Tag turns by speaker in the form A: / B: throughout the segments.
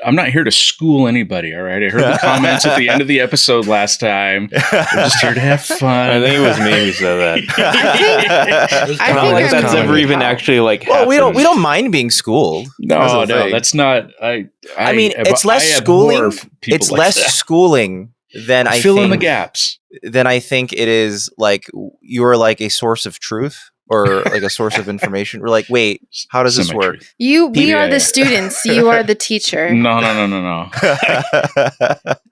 A: I'm not here to school anybody. All right. I heard the comments at the end of the episode last time. We're just here to have fun.
B: I think it was me who said that.
C: I think
B: that's ever even actually like.
D: Well,
B: happened.
D: we don't mind being schooled.
A: No, that's not. I
D: mean, it's less schooling. It's
A: like
D: less
A: that.
D: schooling than I
A: fill
D: think.
A: in the gaps.
D: Then I think it is like you're like a source of truth or like a source of information. We're like, wait, how does this work?
C: We are the students. You are the teacher.
A: No.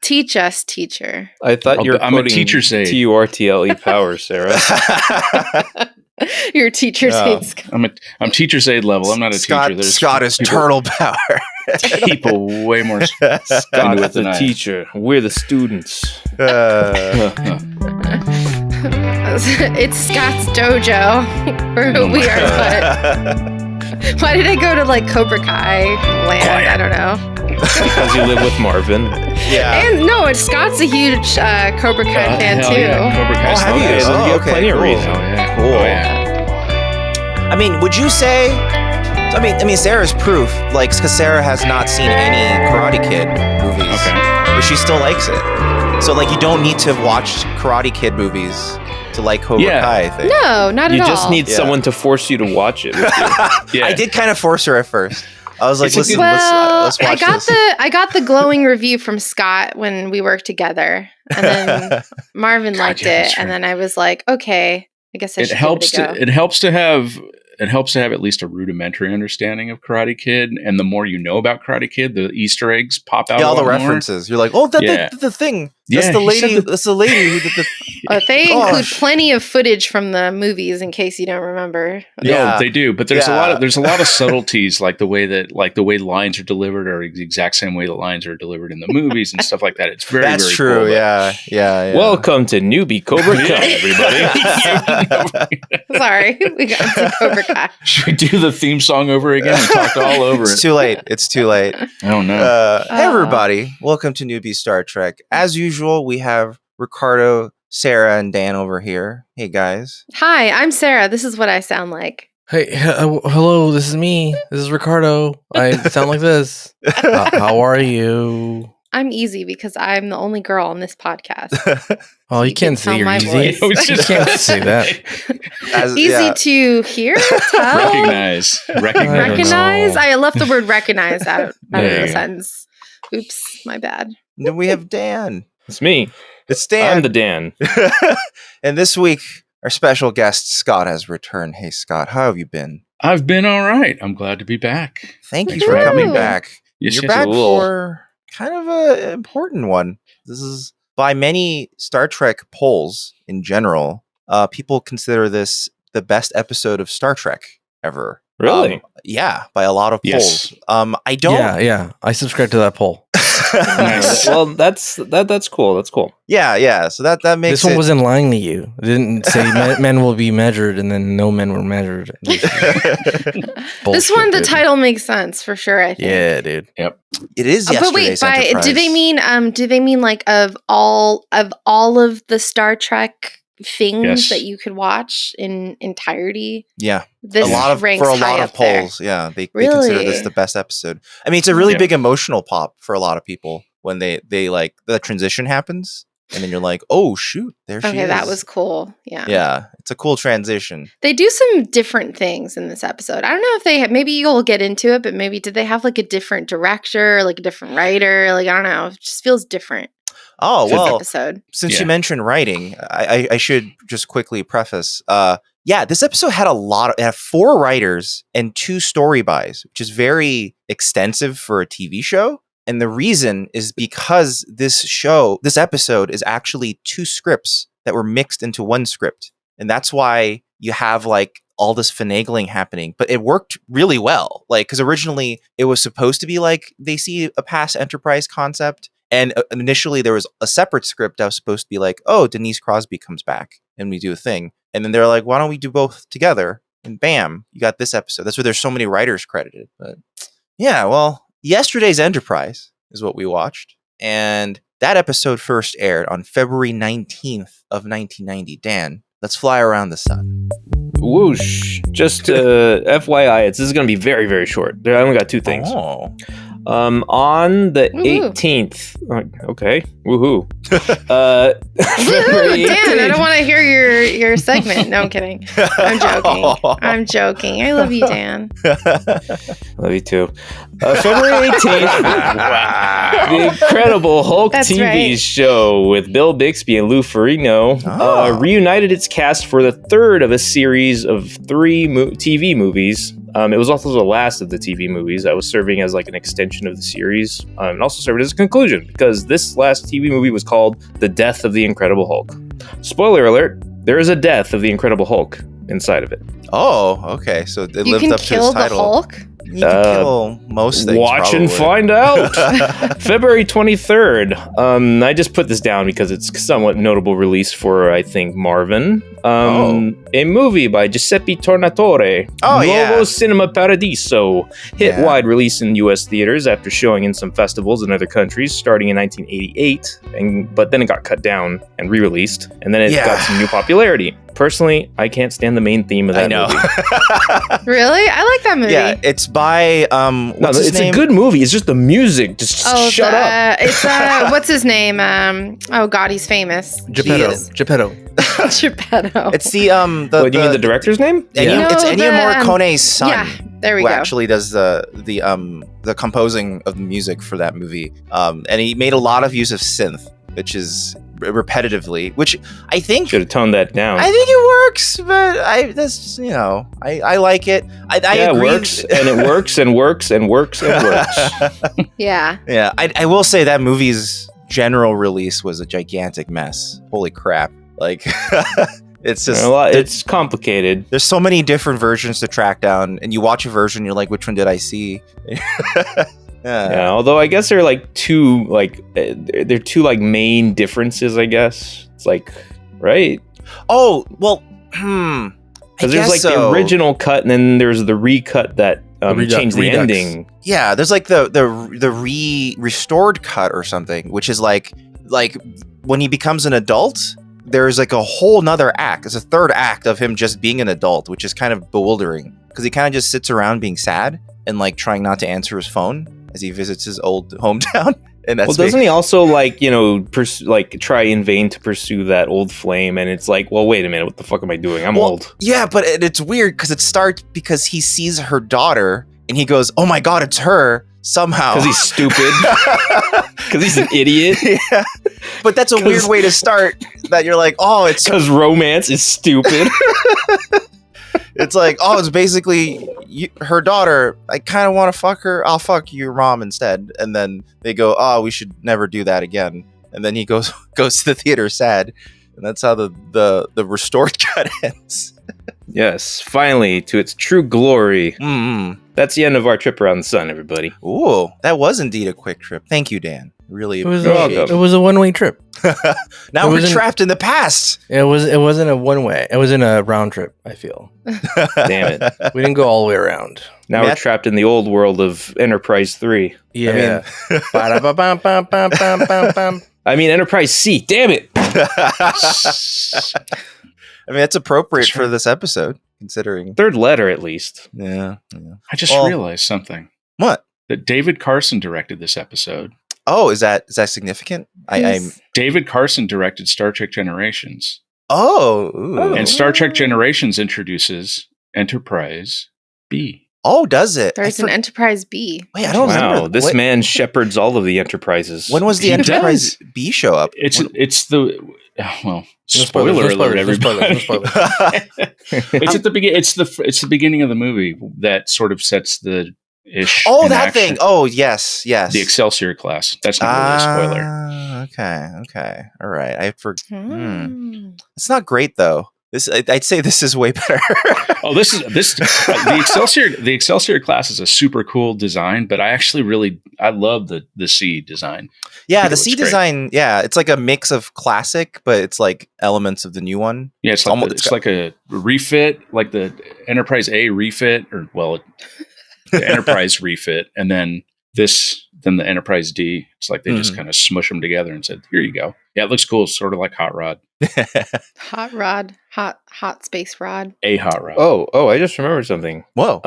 C: Teach us, teacher.
B: I thought you were
A: I'm a teacher's aide.
B: TURTLE power, Sarah.
C: Your teacher's aide.
A: I'm teacher's aid level. I'm not a teacher. There's
D: Scott is turtle power.
A: People way more.
B: Scott is the teacher. We're the students.
C: It's Scott's dojo. We are what? Why did I go to like Cobra Kai land? I don't know.
B: Because you live with Marvin.
D: Yeah.
C: And no, Scott's a huge Cobra Kai fan too.
A: Yeah. Cobra Kai
D: have you?
B: You have plenty of reasons.
D: Cool.
A: Oh, yeah.
D: I mean, would you say? I mean, Sarah's proof, like, because Sarah has not seen any Karate Kid movies, but she still likes it. So, like, you don't need to have watched Karate Kid movies to like Cobra Kai, I think.
C: No, not at all.
B: You just need someone to force you to watch it.
D: I did kind of force her at first. I was like, listen, let's watch this.
C: I got the glowing review from Scott when we worked together, and then Marvin liked it, and then I was like, okay, I guess I should give it a go.
A: It helps to have at least a rudimentary understanding of Karate Kid, and the more you know about Karate Kid, the Easter eggs pop out.
D: Yeah, all the references. You're like, oh, the thing. That's the lady. That's the lady who did the.
C: They include plenty of footage from the movies in case you don't remember.
A: No, they do, but there's a lot of subtleties, like the way lines are delivered are the exact same way the lines are delivered in the movies and stuff like that. It's very
D: That's
A: very
D: true.
A: Cool,
D: yeah.
B: Welcome to Newbie Cobra Kai, everybody.
C: Sorry, we got to Cobra Kai.
A: Should we do the theme song over again? We talked all over it.
D: It's too late.
A: Oh no.
D: Hey everybody, welcome to Newbie Star Trek. As usual, we have Ricardo, Sarah, and Dan over here. Hey guys.
C: Hi, I'm Sarah. This is what I sound like.
E: Hey, hello, this is me. This is Ricardo. I sound like this. How are you?
C: I'm easy because I'm the only girl on this podcast.
E: Oh, you can't say you're easy. You can't say that.
C: Easy to hear, tell,
A: recognize.
C: I left the word recognize out of the sentence. Oops, my bad.
D: Then we have Dan.
B: It's me.
D: It's Dan.
B: I'm the Dan.
D: And this week, our special guest, Scott, has returned. Hey, Scott, how have you been?
A: I've been all right. I'm glad to be back.
D: Thanks for coming back.
A: Yes,
D: You're back for kind of an important one. This is, by many Star Trek polls in general, people consider this the best episode of Star Trek ever.
B: Really?
D: Yeah, by a lot of polls. I don't.
E: Yeah. I subscribe to that poll.
A: Nice.
B: Well, that's cool. That's cool.
D: Yeah. So that makes
E: this one wasn't lying to you. It didn't say men will be measured, and then no men were measured.
C: This one, the title makes sense for sure. I think.
E: Yeah, dude.
A: Yep.
D: It is.
C: But wait, do they mean like of all of the Star Trek things that you could watch in entirety?
D: Yeah.
C: This ranks
D: for a
C: high
D: lot
C: up
D: of polls.
C: there.
D: Yeah, they
C: Really?
D: consider this the best episode. I mean, it's a really big emotional pop for a lot of people when they like the transition happens, and then you're like, oh shoot, there she is.
C: Okay, that was cool.
D: Yeah, it's a cool transition.
C: They do some different things in this episode. I don't know if they have, maybe you'll get into it, but maybe did they have like a different director, like a different writer? Like, I don't know. It just feels different.
D: Oh, well,
C: episode.
D: Since you mentioned writing, I should just quickly preface. This episode had it had 4 writers and 2 story buys, which is very extensive for a TV show. And the reason is because this episode is actually 2 scripts that were mixed into one script. And that's why you have like all this finagling happening, but it worked really well. Like, because originally it was supposed to be like they see a past Enterprise concept. And initially there was a separate script that was supposed to be like, oh, Denise Crosby comes back and we do a thing. And then they're like, why don't we do both together? And bam, you got this episode. That's why there's so many writers credited. But yeah, well, yesterday's Enterprise is what we watched. And that episode first aired on February 19th of 1990. Dan, let's fly around the sun.
B: Whoosh. Just FYI, this is going to be very, very short. I only got 2 things.
D: Oh.
B: On the
C: Woohoo.
B: 18th. Okay. Woohoo.
C: Woo, Dan, I don't want to hear your segment. No, I'm kidding. I'm joking. I'm joking. I love you, Dan.
B: Love you too. February 18th, the Incredible Hulk
C: That's
B: TV
C: right.
B: show with Bill Bixby and Lou Ferrigno reunited its cast for the third of a series of 3 TV movies. It was also the last of the TV movies that was serving as like an extension of the series, and also served as a conclusion because this last TV movie was called The Death of the Incredible Hulk. Spoiler alert, there is a death of the Incredible Hulk inside of it.
D: Oh, okay. So it
C: You
D: lived
C: can
D: up to
C: kill
D: its
C: the
D: title.
C: Hulk?
D: You can kill most things.
B: Watch and
D: probably.
B: find out. February 23rd. I just put this down because it's a somewhat notable release for, I think, Marvin. A movie by Giuseppe Tornatore.
D: Oh, yeah.
B: Nuovo Cinema Paradiso. Hit wide release in U.S. theaters after showing in some festivals in other countries starting in 1988. But then it got cut down and re-released. And then it got some new popularity. Personally, I can't stand the main theme of that movie.
C: Really? I like that movie.
D: Yeah, it's by what's his name?
B: A good movie. It's just the music. Just shut up.
C: It's what's his name? Oh God, he's famous.
E: Geppetto.
C: Geppetto.
D: It's the
B: What, you mean the director's name?
D: It's Ennio Morricone's son.
C: Yeah, there we
D: who
C: go.
D: actually does the composing of the music for that movie. And he made a lot of use of synth, which is repetitively, which I think
B: should have toned that down.
D: I think it works, but I like it. I agree.
B: It works and it works and works and works and works.
C: Yeah.
D: Yeah, I will say that movie's general release was a gigantic mess. Holy crap! Like, it's just
B: it's complicated.
D: There's so many different versions to track down, and you watch a version, you're like, which one did I see?
B: Yeah, although I guess there are like two main differences, I guess. It's like, right?
D: Oh, well, because
B: there's like the original cut and then there's the recut that changed the ending.
D: Yeah, there's like the restored cut or something, which is like when he becomes an adult, there's like a whole nother act. It's a third act of him just being an adult, which is kind of bewildering because he kind of just sits around being sad and like trying not to answer his phone as he visits his old hometown. And that's
B: doesn't he also try in vain to pursue that old flame? And it's like, well, wait a minute, what the fuck am I doing? I'm old.
D: Yeah, but it's weird because it starts because he sees her daughter and he goes, "Oh my god, it's her!" Somehow
B: because he's stupid, because he's an idiot.
D: Yeah, but that's a weird way to start. That you're like, oh, it's
B: because romance is stupid.
D: It's like, oh, it's basically her daughter. I kind of want to fuck her. I'll fuck your mom instead. And then they go, oh, we should never do that again. And then he goes to the theater sad. And that's how the restored cut ends.
B: Yes, finally, to its true glory.
D: Mm-hmm.
B: That's the end of our trip around the sun, everybody.
D: Ooh, that was indeed a quick trip. Thank you, Dan. Really appreciate it.
E: It was a one-way trip.
D: Now we're trapped in the past.
E: It wasn't a one-way. It was in a round trip, I feel.
B: Damn it.
E: We didn't go all the way around.
B: Now we're trapped in the old world of Enterprise 3.
E: Yeah.
B: I mean Enterprise C. Damn it.
D: I mean, that's appropriate for this episode, considering.
B: Third letter, at least.
D: Yeah.
A: I just realized something.
D: What?
A: That David Carson directed this episode.
D: Oh, is that significant?
A: David Carson directed Star Trek Generations.
D: Oh.
A: And Star Trek Generations introduces Enterprise B.
D: Oh, does it?
C: There's an Enterprise B.
D: Wait, I don't remember.
B: This man shepherds all of the Enterprises.
D: When was the Enterprise B show up?
A: It's the spoiler alert, everybody. It's at the beginning. It's the beginning of the movie that sort of sets the ish.
D: Oh, that action. Thing. Oh, yes.
A: The Excelsior class. That's not really a spoiler.
D: Okay. All right. It's not great though. I'd say this is way better. The Excelsior class is a super cool design, but I actually I love the C design. Yeah, the C design. Yeah, it's like a mix of classic, but it's like elements of the new one.
A: Yeah, it's like a refit, like the Enterprise A refit, the Enterprise refit, and then this than the Enterprise D. It's like they just kind of smush them together and said, "Here you go." Yeah, it looks cool. Sort of like Hot Rod.
C: Hot rod, hot space rod.
A: A Hot Rod.
B: Oh, I just remembered something.
D: Whoa.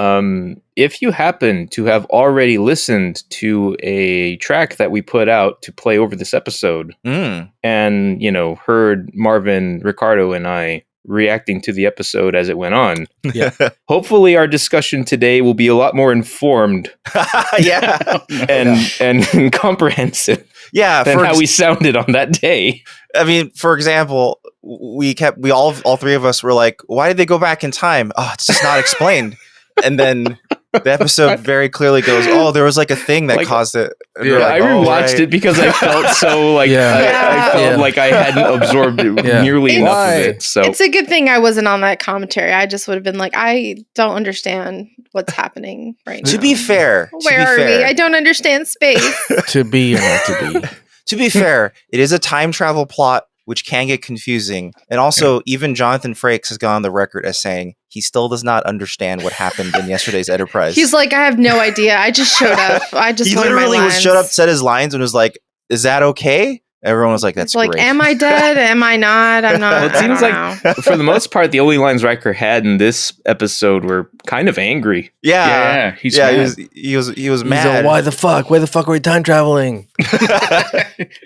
B: If you happen to have already listened to a track that we put out to play over this episode, and heard Marvin, Ricardo, and I reacting to the episode as it went on, hopefully our discussion today will be a lot more informed, and comprehensive, than how we sounded on that day.
D: I mean, for example, we all three of us were like, "Why did they go back in time? Oh, it's just not explained." And then the episode very clearly goes, "Oh, there was like a thing that caused it."
B: I rewatched it because I felt so I felt like I hadn't absorbed nearly enough of it. So
C: it's a good thing I wasn't on that commentary. I just would have been like, I don't understand what's happening right now.
D: To be fair,
C: where are we? I don't understand space.
E: To be or not to be.
D: To be fair, it is a time travel plot, which can get confusing. And also, even Jonathan Frakes has gone on the record as saying he still does not understand what happened in yesterday's Enterprise.
C: He's like, I have no idea. I just showed up.
D: He literally showed up, said his lines, and was like, "Is that okay?" Everyone was like, "That's
C: like,
D: great."
C: Am I dead? Am I not? I'm not.
B: Well, it seems like, for the most part, the only lines Riker had in this episode were kind of angry.
D: Yeah,
A: he's mad.
D: He was
E: He's
D: mad.
E: like, why the fuck? Where the fuck are we time traveling?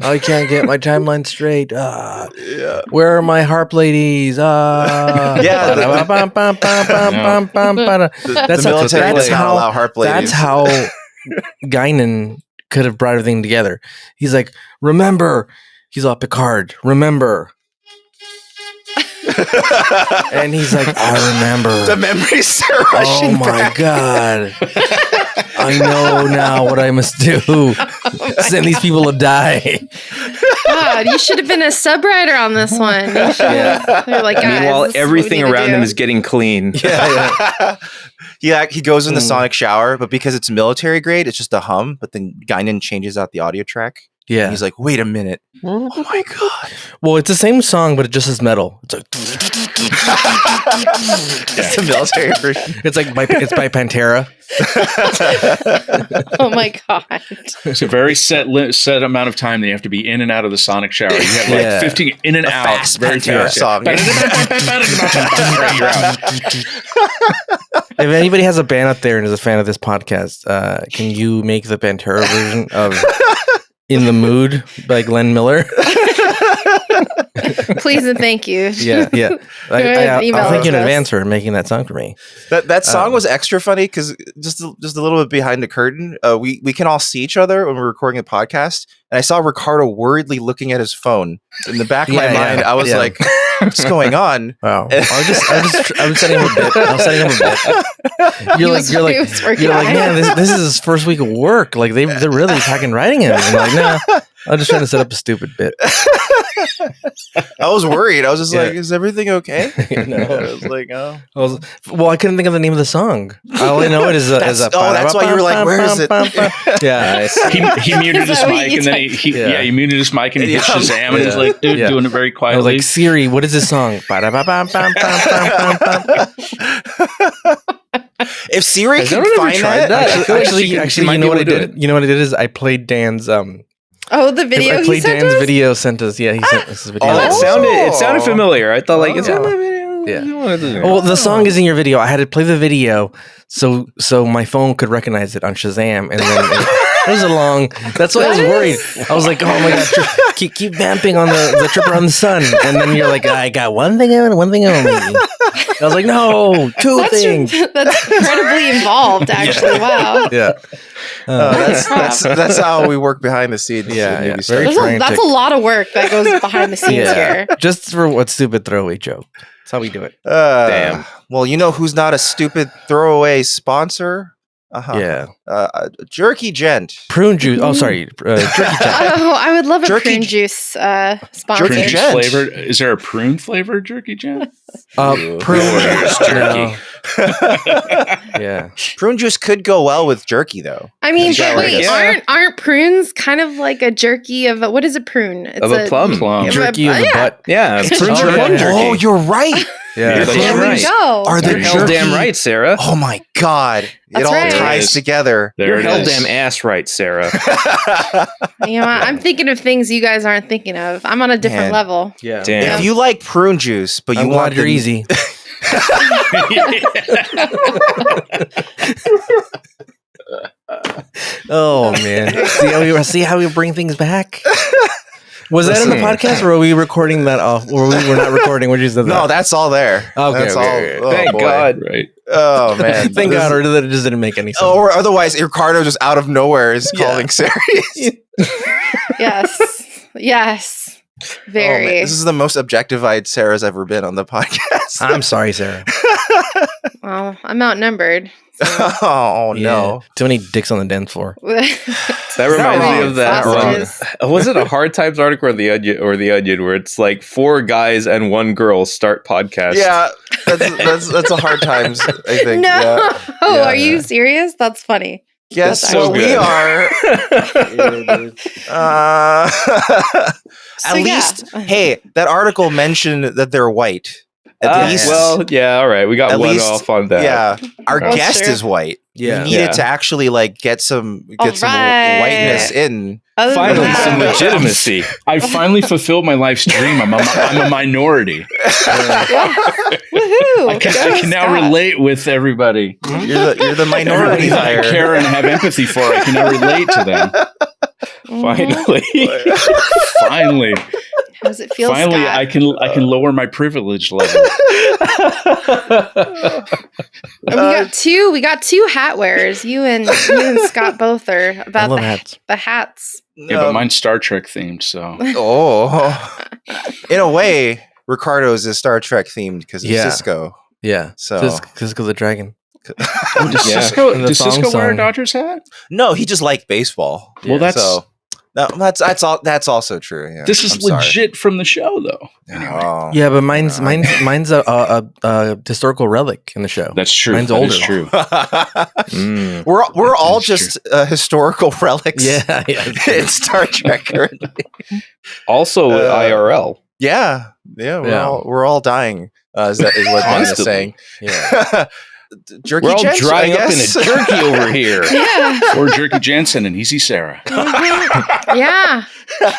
E: I can't get my timeline straight. Where are my harp ladies?
D: The military does not allow harp ladies.
E: That's how Guinan could have brought everything together. He's like, remember. He's all, Picard, remember. And he's like, I remember.
D: The memories are rushing back.
E: God. I know now what I must do. Send these people to die.
C: God, you should have been a sub-writer on this one. You're like, guys,
B: meanwhile, everything around him is getting clean.
D: He goes in the sonic shower, but because it's military grade, it's just a hum. But then Guinan changes out the audio track.
E: Yeah.
D: And he's like, wait a minute. Oh my God.
E: Well, it's the same song, but it just is metal. It's like
D: it's the military version.
E: It's like it's by Pantera.
C: Oh my God.
A: It's a very set amount of time that you have to be in and out of the sonic shower. You have like 15 in and out.
D: Fast Pantera song.
E: If anybody has a band out there and is a fan of this podcast, can you make the Pantera version of In the Mood by Glenn Miller?
C: Please and thank you.
E: Yeah. I'll thank you in advance for making that song for me.
D: That song was extra funny because just a little bit behind the curtain, we can all see each other when we're recording a podcast, and I saw Ricardo worriedly looking at his phone. In the back of my mind, I was like, "What's going on?"
E: Wow. I was setting him a bit. You're like, man, this is his first week of work. Like they're really fucking writing him. I'm like, nah, I'm just trying to set up a stupid bit.
D: I was worried. I was just like, "Is everything okay?"
E: No.
D: I was like, "Oh."
E: Well, I couldn't think of the name of the song. All I know it is
D: that's why you were like, "Where is it?"
E: Yeah,
A: he muted his mic and then he muted his mic and he hit Shazam and he's like, dude, doing it very quietly.
E: I was like, Siri, what is this song?
D: If Siri can find that,
E: actually, you know what I did? You know what I did is I played Dan's
C: the video.
E: I played Dan's video. Sent us. Yeah, he sent us a video.
B: Oh, it sounded familiar. I thought it's on my video.
E: Yeah. Well, the song is in your video. I had to play the video so my phone could recognize it on Shazam, and then it was a long. That's why I was worried. I was like, oh my God, keep vamping on the trip around the sun, and then you're like, I got one thing only. I was like, no, two things.
C: That's incredibly involved, actually. Wow.
E: Yeah.
D: That's how we work behind the scenes.
E: Yeah.
C: That's a lot of work that goes behind the scenes here.
E: Just for what stupid throwaway joke. That's how we do it.
D: Damn. Well, you know who's not a stupid throwaway sponsor?
E: Yeah.
D: Jerky Gent.
E: Prune juice. Oh, sorry. Jerky Gent.
C: Oh, I would love a prune juice sponsor.
D: Jerky Gent.
A: Flavored? Is there a prune flavored Jerky Gent?
E: Prune juice jerky. Yeah.
D: Prune juice could go well with jerky, though.
C: I mean, aren't prunes kind of like a jerky of what is a prune? It's
B: a plum.
E: Jerky of the butt.
B: Yeah, prunes are plum jerky.
D: Oh, you're right.
E: Yeah.
C: There we go.
D: Are the
B: You're hell damn right, Sarah.
D: Oh my God. It
C: That's
D: all
C: right.
D: ties together.
B: You're hell damn ass right, Sarah.
C: You know what? I'm thinking of things you guys aren't thinking of. I'm on a different
D: Man.
C: level.
E: Yeah.
B: Damn.
D: If you like prune juice, but you
E: I'm
D: want
E: glad you're easy. Oh man. See how we bring things back? Was that in the podcast, or were we recording that off? Or we were not recording when you said that?
D: No, that's all there.
E: Okay,
D: That's
E: okay,
D: all.
E: okay.
D: Oh,
B: Thank
D: boy.
B: God.
A: Right.
D: Oh man.
E: Thank God, or that it just didn't make any sense.
D: Or otherwise, Ricardo just out of nowhere is
E: Yeah.
D: calling serious.
C: Yes. Yes. Very.
D: Oh, man. This is the most objectified Sarah's ever been on the podcast.
E: I'm sorry, Sarah.
C: Well, I'm outnumbered.
D: Oh
E: Yeah.
D: no.
E: Too many dicks on the dance floor.
B: That reminds me of that.
C: Sausages.
B: Was it a Hard Times article or the Onion where it's like 4 guys and 1 girl start podcasts?
D: Yeah, that's a hard times. I think.
C: No.
D: Yeah.
C: Oh,
D: Yeah.
C: are you serious? That's funny.
D: Guess
C: That's
D: what
B: actually
D: we
B: good.
D: are.
C: So,
D: At least, hey, that article mentioned that they're white. At least,
B: Well, yeah, all right. We got
D: At
B: one
D: least-
B: off on that.
D: yeah, our
C: That's
D: guest
C: true.
D: is white.
E: Yeah.
D: We needed
B: Yeah.
D: to actually like get some
C: Alright.
D: whiteness in.
C: Other than
B: Finally,
C: that-
B: some legitimacy.
A: I finally fulfilled my life's dream. I'm a minority.
C: Woohoo!
A: I can now
C: Scott.
A: relate with everybody.
D: You're the minority
A: Everybody that I
D: hire.
A: care and have empathy for, I can now relate to them.
C: Mhm.
B: Finally.
A: Finally,
C: How does it feel,
A: finally,
C: Scott?
A: I can lower my privilege level.
C: And we got two hat wearers. You and Scott both are
E: I
C: about
E: love hats.
C: the hats.
A: Yeah, but mine's Star Trek themed, so
D: Oh, in a way, Ricardo's is Star Trek themed because of
E: Yeah.
D: Cisco.
E: Yeah.
D: So
E: Cisco the Dragon.
A: does
B: Yeah.
A: Cisco,
E: And the
A: does Cisco
E: thong
A: wear a
E: song.
A: Dodgers hat?
D: no, he just liked baseball.
A: Well, that's
D: So no, that's also true. Yeah.
A: this is
D: I'm sorry.
A: legit from the show, though. Anyway,
D: Oh.
E: Yeah, but mine's a historical relic in the show.
A: that's true.
E: Mine's
A: That is
E: older.
A: true.
B: Mm.
D: we're all
A: That's
D: just historical relics.
E: Yeah, yeah.
D: in Star Trek currently.
B: Also, IRL.
D: Yeah,
E: Yeah.
D: we're all dying. Is what Glenn is
B: Constantly.
D: saying.
E: Yeah.
D: Jerky
B: We're all
D: Jenks,
B: drying
D: I
B: up in a
D: guess.
B: jerky over here.
C: Yeah.
A: Or Jerky Jensen and Easy Sarah.
C: Yeah.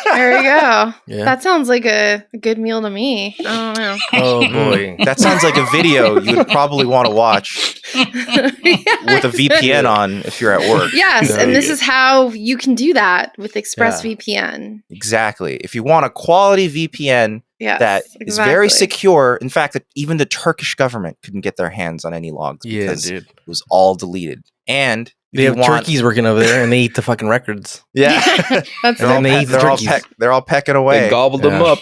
C: There we go.
E: Yeah.
C: That sounds like a good meal to me. I don't know.
E: Oh boy.
D: That sounds like a video you would probably want to watch with a VPN on if you're at work.
C: Yes,
E: There
C: and
E: you
C: this
E: go.
C: is how you can do that with ExpressVPN.
D: Exactly. If you want a quality VPN
C: Yes,
D: that is very
C: exactly.
D: secure, in fact, that even the Turkish government couldn't get their hands on any logs
E: Yeah,
D: because
E: dude.
D: it was all deleted. And if
E: They
D: you
E: have
D: want-
E: turkeys working over there, and they eat the fucking records.
D: Yeah,
C: That's
E: And then they
C: it.
E: eat the turkeys.
D: they're all pecking away.
B: They gobbled them
E: Yeah.
B: up.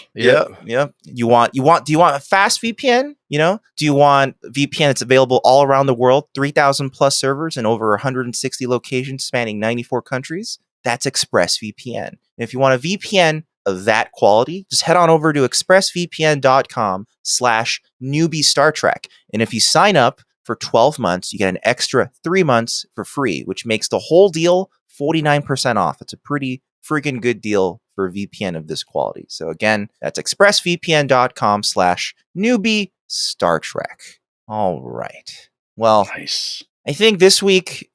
D: Yep. Do you want a fast VPN? Do you want VPN that's available all around the world, 3,000 plus servers and over 160 locations spanning 94 countries? That's ExpressVPN. And if you want a VPN of that quality, just head on over to expressvpn.com/newbie Star Trek. And if you sign up for 12 months, you get an extra 3 months for free, which makes the whole deal 49% off. It's a pretty freaking good deal for a VPN of this quality. So again, that's expressvpn.com/newbie Star Trek. All right. Well,
A: Nice.
D: I think this week,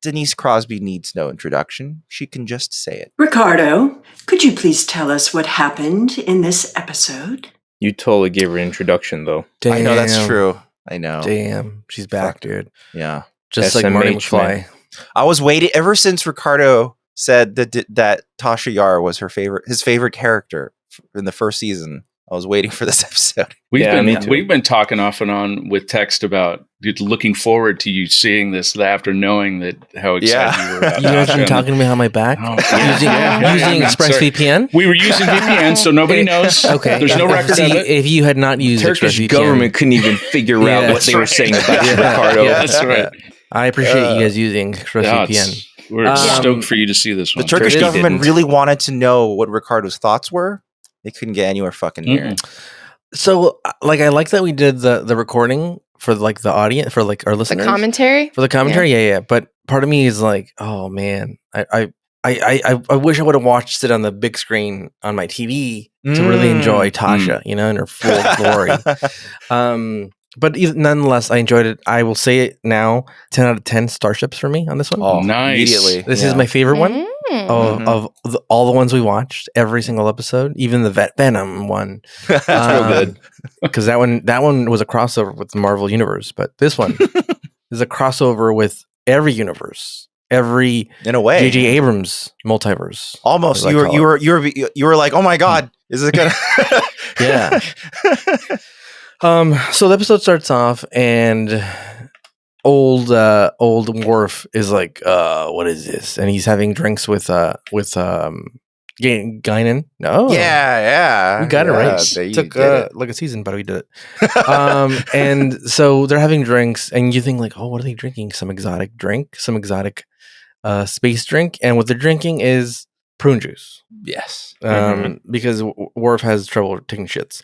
D: Denise Crosby needs no introduction. She can just say it.
F: Ricardo, could you please tell us what happened in this episode?
B: You totally gave her an introduction, though.
E: Damn.
D: I know that's true. I know.
E: Damn, she's back,
D: Fuck.
E: dude.
D: Yeah.
E: Just like
B: SMH,
E: Marty
B: man.
E: McFly.
D: I was waiting ever since Ricardo said that Tasha Yar was his favorite character in the first season. I was waiting for this episode.
B: Yeah, me too.
A: We've been talking off and on with text about looking forward to you seeing this after knowing that how excited you were about
E: You guys
A: Tasha.
E: been talking to me on my back?
A: Oh, yeah.
E: Using
A: Yeah. Sorry.
E: ExpressVPN?
A: We were using VPN, so nobody knows.
E: Okay.
A: There's no record
E: See,
A: of it.
E: if you had not used
B: Turkish
E: ExpressVPN,
B: government couldn't even figure
E: Yeah,
B: out what
E: that's
B: they were
A: right.
B: saying about
E: Yeah.
B: Ricardo.
A: Yeah, that's right.
E: I appreciate you guys using
A: Yeah,
E: ExpressVPN.
A: we're
E: Um,
A: stoked for you to see this
D: The
A: one.
D: Turkish
B: Really
D: government
B: didn't.
D: really wanted to know what Ricardo's thoughts were. They couldn't get anywhere fucking near it.
E: So, like, I like that we did the recording for like the audience, for like our
C: The
E: listeners,
C: commentary.
E: for the commentary. Yeah. But part of me is like, oh man, I I wish I would have watched it on the big screen on my TV to really enjoy Tasha, in her full glory. But nonetheless, I enjoyed it. I will say it now: 10 out of 10 starships for me on this one.
D: Oh,
A: Nice.
D: Immediately.
E: This is my favorite one of all the ones we watched. Every single episode, even the Venom one.
B: That's real good.
E: Because that one was a crossover with the Marvel universe, but this one is a crossover with every universe. Every
D: in a way,
E: J.J. Abrams multiverse.
D: Almost, you were like, oh my god, is it gonna?
E: Yeah. So the episode starts off, and old Worf is like, what is this? And he's having drinks with Guinan. No,
D: yeah,
E: we got it right.
D: It
E: took like a season, but we did it. And so they're having drinks, and you think like, oh, what are they drinking? Some exotic drink, some exotic space drink, and what they're drinking is prune juice.
D: Yes,
E: because Worf has trouble taking shits.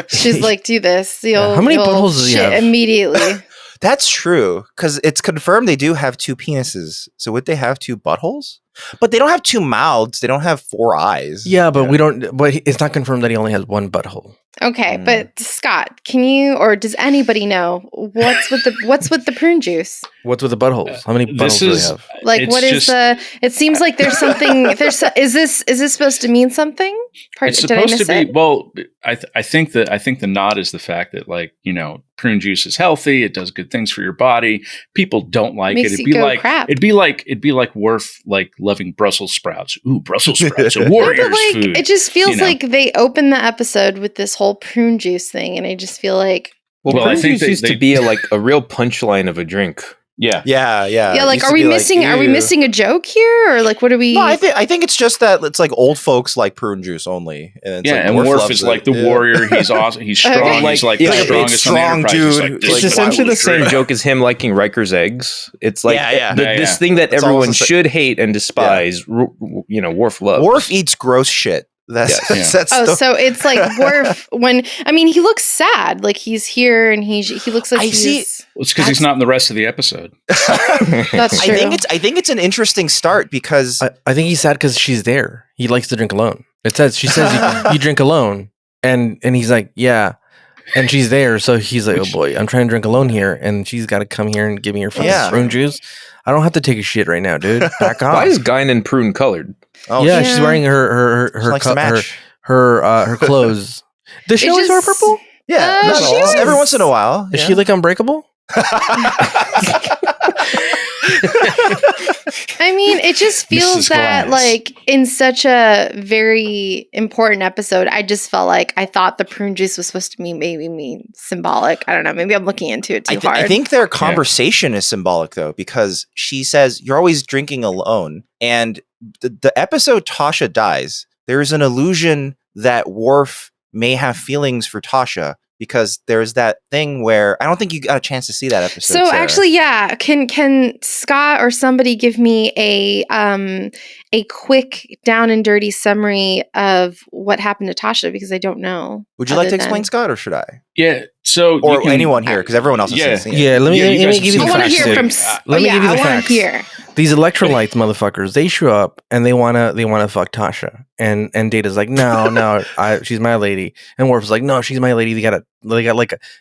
C: She's like, do this.
E: How many buttholes does he have?
C: Immediately.
D: That's true, because it's confirmed they do have 2 penises. So would they have 2 buttholes? But they don't have 2 mouths. They don't have 4 eyes.
E: Yeah, but we don't. But it's not confirmed that he only has 1 butthole.
C: Okay, but Scott, can you or does anybody know what's with the prune juice?
E: What's with the buttholes? How many buttholes do they have?
C: Like, what is the? It seems like there's something. Is this supposed to mean something?
A: It's supposed to be. Well, I think the nod is the fact that, like, prune juice is healthy. It does good things for your body. People don't like it. It'd be like Worf like loving Brussels sprouts. Ooh, Brussels sprouts, a warrior's food.
C: It just feels like they open the episode with this whole prune juice thing, and I just feel like.
B: Well, prune juice used to be a real punchline of a drink.
D: Yeah.
C: Like, are we missing a joke here, or like, what are we?
D: No, I think it's just that it's like old folks like prune juice only. And
A: and Worf is like the warrior. He's awesome. He's strong. He's like the strongest
D: strong dude.
B: It's essentially the same joke as him liking Riker's eggs. It's like this thing that everyone should hate and despise. Worf loves.
D: Worf eats gross shit.
C: So it's like Worf he looks sad, like he's here and he looks like
A: it's because he's not in the rest of the episode.
C: That's true.
D: I think it's an interesting start because
E: I think he's sad because she's there. He likes to drink alone. She says you drink alone, and he's like, yeah. And she's there, so he's like, oh boy, I'm trying to drink alone here, and she's got to come here and give me her fucking prune juice. I don't have to take a shit right now, dude. Back off.
B: Why is Guinan prune colored?
E: Oh, yeah, she's wearing her clothes. Does she always wear purple?
D: Yeah, every once in a while.
E: Is she like Unbreakable?
C: It just feels that like in such a very important episode, I just felt like I thought the prune juice was supposed to be symbolic. I don't know. Maybe I'm looking into it too hard.
D: I think their conversation is symbolic though, because she says you're always drinking alone, and the episode Tasha dies, there is an illusion that Worf may have feelings for Tasha. Because there's that thing where I don't think you got a chance to see that episode.
C: So Sarah. Actually, yeah, can Scott or somebody give me a quick down and dirty summary of what happened to Tasha, because I don't know.
D: Would you like to explain, Scott, or should I?
A: Yeah. So
D: anyone here, because everyone else has seen it.
E: Yeah, let me give you the facts.
C: I want to hear from.
E: Let me give you the facts. These electrolytes, motherfuckers, they show up and they wanna fuck Tasha, and Data's like, no, she's my lady, and Worf's like, no, she's my lady. They got like a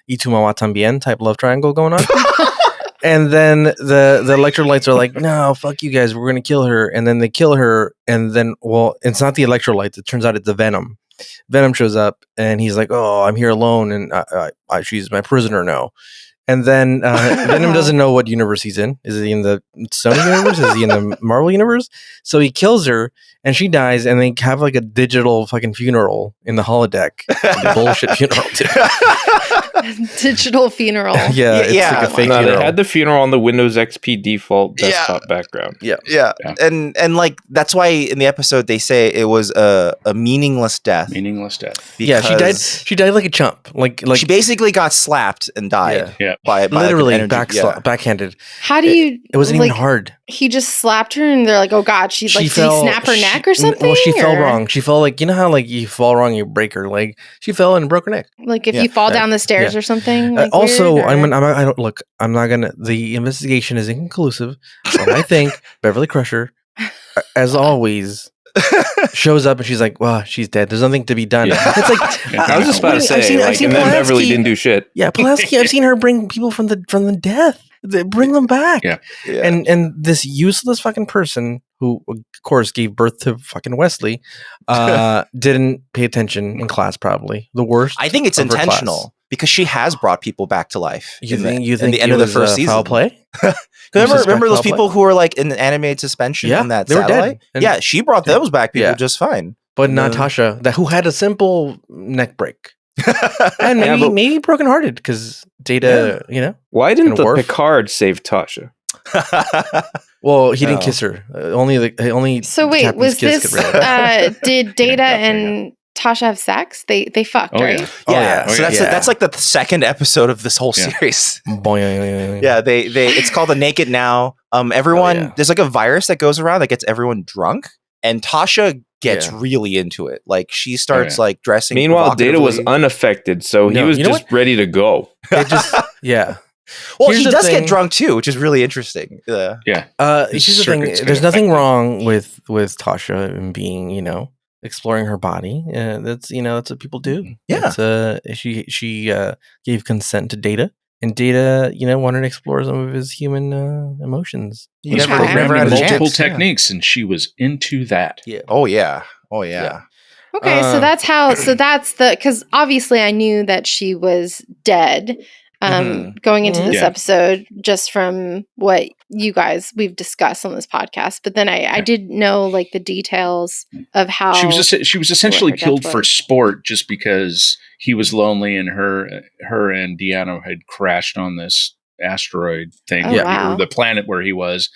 E: Y tu me va también type love triangle going on. And then the electrolytes are like, no, fuck you guys, we're gonna kill her. And then they kill her, and then it's not the electrolytes. It turns out it's the Venom. Venom shows up, and he's like, oh, I'm here alone, and she's my prisoner now. And then Venom doesn't know what universe he's in. Is he in the Sony universe? Is he in the Marvel universe? So he kills her, and she dies, and they have like a digital fucking funeral in the holodeck. Bullshit funeral, too.
C: Digital funeral.
E: Yeah, it's like a fake funeral.
B: They had the funeral on the Windows XP default desktop background.
D: Yeah. And like that's why in the episode they say it was a meaningless death.
E: Yeah, she died like a chump. Like
D: she basically got slapped and died.
A: Yeah.
D: By
E: literally backhanded.
C: How do you?
E: It wasn't even hard.
C: He just slapped her, and they're like, "Oh God!" Did he snap her neck or something?
E: Well, she fell wrong. She fell like, you know how like you fall wrong, you break her leg. She fell and broke her neck.
C: Like if you fall down the stairs or something. Like
E: also, I'm not gonna. The investigation is inconclusive, but I think Beverly Crusher as always, shows up and she's like, "Well, she's dead. There's nothing to be done."
A: Yeah.
E: It's like
B: I was just about to say,
E: I've seen
B: and then
E: Polanski-
B: Beverly didn't do shit.
E: Yeah, Pulaski. I've seen her bring people from the death. Bring them back.
A: Yeah.
E: And this useless fucking person who, of course, gave birth to fucking Wesley, didn't pay attention in class. Probably the worst.
D: I think it's
E: of her
D: intentional
E: class.
D: because she has brought people back to life.
E: You
D: in
E: think
D: the end
E: it
D: of the
E: was,
D: first season?
E: foul play?
D: Remember those
E: foul
D: people who were like in the animated suspension
E: Yeah,
D: on that
E: they were
D: satellite?
E: dead. And-
D: Yeah, she brought those back people
E: Yeah.
D: just fine.
E: But
D: No.
E: Natasha, who had a simple neck break, and
B: Yeah, but-
E: maybe brokenhearted because Data,
B: Why didn't
E: And
B: the
E: Worf?
B: Picard save Tasha?
E: Well, he didn't
D: No.
E: kiss her. Only.
C: So wait,
E: Captain's
C: was
E: kiss
C: this
E: could really-
C: did Data
A: Yeah,
C: and Tasha have sex? They fucked,
A: Oh,
C: right?
A: yeah.
E: Oh,
D: Yeah,
E: yeah.
D: so
E: Yeah.
D: that's like the second episode of this whole
A: Yeah.
D: series.
E: Boing.
D: Yeah, they it's called the Naked Now. Everyone
E: yeah.
D: there's like a virus that goes around that gets everyone drunk, and Tasha gets
E: Yeah.
D: really into it. Like she starts
A: yeah.
D: like dressing.
B: Meanwhile, Data was
D: provocatively.
B: unaffected, so he
E: No,
B: was
E: you know
B: just ready to go.
E: It just yeah.
D: Well,
E: Here's
D: he
E: the
D: does
E: thing.
D: get drunk too, which is really interesting.
A: Yeah.
E: Here's the thing.
A: circuit's gonna
E: There's nothing
A: affect it.
E: wrong with Tasha and being exploring her body. That's what people do.
D: Yeah.
E: It's, she gave consent to Data, and Data wanted to explore some of his human emotions.
D: You
A: He's
C: never
A: programming
D: had a
A: multiple
D: chance, yeah.
A: techniques, and she was into that.
E: Yeah.
D: Oh yeah.
E: Yeah.
C: Okay, so that's how. So that's because obviously I knew that she was dead. Going into this
A: Yeah.
C: episode, just from what we've discussed on this podcast, but then I didn't know like the details of how
A: She was essentially
C: her death
A: killed for
C: was.
A: sport just because he was lonely and her and Deanna had crashed on this asteroid thing,
C: Oh, wow.
A: or the planet where he was,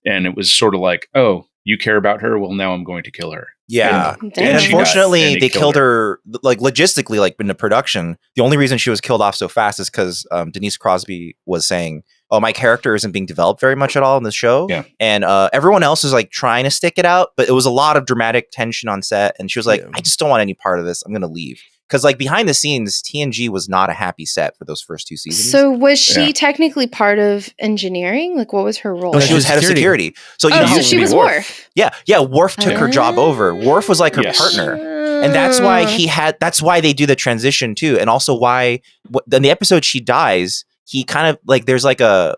A: and it was sort of like, oh, you care about her? Well, now I'm going to kill her.
D: Yeah.
C: Damn.
D: And
A: And she died,
D: unfortunately,
A: and
D: they killed her like logistically, like in the production. The only reason she was killed off so fast is because Denise Crosby was saying, "Oh, my character isn't being developed very much at all in the show."
A: Yeah.
D: And everyone else is like trying to stick it out, but it was a lot of dramatic tension on set. And she was like,
E: Yeah.
D: "I just don't want any part of this. I'm going to leave." Because like behind the scenes, TNG was not a happy set for those first two seasons.
C: So was she
A: Yeah.
C: technically part of engineering? Like, what was her role?
D: No, she was head of security. So you know,
C: so
A: how-
C: she was
A: Worf.
C: Worf.
D: yeah, Worf took her job over. Worf was like her
A: Yes.
D: partner. And that's why that's why they do the transition too. And also why in the episode she dies, he kind of like there's like a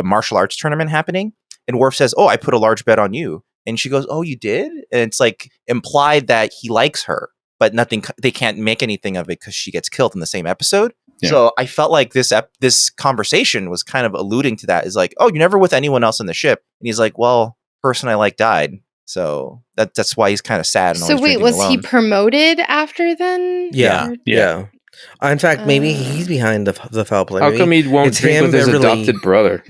D: martial arts tournament happening. And Worf says, "Oh, I put a large bet on you." And she goes, "Oh, you did?" And it's like implied that he likes her, but they can't make anything of it because she gets killed in the same episode.
A: Yeah.
D: So I felt like this conversation was kind of alluding to that. Is like, "Oh, you're never with anyone else in the ship." And he's like, "Well, person I like died." So that's why he's kind of sad. And
C: So
D: always
C: wait,
D: drinking
C: was
D: alone.
C: he promoted after then?
E: Yeah.
C: Or-
E: Yeah. In fact, maybe he's behind the foul play.
B: How
E: Maybe
B: come he won't
E: it's
B: drink
E: him,
B: with his
E: Beverly.
B: adopted brother?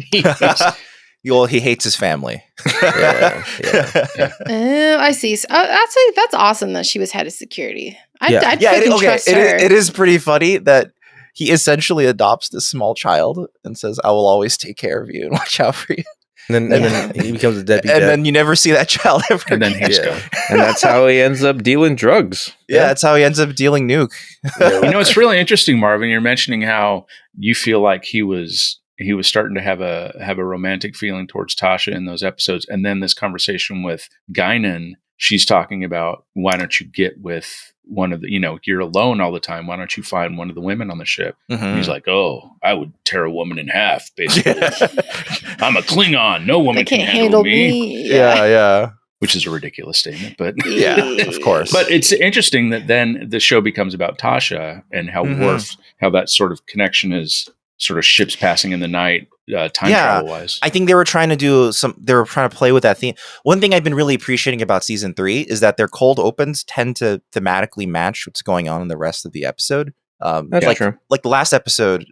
D: Well, he hates his family.
E: Yeah.
C: Oh, I see. So, that's awesome that she was head of security. I'd
D: Yeah,
C: fucking trust her.
D: it is pretty funny that he essentially adopts this small child and says, "I will always take care of you and watch out for you."
E: And then he becomes a deadbeat.
D: And
E: dad.
D: then you never see that child ever.
A: And then
D: again.
A: he's
E: Yeah.
A: gone.
B: And that's how he ends up dealing drugs.
D: Yeah, that's how he ends up dealing nuke.
A: You know, it's really interesting, Marvin. You're mentioning how you feel like he was starting to have a romantic feeling towards Tasha in those episodes, and then this conversation with Guinan, she's talking about, why don't you get with one of the, you're alone all the time. Why don't you find one of the women on the ship?
D: Mhm.
A: And he's like, oh, I would tear a woman in half, basically. I'm a Klingon. No woman
C: They
A: can
C: can't
A: handle
C: handle
A: me.
C: me.
D: Yeah.
A: Which is a ridiculous statement, but
D: Yeah, of course.
A: But it's interesting that then the show becomes about Tasha and how
D: Mhm.
A: how that sort of connection is sort of ships passing in the night, time travel wise.
D: I think they were trying to play with that theme. One thing I've been really appreciating about season 3 is that their cold opens tend to thematically match what's going on in the rest of the episode.
B: That's
D: like,
B: true.
D: like the last episode,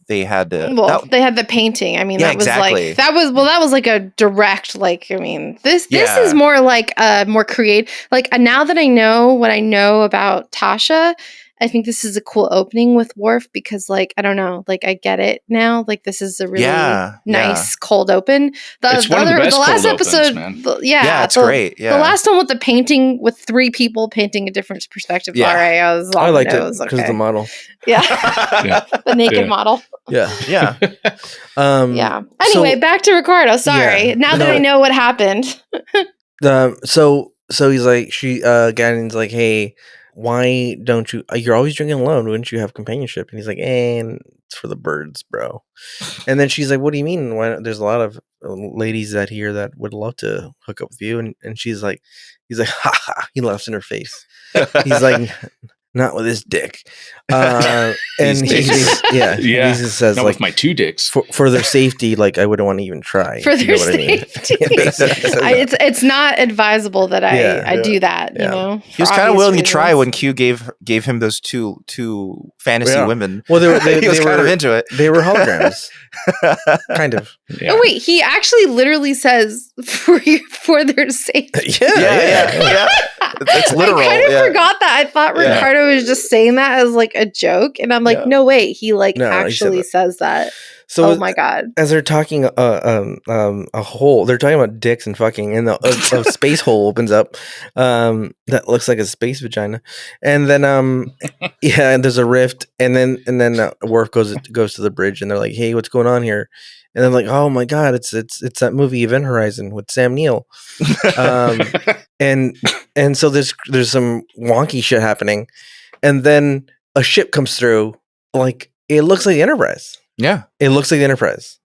D: they had
C: They had the painting. I mean,
D: Yeah,
C: that was
D: exactly.
C: like that was like a direct, like, I mean, this
D: Yeah.
C: is more like more creative. Like, now that I know what I know about Tasha, I think this is a cool opening with Worf because, like, I don't know, like, I get it now. Like, this is a really nice cold open.
A: It's one of the best
C: last
A: cold opens,
C: episode,
A: man.
D: Yeah, it's great. Yeah.
C: The last one with the painting with 3 people painting a different perspective.
D: Yeah.
C: All right, I was
E: I
C: on
E: liked
C: the
E: it
C: nose.
E: because of
C: Okay.
E: the model.
C: Yeah,
A: Yeah.
C: the naked
A: Yeah.
C: model.
E: Yeah.
D: Yeah.
C: Yeah. Anyway, back to Ricardo. Sorry.
E: Yeah.
C: Now that
E: No.
C: I know what happened.
E: So he's like, Ganon's like, hey, why don't you? You're always drinking alone. Wouldn't you have companionship? And he's like, and it's for the birds, bro. And then she's like, what do you mean? There's a lot of ladies out here that would love to hook up with you. And he's like, ha ha. He laughs in her face. He's like, not with his dick. And he just says,
A: not
E: like,
A: with my two dicks.
E: For their safety, like, I wouldn't want to even try.
C: For their safety. It's not advisable that I do that, you know?
D: He was kind of willing to try when Q gave him those two fantasy women.
E: Well, he
D: was kind of into it.
E: They were holograms. Kind of.
C: Yeah. Oh, wait. He actually literally says, for their safety.
D: Yeah. It's literal.
C: I kind of forgot that. I thought Ricardo was just saying that as like a joke, and I'm like, no way, he actually says that. So, oh my god!
E: As they're talking, a hole. They're talking about dicks and fucking, and a space hole opens up. That looks like a space vagina, and then and there's a rift, and then Worf goes to the bridge, and they're like, hey, what's going on here? And then like, oh my god, it's that movie Event Horizon with Sam Neill, and so there's some wonky shit happening, and then a ship comes through, like it looks like the Enterprise.
D: Yeah,
E: it looks like the Enterprise,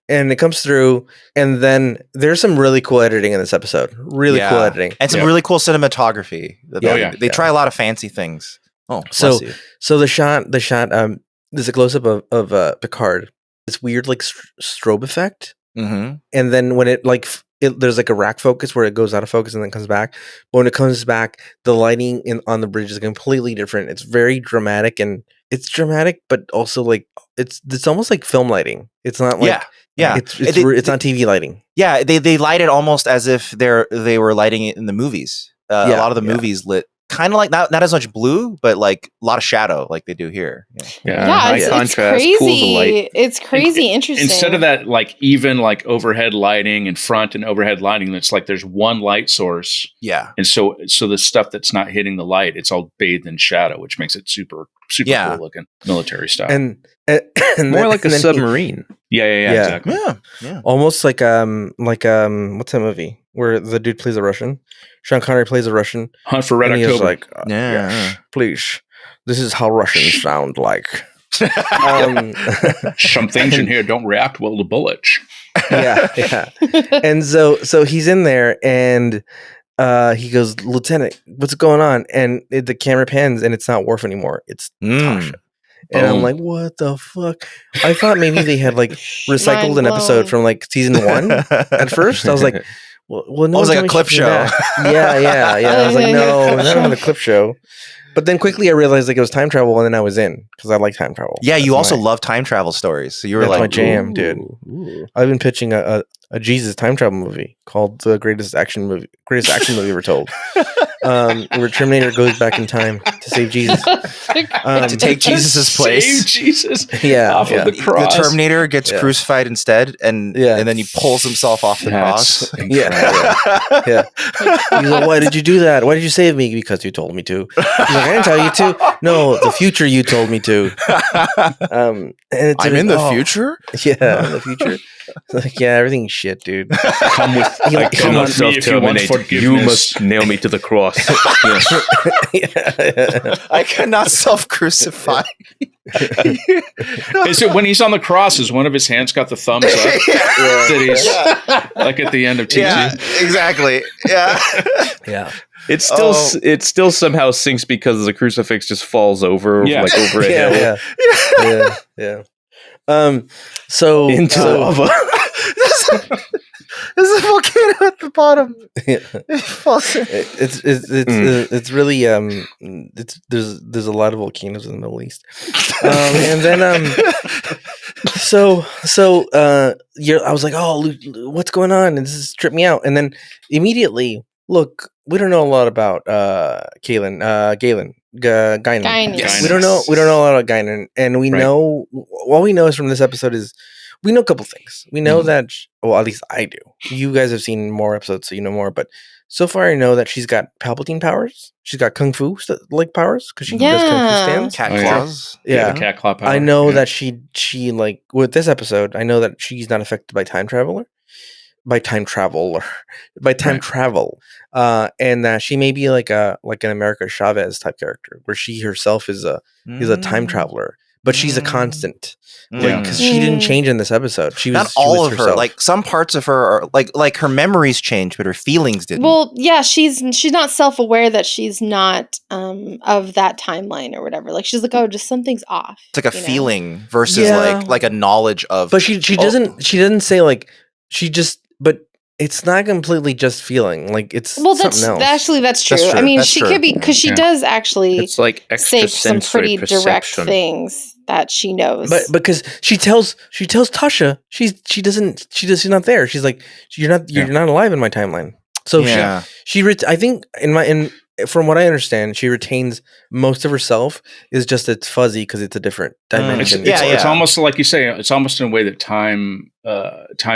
E: and it comes through, and then there's some really cool editing in this episode. Really cool editing,
D: and some really cool cinematography. They try a lot of fancy things. Oh,
E: so the shot. There's a close up of Picard. This weird like strobe effect, and then when it there's like a rack focus where it goes out of focus and then comes back. But when it comes back, the lighting on the bridge is completely different. It's very dramatic, and it's dramatic, but also like it's almost like film lighting. It's not like it's not TV lighting.
D: Yeah, they light it almost as if they were lighting it in the movies. A lot of the movies lit kind of like not as much blue, but like a lot of shadow, like they do here.
C: It's crazy. Pools of light. It's crazy interesting.
A: Instead of that, like even like overhead lighting and front and overhead lighting, it's like there's one light source.
D: Yeah,
A: and so the stuff that's not hitting the light, it's all bathed in shadow, which makes it super cool looking, military style,
B: and more like a submarine.
A: Yeah, exactly.
D: Yeah.
E: Almost like what's that movie where the dude plays a Russian? Sean Connery plays a Russian.
A: Hunt for Red October.
E: Like, please, this is how Russians sound like.
A: Some things in here don't react well to bullets.
E: Yeah. And so he's in there, and he goes, Lieutenant, what's going on? And the camera pans, and it's not Worf anymore. It's Tasha. And I'm like, what the fuck? I thought maybe they had like recycled an episode from like season 1 at first. I was like, well, no,
D: it was like a clip show.
E: Yeah. I was like, no, not another clip show. But then quickly I realized like it was time travel, and then I was in because I like time travel.
D: Yeah, you also love time travel stories. So you were like,
E: my jam, dude. Ooh. I've been pitching a Jesus time travel movie called the greatest action movie ever told. Where Terminator goes back in time to save Jesus,
D: to take Jesus's place.
A: Save Jesus,
E: off
A: of the cross.
D: The Terminator gets crucified instead, and then he pulls himself off the cross.
E: Yeah. He's like, why did you do that? Why did you save me? Because you told me to. He's like, I didn't tell you to. No, the future you told me to.
D: And I'm in the future.
E: Yeah, in the future. Like, everything's shit, dude.
B: Come with, I cannot self-terminate. You must nail me to the cross.
D: I cannot self-crucify.
A: Is it when he's on the cross? Is one of his hands got the thumbs up? That he's like at the end of TNG.
D: Yeah, exactly.
E: Yeah.
B: It still somehow sinks because the crucifix just falls over like over a hill.
E: Yeah. So
B: into lava.
D: There's a volcano at the bottom.
E: It's really there's a lot of volcanoes in the Middle East. And then I was like, oh, what's going on? And this has tripped me out. And then immediately, look, we don't know a lot about Guinan.
C: Yes.
E: We don't know a lot about Guinan, and we know all we know is from this episode is we know a couple things. We know that, well, at least I do. You guys have seen more episodes, so you know more. But so far, I know that she's got Palpatine powers. She's got Kung Fu like powers because she does Kung Fu stands.
D: Cat claws.
E: Yeah,
A: the cat claw power.
E: I know that she like with this episode. I know that she's not affected by time traveler. time travel and she may be like an America Chavez type character where she herself is a time traveler, but she's a constant, because she didn't change in this episode. She was
D: not all of
E: herself.
D: her. Like some parts of her are like her memories changed, but her feelings didn't.
C: Well, yeah, she's not self-aware that she's not of that timeline or whatever. Like she's like, oh, just something's off.
D: It's like a feeling versus like a knowledge of.
E: But she doesn't say like she just. But it's not completely just feeling. Like it's something else.
C: Actually, that's true. I mean, she could be, because she does actually.
B: It's like
C: say some pretty direct things that she knows.
E: But because she tells Tasha she's not there. She's like, you're not alive in my timeline. So she I think from what I understand, she retains most of herself. Is just it's fuzzy because it's a different dimension.
A: It's almost like you say. It's almost in a way that time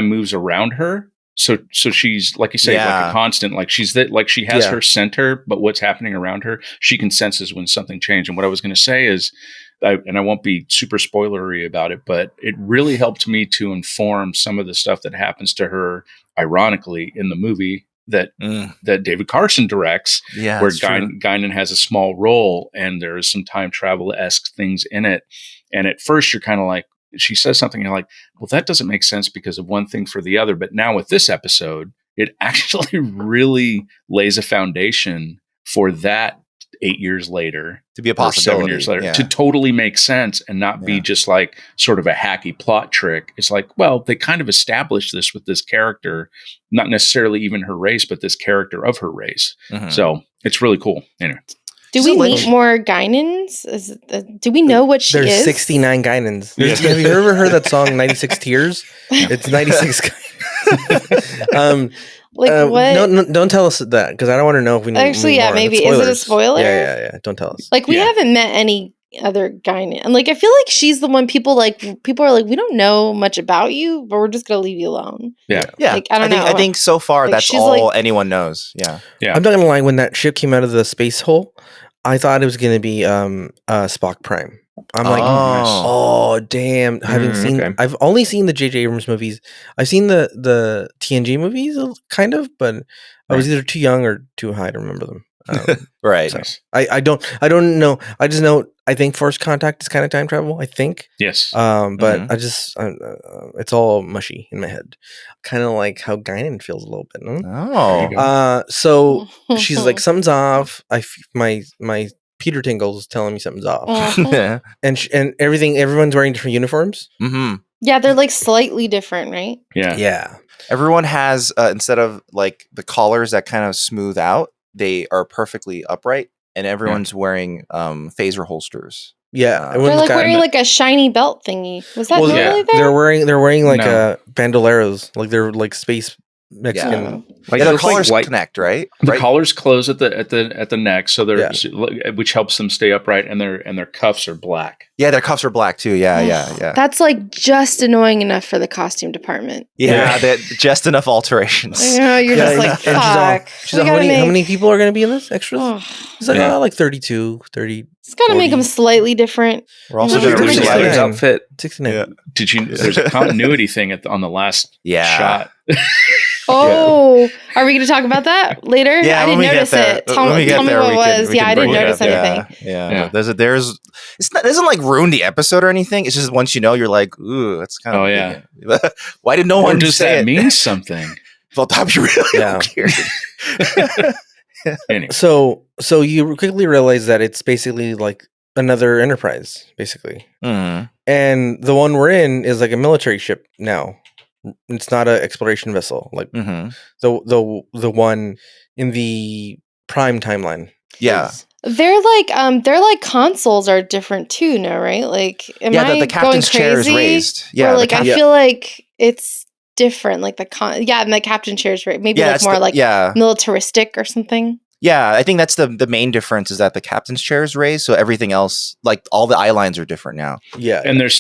A: moves around her. So she's, like you say, like a constant. Like she's like she has her center, but what's happening around her, she can senses when something changed. And what I was going to say is, and I won't be super spoilery about it, but it really helped me to inform some of the stuff that happens to her, ironically, in the movie that David Carson directs, where Guinan has a small role, and there's some time travel-esque things in it. And at first, you're kind of like, she says something, and you're like, well, that doesn't make sense because of one thing for the other. But now with this episode, it actually really lays a foundation for that 8 years later
D: to be a possibility,
A: 7 years later, to totally make sense and not be just like sort of a hacky plot trick. It's like, well, they kind of established this with this character, not necessarily even her race, but this character of her race. So it's really cool. Anyway.
C: Do we meet more Guinans? Do we know what she is?
E: There's 69 Guinans. Have you ever heard that song 96 Tears? It's 96 Guinans.
C: Like what?
E: No, don't tell us that, because I don't want to know if we
C: actually. Yeah, maybe is it a spoiler?
E: Yeah. Don't tell us.
C: Like we haven't met any other Guinan, and like I feel like she's the one people are like, we don't know much about you, but we're just gonna leave you alone.
D: Yeah.
C: Like, I don't know.
D: I think so far
C: like,
D: that's all anyone knows. Yeah.
E: I'm not gonna lie. When that ship came out of the space hole, I thought it was gonna be Spock Prime. I'm like, oh damn! I've only seen the J.J. Abrams movies. I've seen the TNG movies, kind of, but I was either too young or too high to remember them.
D: Right.
E: So I don't know. I just know. I think Force Contact is kind of time travel. I think.
A: Yes.
E: But I just it's all mushy in my head. Kind of like how Guinan feels a little bit. No? So she's like, something's off. My Peter Tingle's telling me something's off. And everyone's wearing different uniforms.
C: Yeah, they're like slightly different, right?
E: Yeah.
D: Everyone has instead of like the collars that kind of smooth out, they are perfectly upright, and everyone's wearing phaser holsters.
E: Yeah,
C: they're like wearing like a shiny belt thingy. Was that really there?
E: They're wearing like bandoleros, like they're like space Mexican.
D: Like their collars connect, right?
A: The collars close at the neck, so they're which helps them stay upright, and their cuffs are black.
D: Yeah, their cuffs are black too. Yeah.
C: That's like just annoying enough for the costume department.
D: Yeah, just enough alterations.
C: I know, you're just like, fuck.
E: She's like, how many people are going to be in this? Extras? It's like, like 32, 30.
C: It's got to make them slightly different.
D: We're also doing
B: Bruce Willis outfit.
E: 69.
A: Yeah. Did you? There's a continuity thing on the last shot.
C: Oh, are we going to talk about that later?
D: Yeah,
C: I didn't notice it. Tell me what it was. Yeah, I didn't notice anything.
D: Yeah. It doesn't like ruin the episode or anything. It's just once you know, you're like, ooh, that's kind of.
A: Oh yeah.
D: Why did no one
A: does
D: say
A: that mean something?
D: Well, that'd be really weird.
A: Anyway.
E: So you quickly realize that it's basically like another Enterprise, basically, and the one we're in is like a military ship now. It's not an exploration vessel like the one in the Prime timeline.
D: Yeah,
C: they're like consoles are different too. No, right? Like,
D: the captain's chair is raised. Yeah,
C: or like I feel like it's different. Like and the captain chair is right. Maybe like more like militaristic or something.
D: Yeah, I think that's the main difference is that the captain's chair is raised, so everything else, like all the eye lines are different now.
E: Yeah,
A: and there's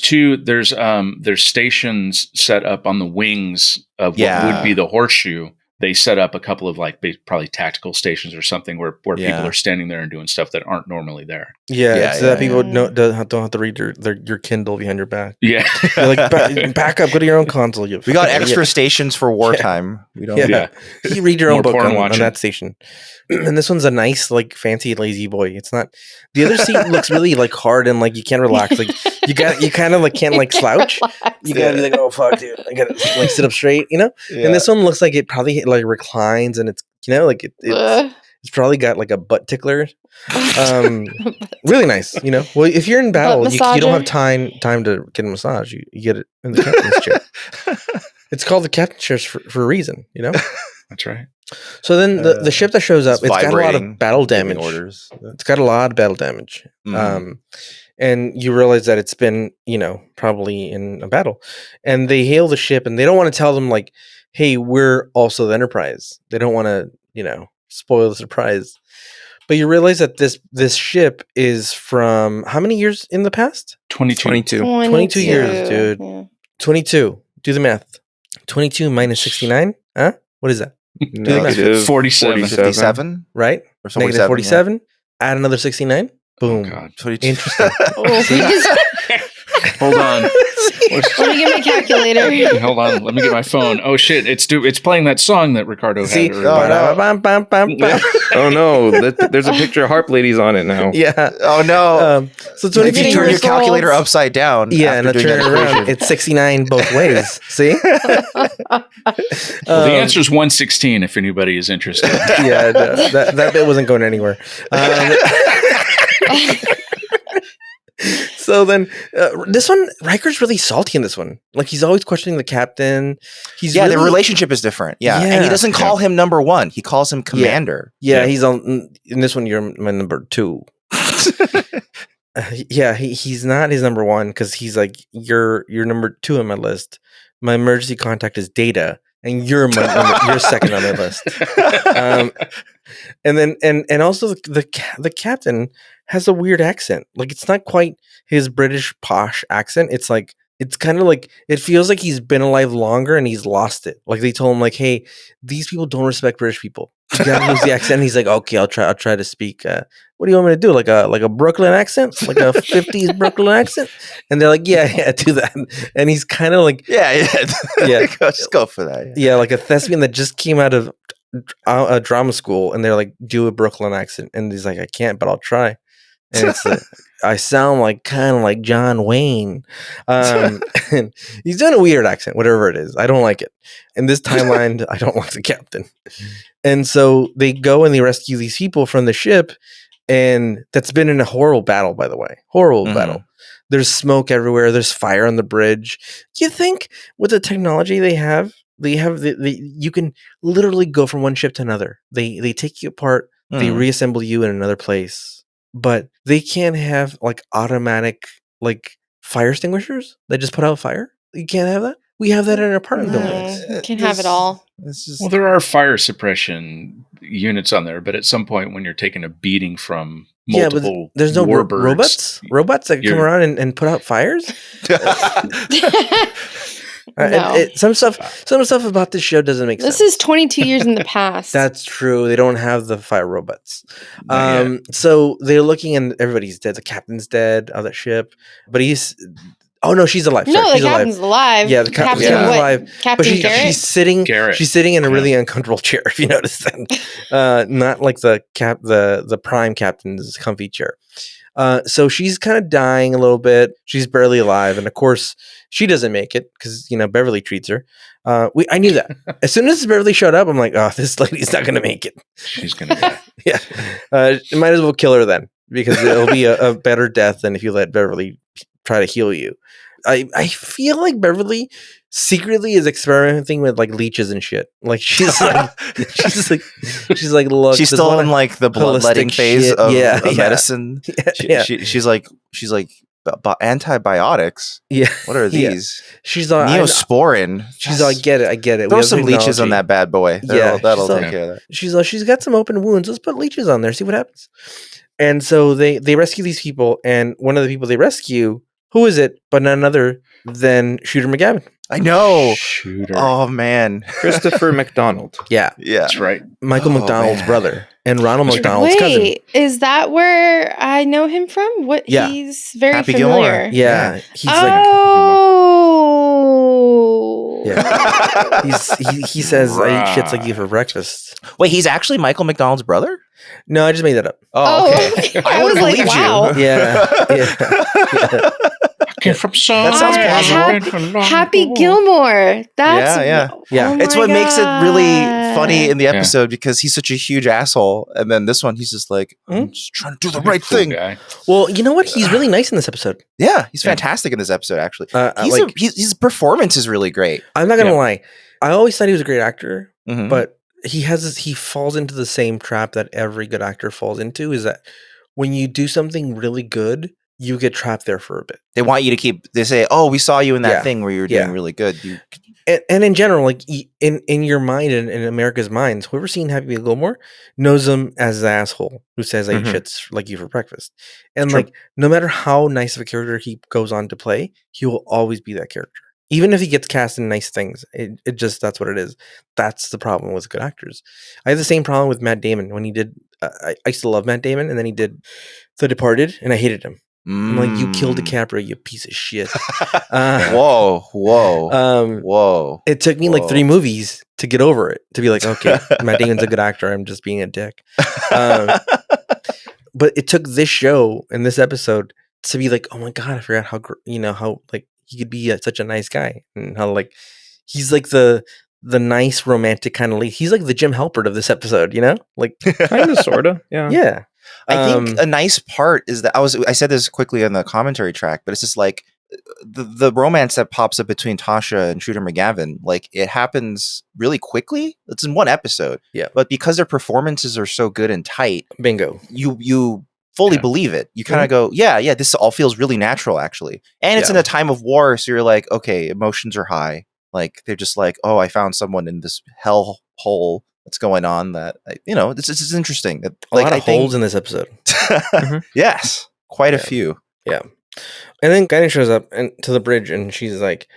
A: stations set up on the wings of what would be the horseshoe, they set up a couple of like probably tactical stations or something where people are standing there and doing stuff that aren't normally there.
E: Yeah, so that people don't have to read your Kindle behind your back.
A: Yeah.
E: You're like, back up, go to your own console.
D: We got extra stations for wartime. We don't.
E: Yeah. You read your own book on
A: watching.
E: that station. And this one's a nice, like, fancy lazy boy. It's not. The other seat looks really like hard and like you can't relax. Like you kind of like can't like slouch. You gotta be like, oh fuck, dude, I gotta like sit up straight, you know. Yeah. And this one looks like it probably like reclines and it's like it's probably got like a butt tickler. Really nice, you know. Well, if you're in battle, you don't have time to get a massage. You get it in the captain's chair. It's called the captain's chair for a reason, you know.
A: That's right.
E: So then the ship that shows up, it's got a lot of battle damage.
D: Orders.
E: It's got a lot of battle damage. And you realize that it's been, probably in a battle. And they hail the ship and they don't want to tell them like, hey, we're also the Enterprise. They don't want to, spoil the surprise. But you realize that this ship is from how many years in the past?
A: 22
E: years, dude. Yeah. 22. Do the math. 22 minus 69? Huh? What is that?
B: Negative
D: 47.
E: Right?
D: Or
E: Negative 47. Yeah. Add another 69. Boom.
A: Oh, God.
D: 22.
E: Interesting.
A: Hold on.
C: Let me get my calculator.
A: Hold on. Let me get my phone. Oh, shit. It's playing that song that Ricardo had.
B: Oh, no. There's a picture of Harp Ladies on it now.
E: Yeah.
D: Oh, no.
E: So
D: if you turn your calculator upside down.
E: Yeah, and I turn it around. It's 69 both ways. See?
A: Well, the answer is 116 if anybody is interested.
E: Yeah, no, that bit wasn't going anywhere. So then, this one, Riker's really salty in this one. Like, he's always questioning the captain.
D: The relationship is different. Yeah. And he doesn't call him number one. He calls him commander.
E: Yeah, he's on, in this one, you're my number two. He's not his number one because he's like, you're number two on my list. My emergency contact is Data, and you're you're second on my list. And then and also the captain has a weird accent. Like, it's not quite his British posh accent. It's like, it's kind of like, it feels like he's been alive longer and he's lost it. Like, they told him like, hey, these people don't respect British people. You gotta lose the accent. And he's like, okay, I'll try to speak. What do you want me to do? Like a Brooklyn accent? Like a 50s Brooklyn accent? And they're like, yeah, do that. And he's kind of like,
D: yeah. Just go for that.
E: Yeah, like a thespian that just came out of a drama school, and they're like, do a Brooklyn accent. And he's like, I can't, but I'll try. And it's like, I sound like kind of like John Wayne. And he's doing a weird accent, whatever it is. I don't like it. In this timeline, I don't like the captain. And so they go and they rescue these people from the ship. And that's been in a horrible battle, by the way. Horrible battle. There's smoke everywhere. There's fire on the bridge. You think with the technology they have you can literally go from one ship to another. They take you apart. They reassemble you in another place. But they can't have like automatic like fire extinguishers that just put out fire. You can't have that. We have that in our apartment buildings.
C: You can have it all.
A: Well, there are fire suppression units on there, but at some point when you're taking a beating from multiple
E: there's no
A: warbirds,
E: robots that come around and put out fires.
C: No.
E: Some stuff about this show doesn't make sense.
C: This is 22 years in the past.
E: That's true. They don't have the fire robots. So they're looking and everybody's dead. The captain's dead on that ship, but she's alive.
C: No, the captain's alive.
E: Yeah, the captain's alive.
C: Captain Garrett?
E: She's sitting in a really uncomfortable chair, if you notice that. Not like the prime captain's comfy chair. So she's kind of dying a little bit. She's barely alive. And of course, she doesn't make it because, Beverly treats her. I knew that. As soon as Beverly showed up, I'm like, oh, this lady's not going to make it.
A: She's going to die.
E: Yeah. Might as well kill her then, because it'll be a better death than if you let Beverly try to heal you. I feel like Beverly secretly is experimenting with like leeches and shit. Like she's like, look,
D: she's still in like the bloodletting phase of medicine. She's like antibiotics.
E: Yeah,
D: what are these?
E: She's on
D: Neosporin.
E: She's I get it.
D: Throw some leeches on that bad boy. That'll take care of that.
E: She's got some open wounds. Let's put leeches on there. See what happens. And so they rescue these people, and one of the people they rescue Who is it but none other than Shooter McGavin?
D: I know.
A: Shooter.
D: Oh man,
B: Christopher McDonald.
E: Yeah,
A: That's right.
E: Michael McDonald's brother and Ronald McDonald's cousin.
C: Wait, is that where I know him from? What?
E: Yeah.
C: He's very
D: Happy
C: familiar.
D: Gilmore.
E: Yeah, he's
C: Oh.
E: Yeah. He says I eat shits like you for breakfast.
D: Wait, he's actually Michael McDonald's brother?
E: No, I just made that up.
D: Oh, okay.
C: I was like, wow.
E: Yeah.
A: Came from so
D: That sounds plausible.
C: Happy Gilmore. That's
D: Yeah.
E: Yeah.
C: Oh
D: It's
C: my
D: what makes it really funny in the
A: Yeah.
D: episode because he's such a huge asshole, and then this one he's just like, I'm just trying to do the right
A: Cool
D: thing.
A: guy.
E: Well, you know what? He's really nice in this episode.
D: Yeah, he's fantastic in this episode. Actually,
E: Like-
D: his performance is really great.
E: I'm not gonna lie. I always thought he was a great actor,
D: Mhm.
E: but he falls into the same trap that every good actor falls into. Is that when you do something really good, you get trapped there for a bit.
D: They want you to keep. They say, "Oh, we saw you in that
E: Yeah.
D: thing where you were
E: Yeah.
D: doing really good." You,
E: And in general, like in your mind and in America's minds, whoever's seen Happy Gilmore knows him as the asshole who says I eat shits like you for breakfast. And
D: True.
E: like no matter how nice of a character he goes on to play, he will always be that character. Even if he gets cast in nice things, it just that's what it is. That's the problem with good actors. I have the same problem with Matt Damon when he did. I used to love Matt Damon, and then he did The Departed, and I hated him. I'm like, you killed DiCaprio, you piece of shit.
D: Whoa. Whoa.
E: It took me like 3 movies to get over it, to be like, okay, Matt Damon's a good actor. I'm just being a dick. But it took this show and this episode to be like, oh my God, I forgot how like he could be such a nice guy and how like he's like the nice romantic kind of lead. He's like the Jim Halpert of this episode, like
B: Kind of, sort of. Yeah.
E: yeah.
D: I think a nice part is that I said this quickly on the commentary track, but it's just like the romance that pops up between Tasha and Shooter McGavin, like it happens really quickly. It's in one episode.
E: Yeah.
D: But because their performances are so good and tight,
E: Bingo.
D: you fully believe it. You kind of go, yeah, this all feels really natural actually. And it's in a time of war, so you're like, okay, emotions are high. Like they're just like, oh, I found someone in this hell hole that's going on that this is interesting.
E: A lot of holes in this episode.
D: Yes, quite a few.
E: Yeah. And then Guinan shows up to the bridge and she's like,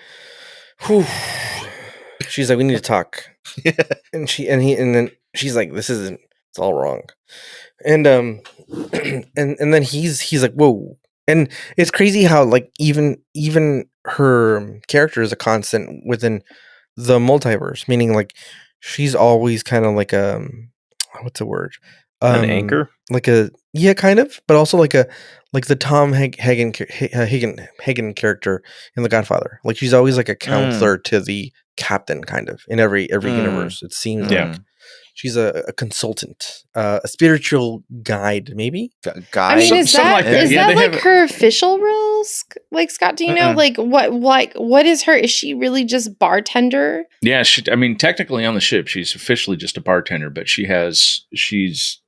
E: whew. She's like, we need to talk. And then she's like, it's all wrong. And and then he's like, whoa. And it's crazy how like even her character is a constant within the multiverse, meaning like she's always kind of like what's the word?
B: An anchor?
E: Like kind of, but also like the Tom Hagen character in The Godfather. Like she's always like a counselor to the captain, kind of in every universe. It seems like she's a consultant, a spiritual guide, maybe.
C: I mean, is that like her official role? Like Scott, do you know what is her? Is she really just bartender?
A: Yeah, technically on the ship, she's officially just a bartender, but she has just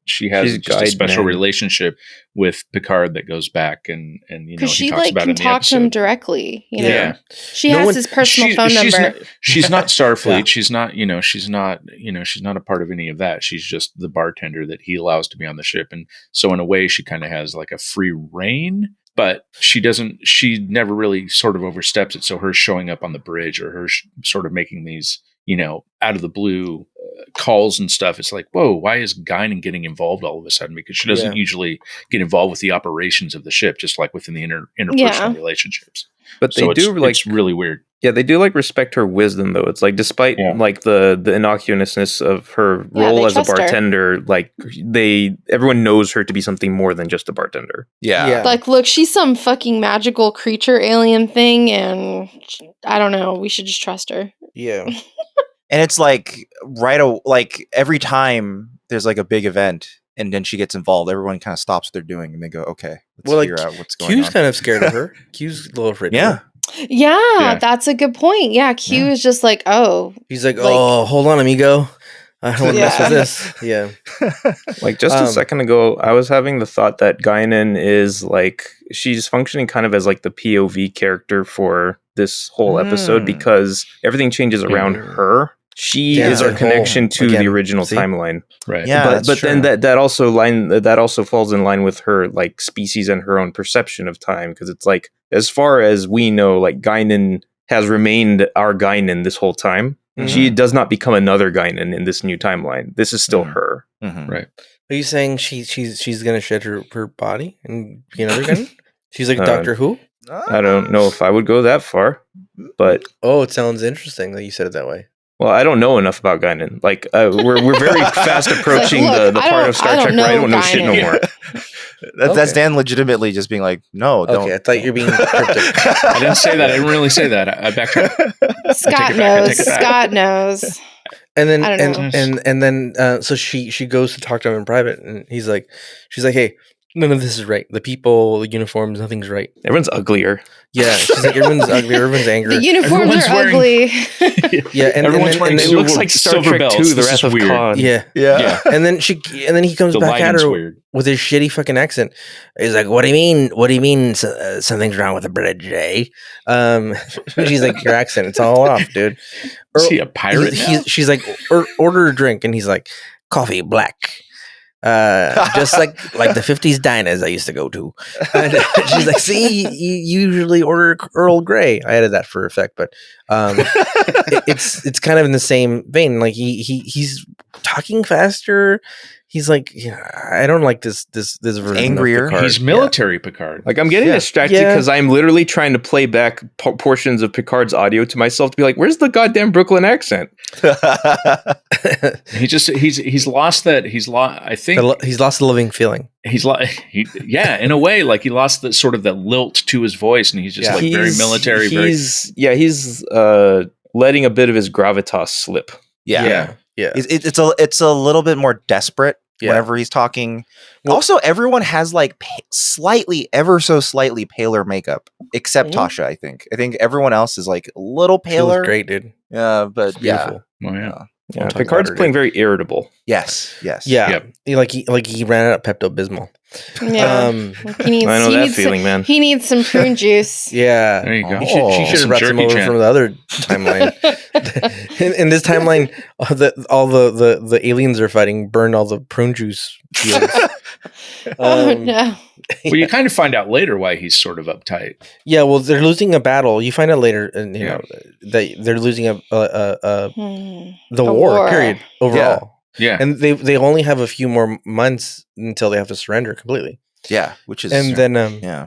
A: a special relationship with Picard that goes back and
C: because she
A: he talks about
C: can talk to him directly.
A: Yeah,
C: she has his personal phone number.
A: She's not Starfleet. She's not. She's not a part of any of that. She's just the bartender that he allows to be on the ship, and so in a way, she kind of has like a free reign. But she doesn't. She never really sort of oversteps it. So her showing up on the bridge or her sort of making these out of the blue calls and stuff. It's like, whoa, why is Guinan getting involved all of a sudden? Because she doesn't usually get involved with the operations of the ship, just like within the interpersonal relationships.
B: But it's
A: really weird.
B: Yeah, they do like respect her wisdom though. It's like despite like the innocuousness of her role as a bartender, like everyone knows her to be something more than just a bartender.
D: Yeah.
C: Like, look, she's some fucking magical creature alien thing, and I don't know. We should just trust her.
E: Yeah.
D: And it's like like every time there's like a big event and then she gets involved, everyone kind of stops what they're doing and they go, okay, let's figure out what's going on.
E: Q's kind of scared of her. Q's a little afraid of her.
C: Yeah, that's a good point. Yeah, Q is just like, oh.
E: He's like, oh, hold on, amigo. I don't want to mess with this. Yeah.
B: Like just a second ago, I was having the thought that Guinan is like, she's functioning kind of as like the POV character for this whole episode because everything changes around her. She is our connection to the original timeline.
A: Right.
D: Yeah,
B: but then that also falls in line with her like species and her own perception of time, because it's like, as far as we know, like Guinan has remained our Guinan this whole time. Mm-hmm. She does not become another Guinan in this new timeline. This is still her.
A: Mm-hmm. Right.
E: Are you saying she's gonna shed her body and be another Guinan? She's like Doctor Who?
B: I don't know if I would go that far, but
E: it sounds interesting that you said it that way.
B: Well, I don't know enough about Guinan. Like, we're very fast approaching the part of Star Trek where I don't know shit no more.
D: That's Dan legitimately just being like, no, don't.
E: Okay, I thought you were being cryptic.
A: I didn't say that. I didn't really say that. I backtracked.
C: Scott knows.
E: And then so she goes to talk to him in private, and she's like, hey, none of this is right. The people, the uniforms, nothing's right.
B: Everyone's uglier.
E: Yeah, she's like, everyone's ugly. Everyone's angry.
C: The uniforms are ugly.
E: Yeah, and
A: everyone's wearing.
B: It looks like Star Trek 2: The Wrath of Khan.
E: Yeah. And then he comes back at her with his shitty fucking accent. He's like, "What do you mean? What do you mean? Something's wrong with the bridge, eh?" She's like, "Your accent, it's all off, dude."
A: Is he a pirate?
E: She's like, "Order a drink," and he's like, "Coffee black." Just like the 50s diners I used to go to. And she's like, see, you usually order Earl Grey. I added that for effect, but it's kind of in the same vein. Like he's talking faster. He's like, I don't like this version
D: angrier.
E: Of Picard.
A: He's military Picard.
B: Like, I'm getting distracted because I'm literally trying to play back portions of Picard's audio to myself to be like, where's the goddamn Brooklyn accent?
A: He's lost that. I think
E: he's lost the living feeling.
A: In a way, like he lost the sort of the lilt to his voice, and he's just like very military.
B: He's letting a bit of his gravitas slip.
D: Yeah. It's a little bit more desperate whenever he's talking. Well, also, everyone has like ever so slightly paler makeup, except Tasha. I think everyone else is like a little paler.
E: She looks great, dude.
D: But
E: beautiful.
B: Yeah, Picard's playing very irritable.
D: Yes.
E: Yeah. Like he ran out of Pepto-Bismol.
C: Yeah.
B: I know that feeling, man.
C: He needs some prune juice.
E: Yeah.
A: There you go.
E: She should have brought some over from the other timeline. in this timeline, all the aliens are fighting burned all the prune juice fields.
C: No.
A: Well, you kind of find out later why he's sort of uptight.
E: Yeah, well, they're losing a battle. You find out later, and you know that they're losing the war. Period. Overall.
A: Yeah,
E: and they only have a few more months until they have to surrender completely.
D: Yeah, which is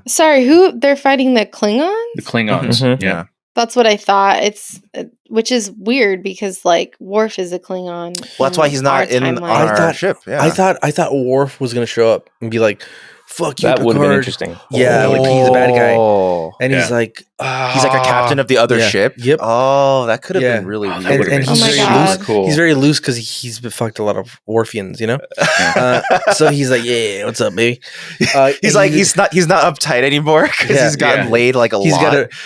C: Sorry, who they're fighting? The Klingons.
A: The Klingons. Mm-hmm. Yeah.
C: That's what I thought. Which is weird because like Worf is a Klingon.
D: Well, that's why he's not on our ship. Yeah.
E: I thought Worf was gonna show up and be like, "Fuck you,
B: that would have been
E: Picard."
B: interesting.
E: Yeah, like he's a bad guy, and he's like,
D: he's like a captain of the other ship.
E: Yep.
D: Oh, that could have been really weird.
E: And he's very loose. Cool. He's very loose because he's fucked a lot of Orpheans, you know. So he's like, "Yeah, what's up, baby?"
D: He's like, he's not uptight anymore because he's gotten laid like a lot.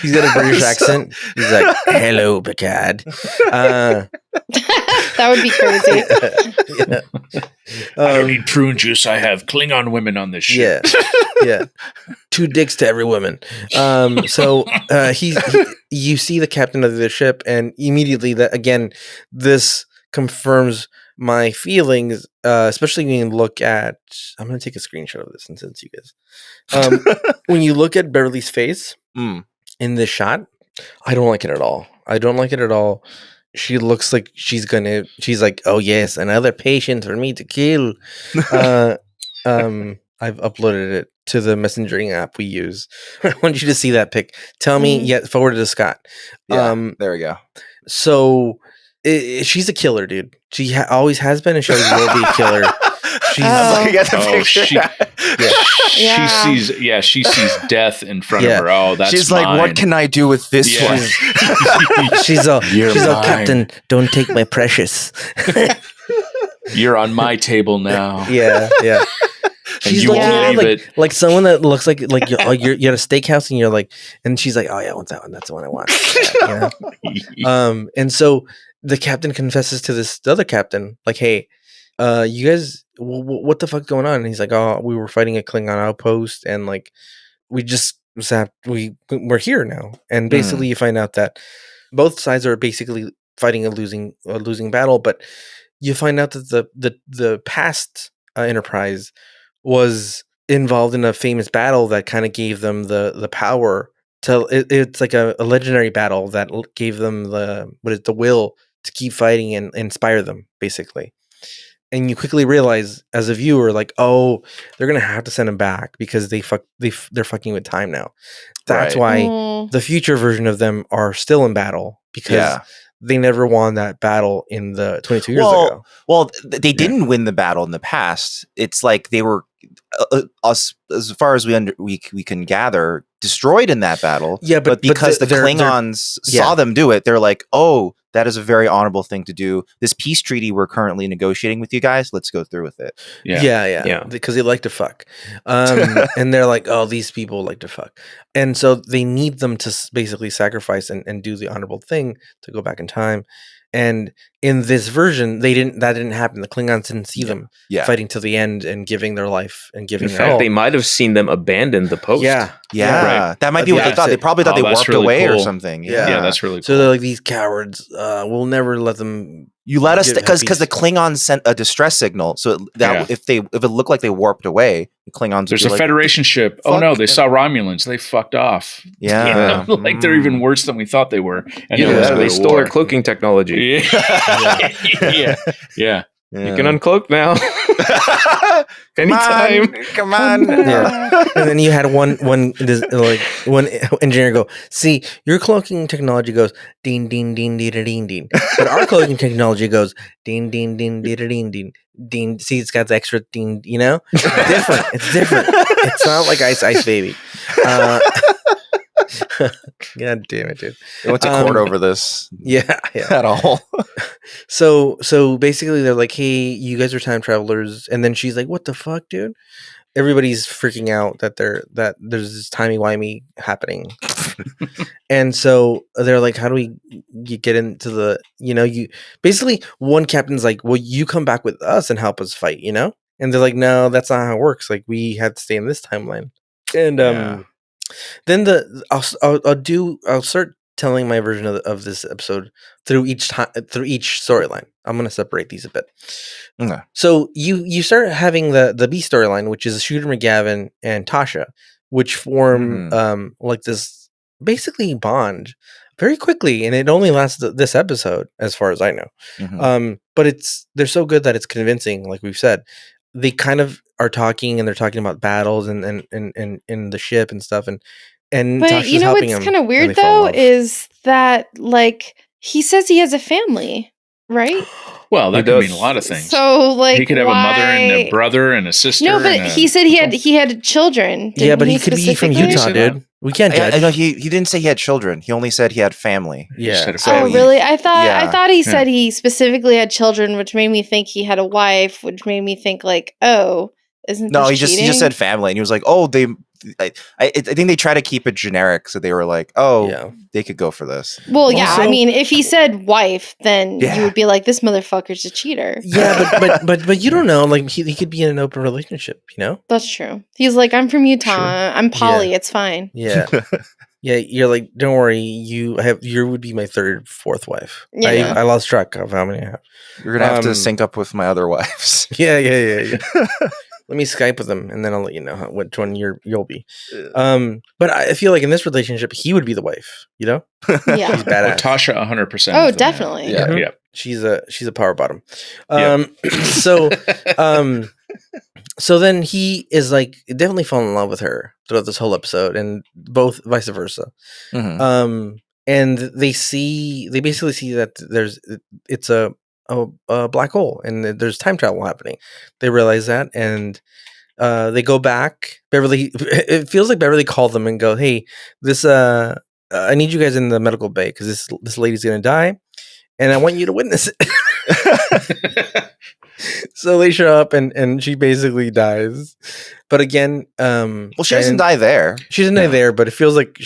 E: He's got a British accent. He's like, "Hello, Picard."
C: That would be crazy.
A: I don't need prune juice. I have Klingon women on this ship.
E: Yeah. 2 dicks to every woman. So you see the captain of the ship, and immediately this confirms my feelings, especially when you look at. I'm going to take a screenshot of this and send it to you guys. When you look at Beverly's face in this shot, I don't like it at all. She looks like she's like, oh yes, another patient for me to kill. I've uploaded it to the messaging app we use. I want you to see that pic. Tell me, forward it to Scott.
D: There we go.
E: So she's a killer, dude. She always has been, and she always will be a killer. She's
D: looking at the picture.
A: She sees death in front of her. Oh, that's
D: she's
A: mine.
D: Like, what can I do with this one?
E: She's all Captain, don't take my precious.
A: You're on my table now.
E: Yeah.
A: And you won't leave it.
E: Like someone that looks like you're at a steakhouse and you're like, and she's like, oh yeah, what's that one? That's the one I want. You know? And so the captain confesses to this other captain, like, hey, you guys, what the fuck's going on? And he's like, oh, we were fighting a Klingon outpost, and like we just we're here now. And basically you find out that both sides are basically fighting a losing battle, but you find out that the past Enterprise was involved in a famous battle that kind of gave them the power to. It's like a legendary battle that gave them the will to keep fighting and inspire them, basically. And you quickly realize as a viewer, like, oh, they're gonna have to send him back because they're fucking with time now. That's why the future version of them are still in battle, because they never won that battle in the 22 years ago.
D: Well, they didn't win the battle in the past. It's like they were, as far as we can gather, destroyed in that battle.
E: Yeah,
D: but because the Klingons saw them do it, they're like, oh, that is a very honorable thing to do. This peace treaty we're currently negotiating with you guys, let's go through with it.
E: Yeah. Because they like to fuck. And they're like, oh, these people like to fuck. And so they need them to basically sacrifice and do the honorable thing to go back in time. And in this version, that didn't happen. The Klingons didn't see them fighting to the end and giving their life and giving their all. In fact,
B: they might have seen them abandon the post.
D: Yeah. Right. That might be what they thought. They probably thought they warped really away or something.
A: Yeah, that's really cool.
E: So they're like, these cowards, we'll never let them.
D: You let us, because the Klingons sent a distress signal. So if it looked like they warped away, the Klingons.
A: There's a Federation ship. Oh no, they saw Romulans. They fucked off.
D: Yeah,
A: like they're even worse than we thought they were. And
B: they stole our cloaking technology.
A: Yeah.
B: You can uncloak now. Anytime.
D: Come on.
E: And then you had one engineer go, see, your cloaking technology goes ding ding ding ding ding ding, but our cloaking technology goes ding ding ding ding ding ding ding. See, it's got the extra ding. It's different. It's not like Ice Baby. God damn it, dude.
D: They went to court over this.
E: Yeah.
D: At all.
E: So basically they're like, hey, you guys are time travelers. And then she's like, what the fuck, dude? Everybody's freaking out that there's this timey-wimey happening. And so they're like, how do we get into the, you basically one captain's like, well, you come back with us and help us fight, And they're like, no, that's not how it works. Like, we had to stay in this timeline. And then I'll start telling my version of this episode through each storyline. I'm going to separate these a bit.
D: Okay.
E: So you start having the B storyline, which is Shooter McGavin and Tasha, which form like this basically bond very quickly, and it only lasts this episode, as far as I know. But they're so good that it's convincing. Like we've said, they kind of are talking, and they're talking about battles and the ship and stuff, and
C: but
E: Tasha's
C: what's kind of weird though is that, like, he says he has a family, right?
A: Well, that could mean a lot of things.
C: So, like,
A: he could have a mother and a brother and a sister.
C: No, but he said he had children.
E: Yeah, but he could be from Utah, dude. We can't judge.
D: No, he didn't say he had children. He only said he had family.
E: Yeah.
C: Oh, really? I thought he said he specifically had children, which made me think he had a wife, which made me think, like, oh, isn't this cheating?
D: He just said family, and he was like, oh, I think they try to keep it generic, so they were like, they could go for this.
C: Well, yeah, I mean, if he said wife, then you would be like, this motherfucker's a cheater.
E: Yeah, but you don't know. Like, he could be in an open relationship,
C: That's true. He's like, I'm from Utah. Sure. I'm poly. Yeah. It's fine.
E: Yeah. Yeah, you're like, don't worry. You would be my third, fourth wife.
C: Yeah.
E: I lost track of how many I have.
D: You're gonna have to sync up with my other wives.
E: Yeah. Let me Skype with them, and then I'll let you know which one you'll be. But I feel like in this relationship, he would be the wife.
C: Yeah,
E: she's badass.
A: Well, Tasha, 100%.
C: Oh, definitely.
A: Yeah.
E: She's a power bottom. So then he is like definitely falling in love with her throughout this whole episode, and both vice versa. And they basically see that it's a black hole, and there's time travel happening. They realize that, and they go back. It feels like Beverly called them and go, hey, this I need you guys in the medical bay because this lady's gonna die, and I want you to witness it. So they show up, and she basically dies. But again,
D: she doesn't die there.
E: She doesn't die there, but it feels like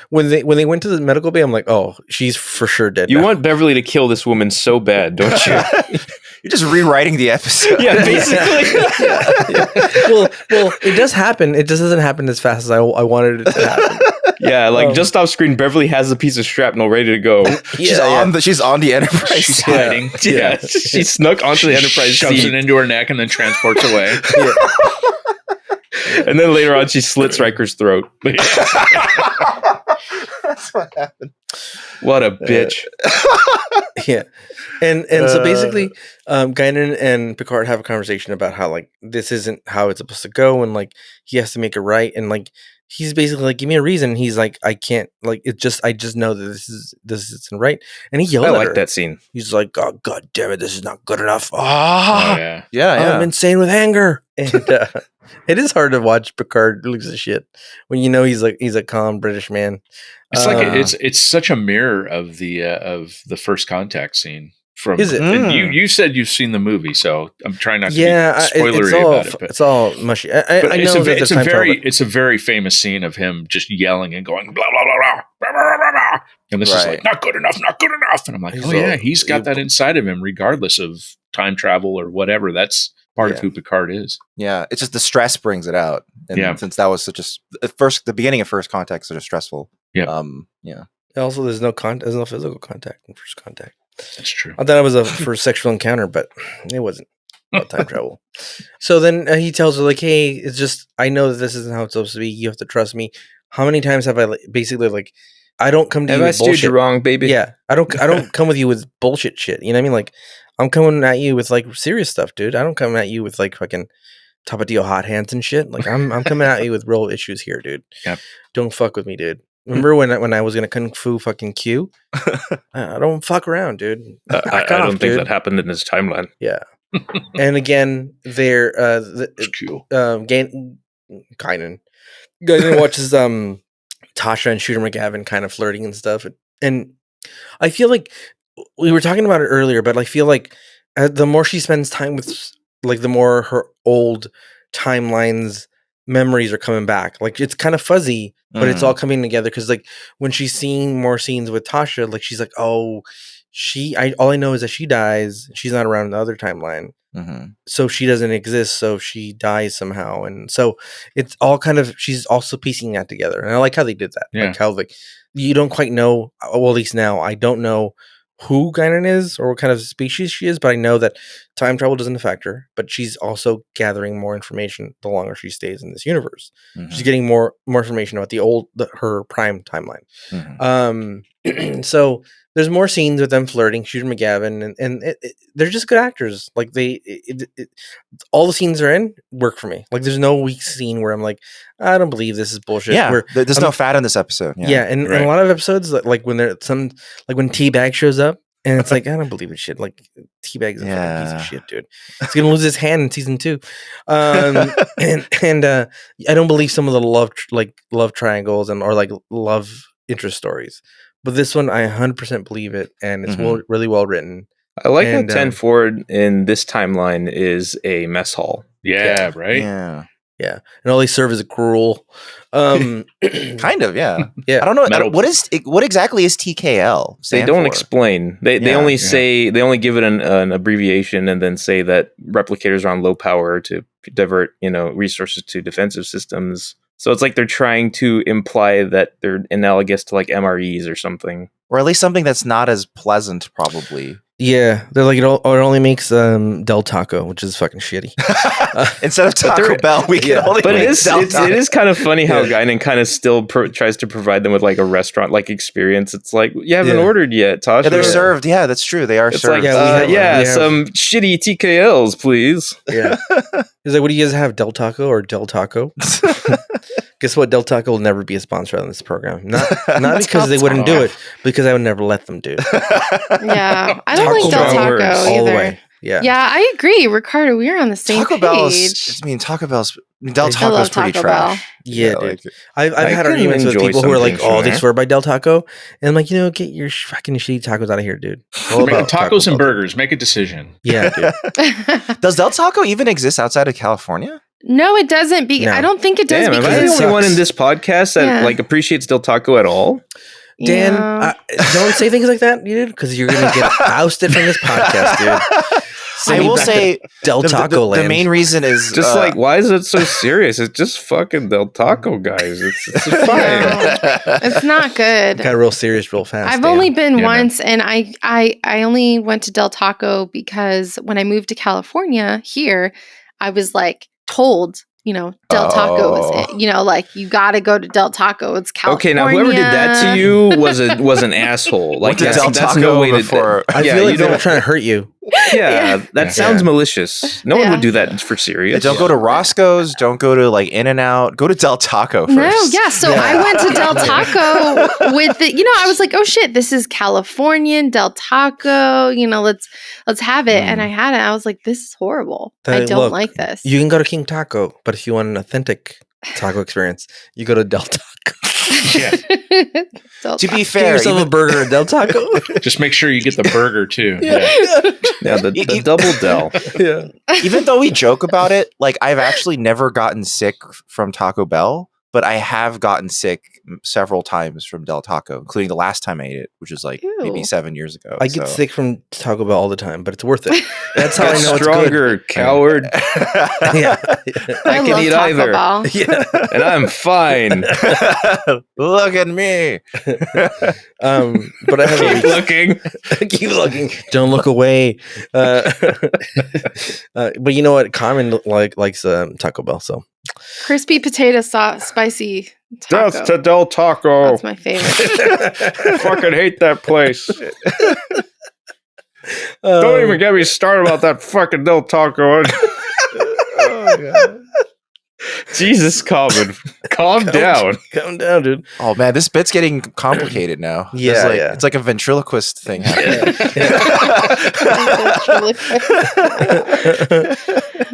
E: when they went to the medical bay, I'm like, oh, she's for sure dead.
B: You want Beverly to kill this woman so bad, don't you?
D: You're just rewriting the episode.
B: Yeah, basically.
E: well, it does happen. It just doesn't happen as fast as I wanted it to happen.
B: Yeah, like just off screen, Beverly has a piece of shrapnel ready to go.
D: She's on the Enterprise.
A: She's hiding.
B: Yeah, she snuck onto the Enterprise,
A: shoves
B: seat.
A: it into her neck, and then transports away.
B: And then later on, she slits Riker's throat.
D: That's what happened.
B: What a bitch.
E: Yeah. And so basically, Guinan and Picard have a conversation about how like this isn't how it's supposed to go, and like he has to make it right, and like he's basically like, give me a reason. And he's like, I can't, like I just know that this isn't right. And he yelled at her.
B: I like that scene.
E: He's like, oh, God damn it, this is not good enough.
A: Yeah.
E: I'm insane with anger. And it is hard to watch Picard lose his shit when you know he's a calm British man.
A: It's like it's such a mirror of the First Contact scene.
E: Is it?
A: And you said you've seen the movie, so I'm trying not to be spoilery about it. But
E: it's all mushy. I know
A: it's a very famous scene of him just yelling and going blah blah blah blah blah blah blah, blah. And this is like not good enough. And I'm like, he's got that inside of him, regardless of time travel or whatever. That's part of who Picard is.
D: Yeah, it's just the stress brings it out. And since that was such the beginning of First Contact is sort of stressful.
A: Yeah.
E: Also, there's no physical contact in First Contact.
A: That's true.
E: I thought it was for a sexual encounter, but it wasn't about time travel. So then he tells her like, "Hey, it's just I know that this isn't how it's supposed to be. You have to trust me." How many times have I basically like? I don't come to you with bullshit.
B: I steered you wrong, baby.
E: Yeah, I don't come with you with bullshit shit. You know what I mean? Like, I'm coming at you with like serious stuff, dude. I don't come at you with like fucking Tapatio hot hands and shit. Like, I'm coming at you with real issues here, dude.
A: Yep.
E: Don't fuck with me, dude. Remember when I was gonna kung fu fucking Q? I don't fuck around, dude.
B: I don't think that happened in this timeline.
E: Yeah. And again, they're Guinan watches Tasha and Shooter McGavin kind of flirting and stuff, and I feel like we were talking about it earlier, but I feel like the more she spends time with, like, the more her old timelines memories are coming back. Like, it's kind of fuzzy, but it's all coming together because, like, when she's seeing more scenes with Tasha, like, she's like, oh, all I know is that she dies. She's not around in the other timeline. So she doesn't exist. So she dies somehow. And so it's all kind of, she's also piecing that together. And I like how they did that.
A: Yeah.
E: Like how, like, you don't quite know, well, at least now, I don't know who Guinan is or what kind of species she is, but I know that time travel doesn't affect her, but she's also gathering more information the longer she stays in this universe. She's getting more information about her prime timeline. So there's more scenes with them flirting, Shooter McGavin, and they're just good actors. Like all the scenes they're in work for me. Like, there's no weak scene where I'm like, I don't believe this is bullshit.
D: Yeah, there's no fat in this episode.
E: Yeah, and a lot of episodes, like when when T-Bag shows up, and it's like, I don't believe it shit. Like, T-Bag is a fucking piece of shit, dude. He's gonna lose his hand in season 2. And I don't believe some of the love triangles or like love interest stories. But this one, I 100% believe it, and it's really well written.
B: I like how 10 Forward in this timeline is a mess hall.
A: Yeah, right?
D: Yeah.
E: Yeah. And all they serve is gruel.
D: Kind of, yeah.
E: Yeah.
D: I don't know. What exactly is TKL?
B: They don't explain. They only say, they only give it an abbreviation and then say that replicators are on low power to divert, resources to defensive systems. So it's like they're trying to imply that they're analogous to like MREs or something.
D: Or at least something that's not as pleasant, probably.
E: Yeah. They're like, it only makes Del Taco, which is fucking shitty.
D: Instead of Taco Bell, we can only make Del Taco.
B: It is kind of funny how Guinan kind of still tries to provide them with like a restaurant-like experience. It's like, you haven't ordered yet, Tasha.
D: Yeah, they're served. Yeah, that's true. They are served.
B: Like, some shitty TKLs, please.
E: Yeah. He's like, what do you guys have, Del Taco or Del Taco? Guess what? Del Taco will never be a sponsor on this program. Not because they wouldn't do it, because I would never let them do it.
C: Yeah, I don't like Del Taco either.
E: All the way. Yeah,
C: I agree, Ricardo. We're on the same page.
D: Del Taco's pretty trash.
E: Yeah, dude. I've had arguments with people who are like, "Oh, they swear by Del Taco," and I'm like, get your fucking shitty tacos out of here, dude.
A: Make tacos and burgers. Make a decision.
E: Yeah, dude.
D: Does Del Taco even exist outside of California?
C: No, it doesn't. I don't think it does.
B: Damn, am I the only one in this podcast that like appreciates Del Taco at all?
E: Dan, don't say things like that, dude, because you're gonna get ousted from this podcast, dude.
D: I will say
E: Del Taco Land.
D: The main reason is
B: just like, why is it so serious? It's just fucking Del Taco, guys. It's fine.
C: It's not good.
E: Got real serious real fast.
C: I've only been once, and I only went to Del Taco because when I moved to California here, I was like told, Del Taco is it. Like you got to go to Del Taco. It's California.
B: Okay, now whoever did that to you was an asshole. Like that's no way to.
E: I feel like they were trying to hurt you.
B: Yeah, that sounds malicious. No one would do that for serious.
D: Don't go to Roscoe's. Don't go to like In-N-Out. Go to Del Taco first.
C: No, yeah. So I went to Del Taco with it. I was like, oh shit, this is Californian Del Taco. Let's have it. And I had it. I was like, this is horrible. I don't like this.
E: You can go to King Taco, but if you want an authentic taco experience, you go to Del Taco.
D: To be fair,
E: give yourself a burger at Del Taco.
A: Just make sure you get the burger too.
B: Yeah, the double Del.
E: Yeah.
D: Even though we joke about it, like I've actually never gotten sick from Taco Bell, but I have gotten sick several times from Del Taco, including the last time I ate it, which was like maybe 7 years ago.
E: I get sick from Taco Bell all the time, but it's worth it. That's how I know
B: stronger,
E: it's good.
B: Coward.
E: Yeah.
C: I
B: can eat
C: Taco
B: either.
C: Bell.
E: Yeah.
B: And I'm fine.
D: Look at me.
E: But I have
B: Keep looking.
E: Keep looking. Don't look away. But you know what? Carmen likes Taco Bell, so.
C: Crispy potato sauce, spicy taco.
B: That's the Del Taco.
C: That's my favorite.
B: I fucking hate that place. Don't even get me started about that fucking Del Taco. Oh, God. Jesus, calm down.
E: Calm down, dude.
D: Oh man, this bit's getting complicated now.
E: Yeah,
D: it's like a ventriloquist thing happening.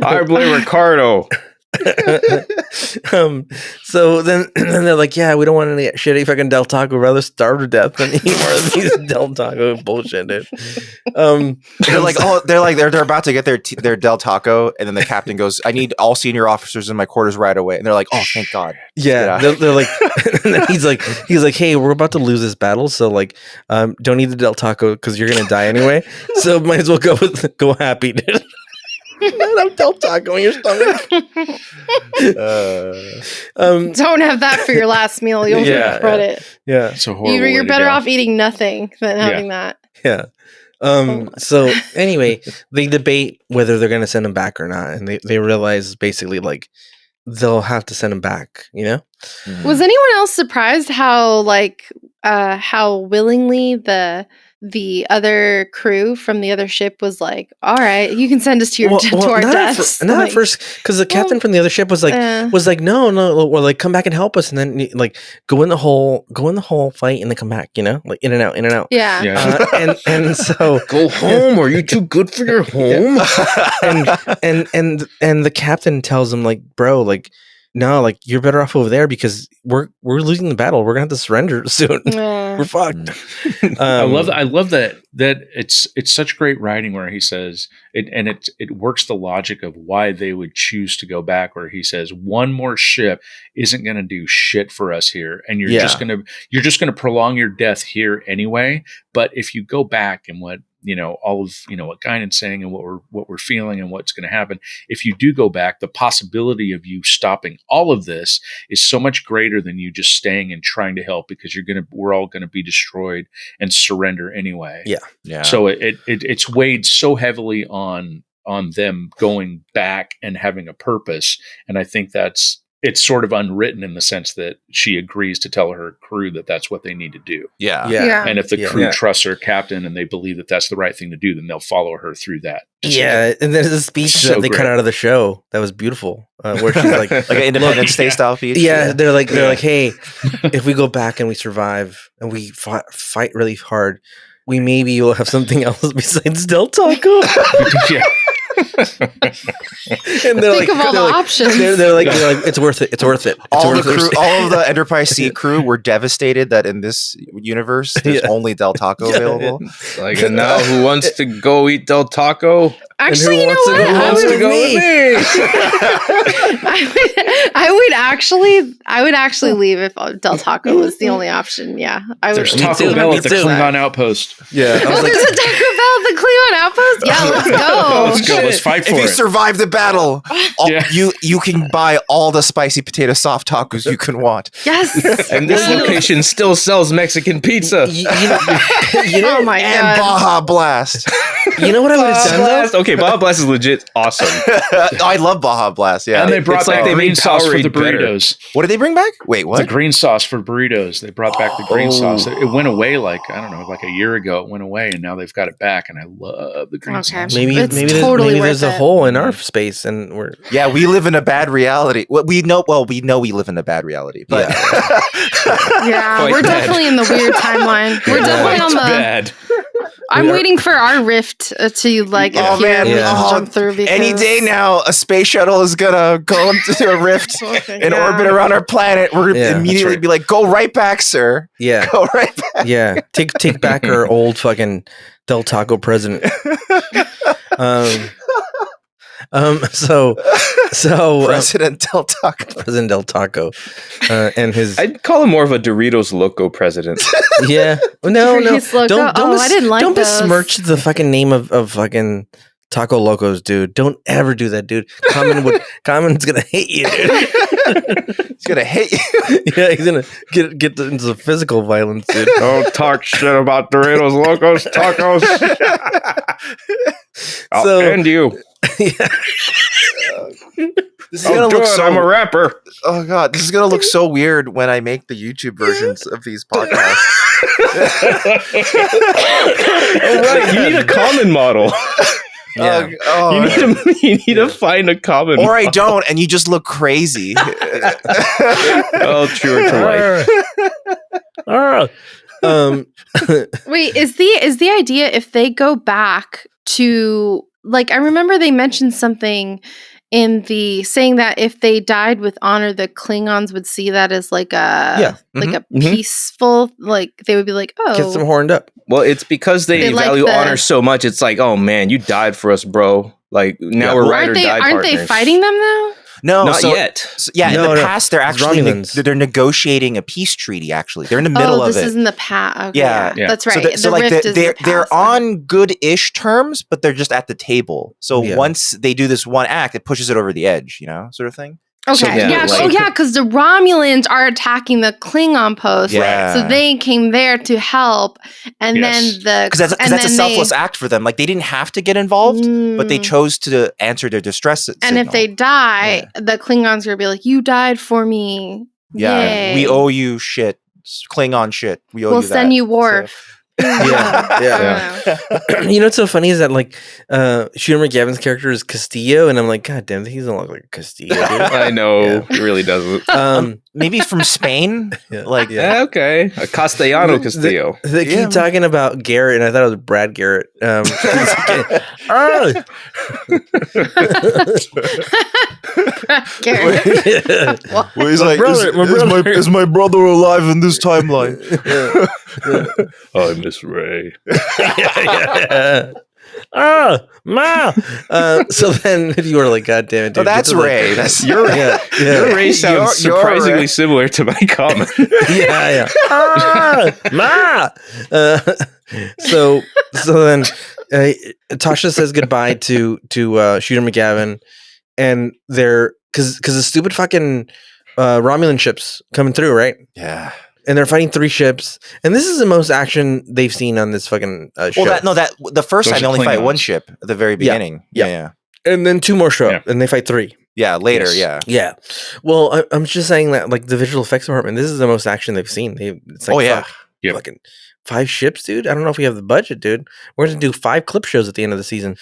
B: I blame Ricardo.
E: So then they're like, yeah, we don't want any shitty fucking Del Taco. We'd rather starve to death than eat more of these Del Taco bullshit, dude.
D: They're about to get their Del Taco, and then the captain goes, "I need all senior officers in my quarters right away." And they're like, "Oh, thank God."
E: Yeah, they're like, and then he's like, hey, we're about to lose this battle, so like, don't eat the Del Taco because you're gonna die anyway. So might as well go happy, dude. I'm Del Taco in your stomach.
C: Don't have that for your last meal. You'll regret it.
E: Yeah,
A: it's a horrible.
C: You're better off eating nothing than having that.
E: Yeah. So anyway, they debate whether they're going to send him back or not, and they realize basically like they'll have to send him back.
C: Was anyone else surprised how willingly the other crew from the other ship was like, all right, you can send us to our deaths.
E: Not at first, because the captain from the other ship was like, no, or like come back and help us, and then like go in the hole, fight, and then come back. Like in and out.
C: Yeah.
E: And so
B: go home. Are you too good for your home?
E: and the captain tells him like, bro, like. No, like you're better off over there because we're losing the battle. We're gonna have to surrender soon. We're fucked.
A: I love that it's such great writing where he says it works the logic of why they would choose to go back. Where he says one more ship isn't gonna do shit for us here, and you're just gonna prolong your death here anyway. But if you go back and what all of what Guinan's saying and what we're feeling and what's going to happen. If you do go back, the possibility of you stopping all of this is so much greater than you just staying and trying to help because we're all going to be destroyed and surrender anyway.
E: Yeah.
A: So it's weighed so heavily on them going back and having a purpose, and I think it's sort of unwritten in the sense that she agrees to tell her crew that that's what they need to do.
E: Yeah.
A: And if the crew trusts her captain and they believe that that's the right thing to do, then they'll follow her through that.
E: Yeah. And there's a speech that they cut out of the show that was beautiful, where she's like,
D: like an Independence Day style speech.
E: Yeah. They're like, hey, if we go back and we survive and we fight really hard, we maybe will have something else besides Del Taco.
A: Yeah.
C: And think of all the options.
E: They're like, it's worth it. It's worth it.
D: All of the Enterprise C crew were devastated that in this universe there's only Del Taco available.
B: Like, and now who wants to go eat Del Taco?
C: Actually, you know what? I I would actually leave if Del Taco was the only option. Yeah, I would.
A: There's Taco Bell at the Klingon outpost.
E: Yeah.
C: Oh, there's a Taco Bell at the Klingon outpost. Yeah, let's go.
A: Let's go. Let's fight for it.
D: If you survive the battle, you can buy all the spicy potato soft tacos you can want.
C: Yes.
B: And this location still sells Mexican pizza.
C: Oh my
D: and
C: God.
D: Baja Blast.
E: You know what I would have done though?
B: Okay, Baja Blast is legit awesome.
D: I love Baja Blast. Yeah,
A: And they brought back the green sauce for the burritos.
D: What did they bring back? Wait, what?
A: The green sauce for burritos. They brought back the green sauce. It went away like a year ago. It went away, and now they've got it back. And I love the green sauce.
E: Maybe there's a hole in our space, and we're
D: we live in a bad reality. We know we live in a bad reality, but
C: we're definitely in the weird timeline. We're definitely on the
B: bad.
C: I'm waiting for our rift to like appear and we can jump through. Because
D: any day now, a space shuttle is gonna go into a rift and orbit around our planet. We're gonna immediately be like, "Go right back, sir."
E: Yeah,
D: go right back.
E: Yeah, take back our old fucking Del Taco president. So
D: President Del Taco,
E: and his
B: I'd call him more of a Doritos Loco president.
E: Yeah, no,
C: I didn't like
E: don't
C: those.
E: besmirch the fucking name of fucking Taco Locos, dude. Don't ever do that, dude. Common's gonna hate you, dude.
D: He's gonna hate you.
E: Yeah, he's gonna get into physical violence, dude.
B: Don't talk shit about Doritos Locos Tacos. I'll end you.
D: This is gonna look so,
B: I'm a rapper.
D: Oh god, this is gonna look so weird when I make the YouTube versions of these podcasts.
B: Oh, right, you need a common model.
E: Yeah.
B: You need to find a common
D: or I don't, and you just look crazy.
B: Oh, truer to life.
C: Wait, is the idea if they go back to like I remember they mentioned something in the saying that if they died with honor, the Klingons would see that as like a a peaceful, like they would be like, oh,
E: get them horned up.
B: Well, it's because they value honor so much. It's like, oh man, you died for us, bro. Like now we're ride or die partners.
C: Aren't they fighting them though?
D: No,
B: not yet.
D: So, in the past, they're actually they're negotiating a peace treaty. Actually, they're in the middle of it.
C: This is in the past. Okay,
D: yeah,
C: that's right.
D: So they're on good-ish terms, but they're just at the table. So once they do this one act, it pushes it over the edge. Sort of thing.
C: Okay. So, because the Romulans are attacking the Klingon post, so they came there to help, and then
D: because that's a selfless act for them. Like they didn't have to get involved, but they chose to answer their distress signal.
C: And if they die, the Klingons are gonna be like, "You died for me."
D: Yeah, we owe you shit, Klingon shit. We owe you that.
C: We'll send you Worf.
D: So.
E: Yeah. You know what's so funny is that like Shooter McGavin's character is Castillo, and I'm like, God damn, he doesn't look like Castillo, dude.
B: I know, he really doesn't.
D: Maybe from Spain.
B: Okay, a Castellano Castillo.
E: They keep talking about Garrett, and I thought it was Brad Garrett.
C: Garrett.
D: Well, he's like, is my brother alive in this timeline?
B: I miss Ray.
E: Ma. So then you were like, God damn it, dude.
D: That's Ray. That's
B: your Ray sounds surprisingly similar to my comment.
E: Ma. So then Tasha says goodbye to Shooter McGavin, and they're because the stupid fucking Romulan ships coming through, right?
D: Yeah.
E: And they're fighting 3 ships, and this is the most action they've seen on this fucking show.
D: The first time they only fight 1 ship at the very beginning. Yeah.
E: And then 2 more show up, and they fight 3.
D: Yeah, later.
E: Yes. Yeah. Well, I'm just saying that like the visual effects department, this is the most action they've seen. It's like, fucking 5 ships, dude. I don't know if we have the budget, dude. We're gonna do 5 clip shows at the end of the season.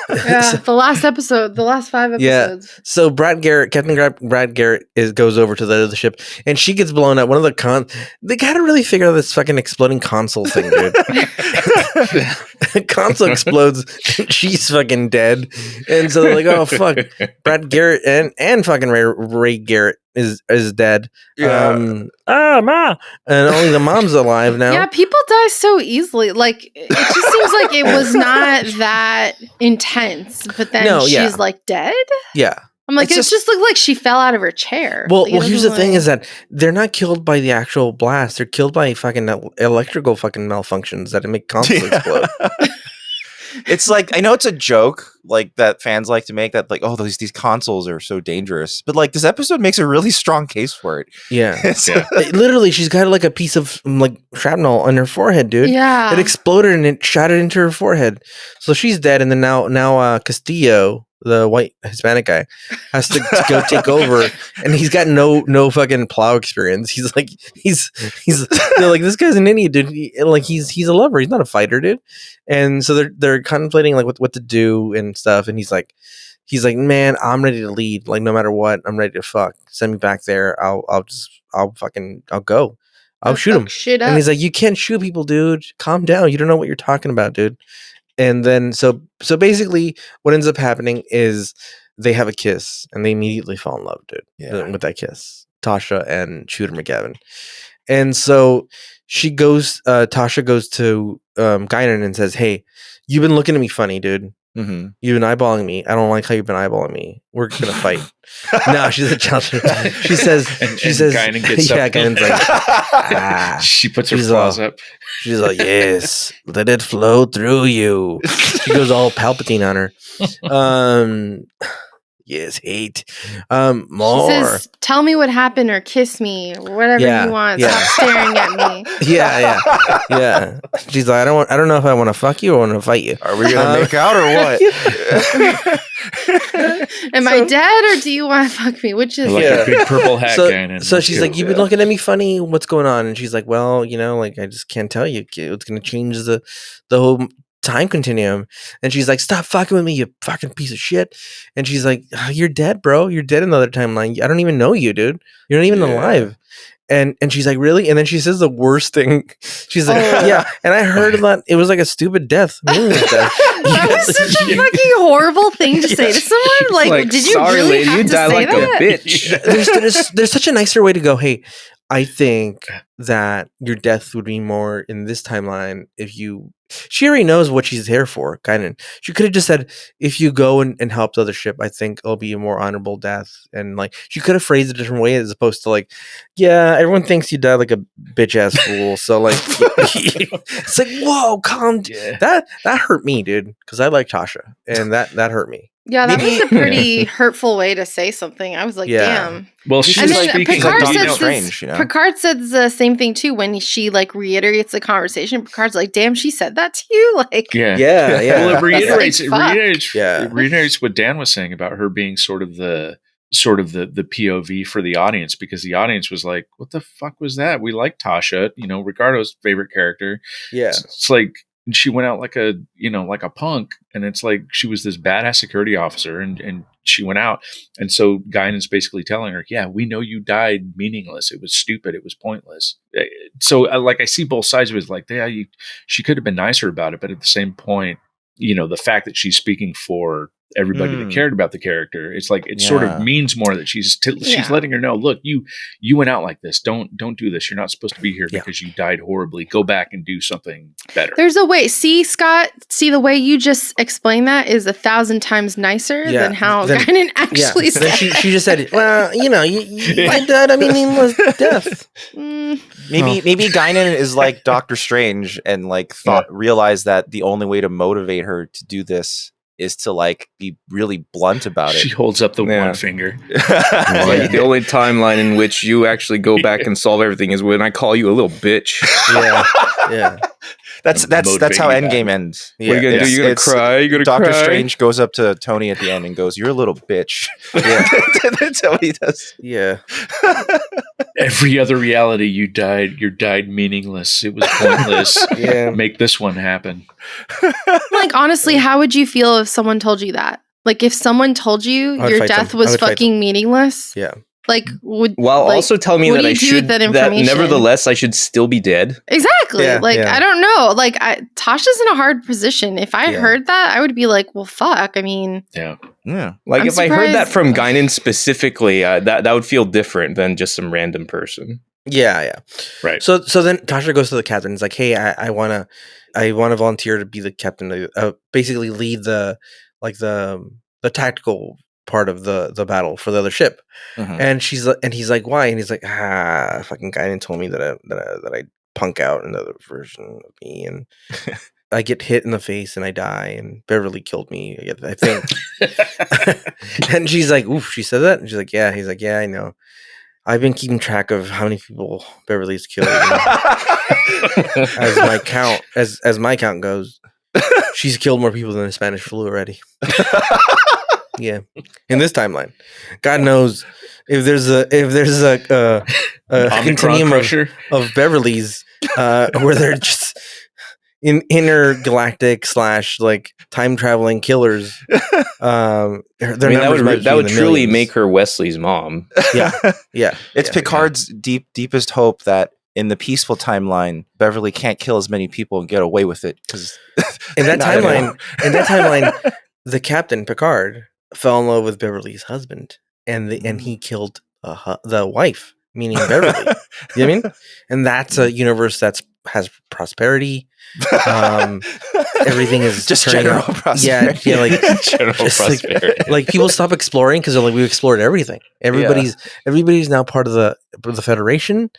C: The last 5 episodes.
E: Yeah. So Captain Brad Garrett goes over to the other ship, and she gets blown up. One of the they gotta really figure out this fucking exploding console thing, dude. Console explodes, and she's fucking dead. And so they're like, oh fuck, Brad Garrett and fucking Ray Garrett is dead.
D: Yeah.
E: Ma, and only the mom's alive now.
C: Yeah, people die so easily. Like it just seems like it was not that intense, but then she's like dead.
E: Yeah.
C: I'm like, it just looked like she fell out of her chair.
E: Well, here's the thing: is that they're not killed by the actual blast; they're killed by fucking electrical fucking malfunctions that make consoles explode.
D: It's like, I know it's a joke like that fans like to make, that like, oh, these consoles are so dangerous, but like this episode makes a really strong case for it.
E: Yeah. Literally, she's got like a piece of like shrapnel on her forehead, dude.
C: Yeah,
E: it exploded and it shot it into her forehead, so she's dead. And then now Castillo, the white Hispanic guy, has to go take over, and he's got no fucking plow experience. He's like they're like, this guy's an idiot, dude. He's a lover. He's not a fighter, dude. And so they're contemplating like what to do and stuff. And he's like, man, I'm ready to lead. Like, no matter what, I'm ready to fuck. Send me back there. I'll go. I'll shoot him. And he's like, you can't shoot people, dude. Calm down. You don't know what you're talking about, dude. And then so basically what ends up happening is they have a kiss and they immediately fall in love, dude. Yeah. With that kiss, Tasha and Shooter McGavin. And so Tasha goes to Guinan and says, hey, you've been looking at me funny, dude. Mm-hmm. You've been eyeballing me. I don't like how you've been eyeballing me. We're gonna fight. No, she's a challenge. She says,
A: Guinan gets up.
E: Guinan's like,
A: she puts her claws up.
E: She's like, yes, let it flow through you. She goes all Palpatine on her. Yes, hate. More.
C: She says, tell me what happened or kiss me or whatever you want. Stop staring at me.
E: Yeah. She's like, I don't know if I want to fuck you or want to fight you.
D: Are we gonna make out or what?
C: Am I dead or do you want to fuck me? Which is
A: a big purple hat guy.
E: So she's like, you've been looking at me funny. What's going on? And she's like, well, like I just can't tell you. It's gonna change the whole time continuum. And she's like, stop fucking with me, you fucking piece of shit. And she's like, oh, you're dead, bro. You're dead in the other timeline. I don't even know you, dude. You're not even alive. And she's like, really? And then she says the worst thing. She's like, yeah. And I heard that it was like a stupid death.
C: That was such a fucking horrible thing to say to someone. Like, did you
B: sorry,
C: really
B: lady,
C: have
B: you
C: to
B: die
C: say
B: like
C: that?
B: a bitch.
E: There's such a nicer way to go, hey, I think that your death would be more in this timeline if you... She already knows what she's here for, kind of. She could have just said, if you go and help the other ship, I think it'll be a more honorable death. And like, she could have phrased it a different way as opposed to like, yeah, everyone thinks you died like a bitch ass fool. So like, it's like, whoa, calm down. That hurt me, dude, because I like Tasha, and that hurt me.
C: Yeah, that was a pretty hurtful way to say something. I was like, damn.
A: Well, she's like speaking
C: Picard
A: like
C: says
D: strange,
C: Picard says the same thing too when she like reiterates the conversation. Picard's like, damn, she said that to you? Like,
E: yeah.
A: Well, it reiterates
C: like,
A: it reiterates what Dan was saying about her being sort of the POV for the audience, because the audience was like, what the fuck was that? We like Tasha, Ricardo's favorite character.
E: Yeah.
A: It's like, and she went out like a punk, and it's like she was this badass security officer, and she went out, and so Guinan's basically telling her, yeah, we know you died meaningless. It was stupid. It was pointless. So like I see both sides of it. Like, yeah, she could have been nicer about it, but at the same point, the fact that she's speaking for everybody that cared about the character, it's like it sort of means more that she's letting her know, look, you went out like this, don't do this, you're not supposed to be here because you died horribly, go back and do something better.
C: There's a way. See, Scott, the way you just explained that is 1,000 times nicer than how Guinan actually said.
E: She just said, well, you died, I mean, it was death.
D: Maybe Guinan is like Doctor Strange and like realized that the only way to motivate her to do this is to like be really blunt about it.
A: She holds up the one finger.
B: The only timeline in which you actually go back and solve everything is when I call you a little bitch.
E: Yeah.
D: That's how Endgame ends.
B: Yeah. What are you gonna do? You're gonna cry? You're gonna
D: Doctor
B: cry?
D: Strange goes up to Tony at the end and goes, "You're a little bitch."
E: Yeah.
D: That's what he does.
E: Yeah.
A: Every other reality, you died meaningless. It was pointless. Make this one happen.
C: Like, honestly, how would you feel if someone told you that? Like, if someone told you your death was fucking meaningless?
E: Yeah.
C: Like,
B: also tell me that I should, that nevertheless I should still be dead.
C: Exactly. I don't know. Like, Tasha's in a hard position. If I heard that, I would be like, well, fuck. I mean,
B: Like, if I heard that from Guinan specifically, that would feel different than just some random person.
E: Yeah.
A: Right.
E: So then Tasha goes to the captain. It's like, hey, I wanna volunteer to be the captain. Basically lead the tactical part of the battle for the other ship. And he's like, why? And he's like, fucking guy didn't told me that I punk out another version of me, and I get hit in the face and I die, and Beverly killed me, I think. And she's like, oof, she said that? And she's like, yeah. He's like, yeah, I know. I've been keeping track of how many people Beverly's killed. As my count goes, she's killed more people than the Spanish flu already. Yeah, in this timeline, God knows if there's a continuum of Beverly's where they're just intergalactic / like time traveling killers.
B: That would truly make her Wesley's mom.
E: Yeah.
D: It's Picard's deepest hope that in the peaceful timeline, Beverly can't kill as many people and get away with it, because
E: in that timeline, the captain Picard fell in love with Beverly's husband, and he killed the wife, meaning Beverly. You know what I mean? And that's a universe has prosperity. Everything is
D: just general prosperity.
E: Yeah, like
B: general prosperity.
E: Like people stop exploring because they're like, we explored everything. Everybody's now part of the Federation.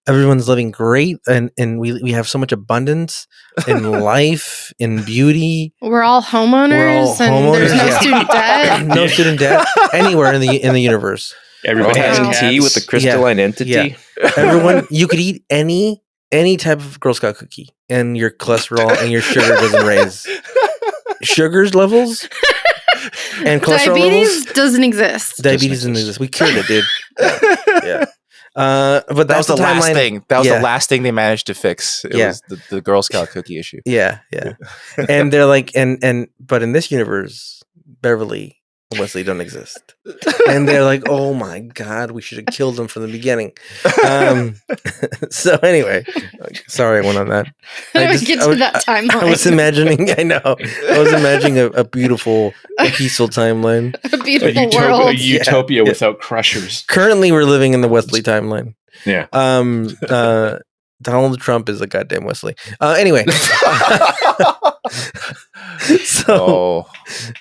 E: Everyone's living great, and we have so much abundance in life, in beauty.
C: We're all homeowners, and there's no student debt.
E: No student debt anywhere in the universe.
B: Everybody has tea with a crystalline entity.
E: Yeah. Everyone, you could eat any type of Girl Scout cookie, and your cholesterol and your sugar doesn't raise. Sugar's levels and cholesterol
C: diabetes doesn't exist.
E: Diabetes doesn't exist. We cured it, dude. Yeah. But
D: that was the last thing. That was the last thing they managed to fix. It was the Girl Scout cookie issue.
E: Yeah. And they're like, but in this universe, Beverly and Wesley don't exist. And they're like, oh my God, we should have killed them from the beginning. So anyway, sorry I went on that.
C: Get to that timeline.
E: I was imagining a beautiful, peaceful timeline.
C: A beautiful world.
A: A utopia without crushers.
E: Currently, we're living in the Wesley timeline.
A: Yeah.
E: Donald Trump is a goddamn Wesley. Anyway.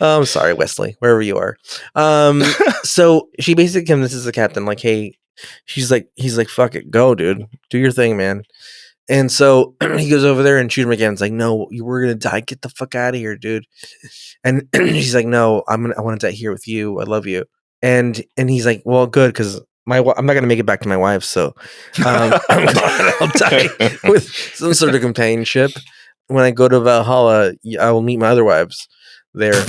E: I'm sorry, Wesley, wherever you are. So she basically convinces the captain, like, hey, he's like, fuck it, go, dude, do your thing, man. And so he goes over there and shoots him again. It's like, no, we're gonna die. Get the fuck out of here, dude. And she's like, no, I want to die here with you. I love you. And he's like, well, good, because I'm not going to make it back to my wife, so I'll die with some sort of companionship. When I go to Valhalla, I will meet my other wives there.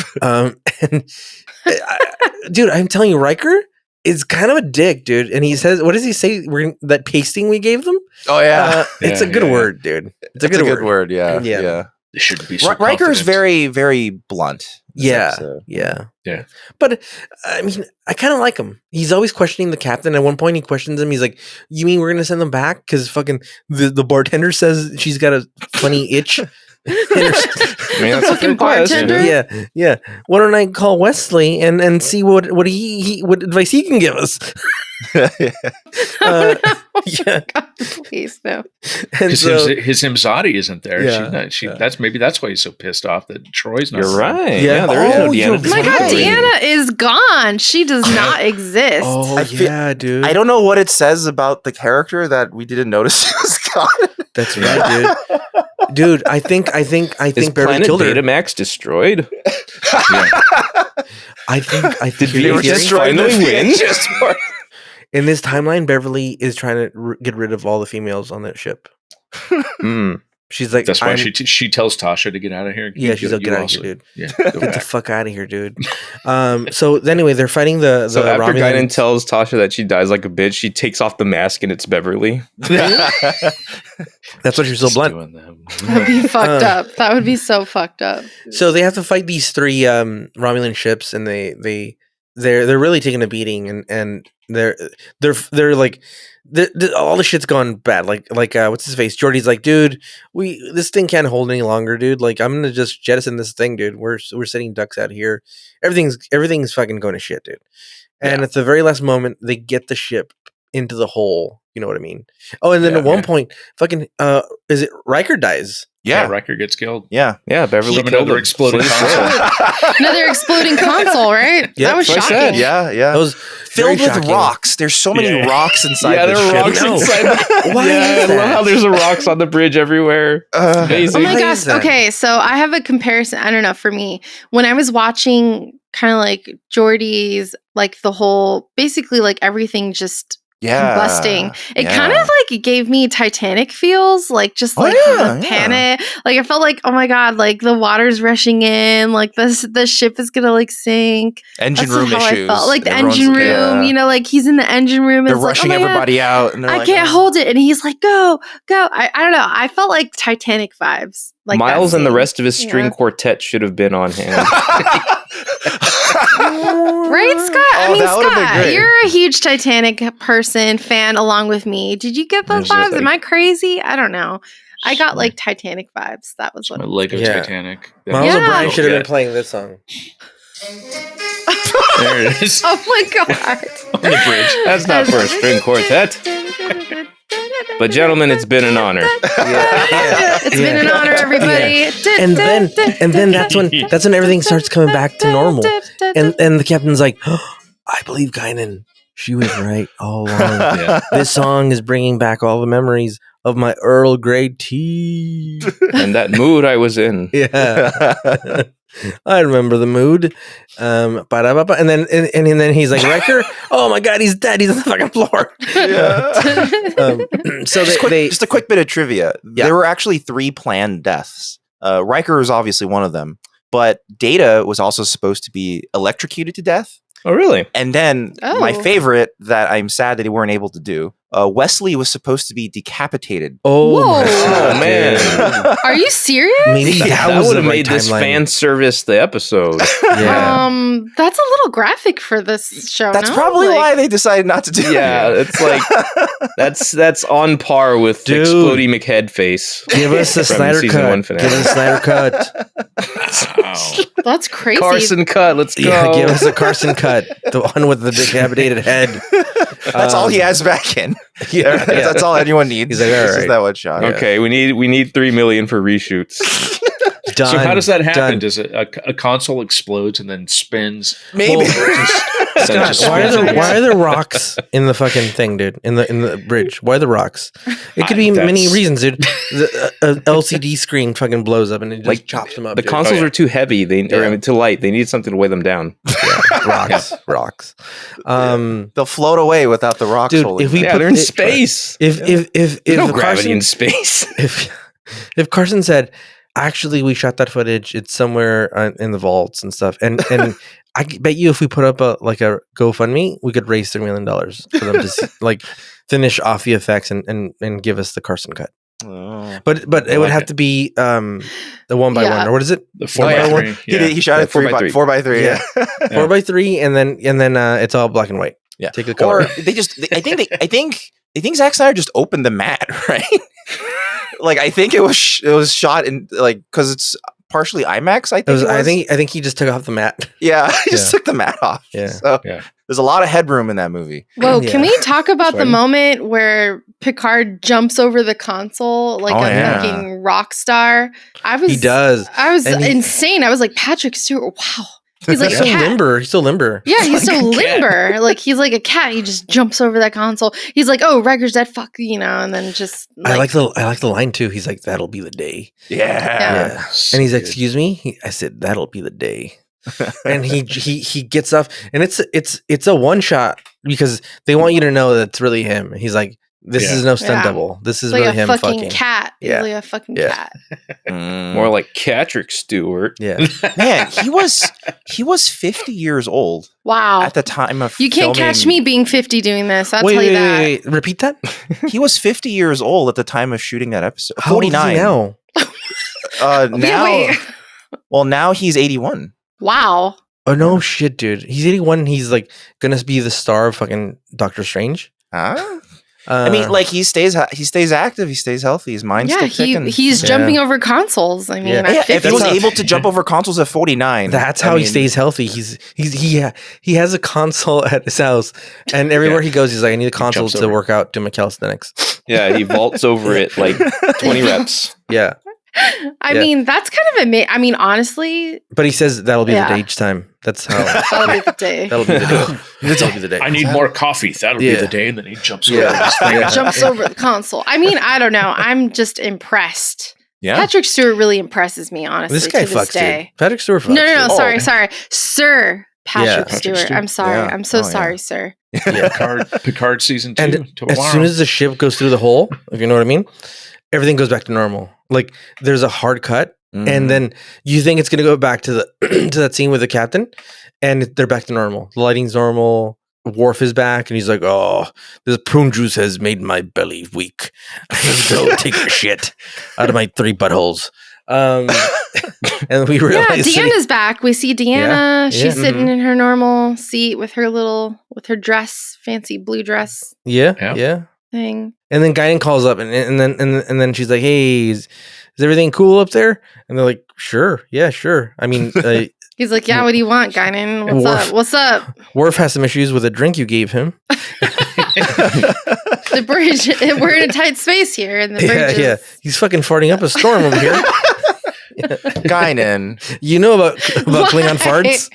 E: Dude, I'm telling you, Riker is kind of a dick, dude. And he says, what does he say? That pasting we gave them?
D: Oh, yeah.
E: It's a good word, dude. It's a good word.
D: Yeah.
A: They should be so
D: Riker is very, very blunt.
E: Yeah. But I mean, I kind of like him. He's always questioning the captain. At one point, he questions him. He's like, "You mean we're gonna send them back? Because fucking the bartender says she's got a funny itch."
C: The fucking bartender.
E: Yeah. Why don't I call Wesley and see what advice he can give us?
C: God, please no.
A: Because his Imzadi isn't there. Yeah, that's why he's so pissed off that Troy's not.
B: You're right.
E: Yeah,
B: there is no Deanna.
C: My God, Deanna is gone. She does not exist.
E: Dude.
D: I don't know what it says about the character that we didn't notice she was gone.
E: That's right, dude. I think
B: Is
E: Barry killed her.
B: Betamax destroyed?
E: I think
B: they were destroying the win.
E: In this timeline, Beverly is trying to get rid of all the females on that ship. She's like,
A: that's why she tells Tasha to get out of here.
E: Yeah, she's like, get out of here, dude.
A: Yeah,
E: get the fuck out of here, dude. So anyway, they're fighting the
B: So after
E: Romulans.
B: Guinan tells Tasha that she dies like a bitch, she takes off the mask and it's Beverly.
E: That's what you're so blunt.
C: That'd be fucked up. That would be so fucked up.
E: So they have to fight these 3 Romulan ships, and they're really taking a beating, and they're like, all the shit's gone bad. Like what's his face? Geordi's like, dude, this thing can't hold any longer, dude. Like, I'm gonna just jettison this thing, dude. We're sending ducks out here. Everything's fucking going to shit, dude. And at the very last moment, they get the ship into the hole. You know what I mean? Oh, and then at one point, fucking is it Riker dies?
D: Yeah.
A: Riker gets killed.
D: Yeah.
B: Beverly
A: From
B: killed
A: another
B: him.
A: exploding console.
C: Another exploding console, right?
E: Yeah,
C: that was
B: that's what I
C: shocking.
B: said.
D: Yeah.
E: That was
D: Filled with
E: shocking.
D: rocks. There's so many rocks inside
B: Yeah,
D: the
B: there are
D: ship.
B: rocks
E: No.
B: inside.
E: Why
B: I
E: is
B: love
E: that?
B: how there's rocks on the bridge everywhere. Amazing.
C: Oh my
E: Why
C: gosh.
E: is that?
C: Okay, so I have a comparison. I don't know. For me, when I was watching kind of like Geordie's, like the whole, basically like everything just combusting, it kind of like gave me Titanic feels, like just like the panic. Like I felt like, oh my god, like the water's rushing in, like the ship is gonna like sink.
D: Engine
C: That's
D: room
C: how
D: issues.
C: I felt. Like the
D: Everyone's-
C: engine room, you know, like he's in the engine room. And
D: They're
C: it's
D: rushing
C: like, oh my
D: everybody out. And
C: God,
D: they're
C: I
D: like,
C: can't
D: "Oh."
C: hold it, and he's like, go. I don't know. I felt like Titanic vibes. Like
B: Miles
C: that
B: and the
C: scene.
B: rest of his string quartet should have been on hand.
C: Right, Scott? I mean,
D: that would've been
C: Scott,
D: great.
C: you're a huge Titanic fan along with me. Did you get those vibes? Am I crazy? I don't know. I got like Titanic vibes. That was what
A: My
C: it was.
A: Lego
E: Yeah.
A: Titanic.
E: Miles
C: Yeah.
E: O'Brien should have been
A: Yeah.
E: playing this song.
A: There it is.
C: Oh my god.
A: On the bridge.
B: That's not for a string quartet. But gentlemen, it's been an honor.
C: It's been an honor, everybody.
E: And then that's when everything starts coming back to normal. And the captain's like, oh, I believe Guinan. She was right all along.
A: Yeah.
E: This song is bringing back all the memories of my Earl Grey tea.
B: And that mood I was in.
E: Yeah. I remember the mood. Ba-da-ba-ba. And then he's like, Riker, oh my god, he's dead. He's on the fucking floor. So
D: just a quick bit of trivia.
E: Yeah.
D: There were actually 3 planned deaths. Riker was obviously one of them, but Data was also supposed to be electrocuted to death.
B: Oh, really?
D: And then my favorite that I'm sad that they weren't able to do, Wesley was supposed to be decapitated.
E: Oh,
C: Whoa.
E: my God,
B: Oh, man.
E: dude.
C: Are you serious?
E: Maybe
B: That
E: was
B: would
E: the
B: have
E: right
B: made this
E: timeline.
B: fan service the episode.
E: Yeah.
C: That's a little graphic for this show.
D: That's
C: no?
D: probably
C: Like-
D: why they decided not to do
B: Yeah,
D: it.
B: it's like that's on par with
E: Dude.
B: Exploding McHead face.
E: Give us the
B: from
E: Snyder
B: season
E: cut.
B: 1
E: Give
B: finale.
E: us the Snyder cut.
A: Wow.
C: That's crazy.
B: Carson cut. Let's go.
E: Yeah, give us a Carson cut. The one with the decapitated head.
D: That's all he has back in.
E: Yeah.
D: That's all anyone needs.
E: He's like, all
D: This is
E: right.
D: that one shot.
B: Okay, we need $3 million for reshoots.
E: Done.
A: So how does that happen?
E: Done.
A: Does it a console explodes and then spins?
D: Maybe.
E: Scott, why are there rocks in the fucking thing, dude? In the bridge? Why are the rocks? It could be many reasons, dude. The LCD screen fucking blows up and it just chops them up.
B: The
E: dude.
B: consoles are too heavy. Too light. They need something to weigh them down.
E: Rocks.
D: They'll float away without the rocks
E: Dude,
D: holding
E: if we
D: them.
B: Yeah,
E: put
B: they're in
E: it-
B: space.
E: If
B: There's no gravity
E: Carson,
B: in space.
E: if Carson said, actually, we shot that footage, it's somewhere in the vaults and stuff, and I bet you if we put up a GoFundMe, we could raise $3 million for them to finish off the effects and give us the Carson cut.
D: Oh.
E: But it would have to be the 1x1 or what is it?
A: The 4x3. Yeah.
D: He shot it
B: 4x3.
D: 4x3.
E: Yeah. 4x3, and then it's all black and white.
D: Yeah.
E: Take the color.
D: Or I think Zack Snyder just opened the mat, right? Like I think it was shot in because it's partially IMAX. I
E: think he just took off the mat.
D: Yeah, he just took the mat off.
E: Yeah.
D: So there's a lot of headroom in that movie.
C: Whoa,
E: Yeah.
C: can we talk about the
B: Sorry.
C: moment where Picard jumps over the console like fucking rock star?
E: He does.
C: I was
E: And
C: insane. I was like, Patrick Stewart, wow. He's like
E: He's
C: a
E: so
C: cat.
E: limber. He's so limber.
C: Yeah, he's so
A: Like a cat.
C: limber. Like he's like a cat. He just jumps over that console. He's like, "Oh, Riker's dead. Fuck," and then just.
E: I like the line too. He's like, "That'll be the day."
D: Yeah.
E: And he's like, "Excuse me." I said, "That'll be the day." And he gets up, and it's a one shot because they want you to know that it's really him. He's like, "This is no stunt
C: Yeah.
E: double. This is
C: like
E: really
C: a
E: him
C: fucking cat. He's
E: Yeah.
C: like a fucking
E: Yeah.
C: cat.
B: More like Patrick Stewart.
E: Yeah,
D: Man, he was 50 years old
C: Wow.
D: at the time of
C: You can't catch
D: filming-
C: me being 50 doing this. I'll tell you that.
E: wait. Repeat that.
D: He was 50 years old at the time of shooting that episode.
E: How old is he
D: 49
E: now?
D: now.
C: wait.
D: Well, now he's 81.
C: Wow.
E: Oh no, shit, dude. He's 81. And he's like gonna be the star of fucking Doctor Strange.
D: Huh? I mean, like he stays active, he stays healthy, his mind's
C: Yeah,
D: still ticking.
C: he's
E: Yeah.
C: jumping over consoles. I mean,
E: Yeah.
C: at
D: Yeah, if
C: 50.
D: he was
E: That's
D: able to jump over consoles at 49.
E: that's how he stays healthy. He has a console at his house, and everywhere he goes, he's like, I need a console
A: jumps
E: to
A: over.
E: work out, do my calisthenics.
B: Yeah, he vaults over it like 20 reps.
E: Yeah,
C: I mean, that's kind of amazing. I mean, honestly.
E: But he says that'll be the day each time. That's how.
C: That'll be the day.
E: That'll be the day. That'll be the day.
A: I need more coffee. That'll be the day. And then he jumps over this thing.
C: Jumps over the console. I mean, I don't know. I'm just impressed.
D: Yeah.
C: Patrick Stewart really impresses me, honestly.
E: This guy fucks, dude. Patrick Stewart fucks.
C: No. Sorry. Sir Patrick Stewart. I'm sorry. Yeah. I'm so sorry, sir.
A: Picard season 2.
E: And as soon as the ship goes through the hole, if you know what I mean, everything goes back to normal. Like there's a hard cut, and then you think it's gonna go back to the to that scene with the captain, and they're back to normal. The lighting's normal. Worf is back, and he's like, "Oh, this prune juice has made my belly weak. I have to go take a shit out of my 3 buttholes." And we realize,
C: Deanna's back. We see Deanna. She's sitting in her normal seat with her dress, fancy blue dress.
E: Yeah.
C: Thing.
E: And then Guinan calls up, and then she's like, "Hey, is everything cool up there?" And they're like, "Sure, yeah, sure." I mean,
C: he's like, "Yeah, what do you want, Guinan? What's up?"
E: Worf has some issues with a drink you gave him.
C: The bridge. We're in a tight space here, and the bridge.
E: Yeah. He's fucking farting up a storm over here.
D: Guinan,
E: you know about Klingon farts?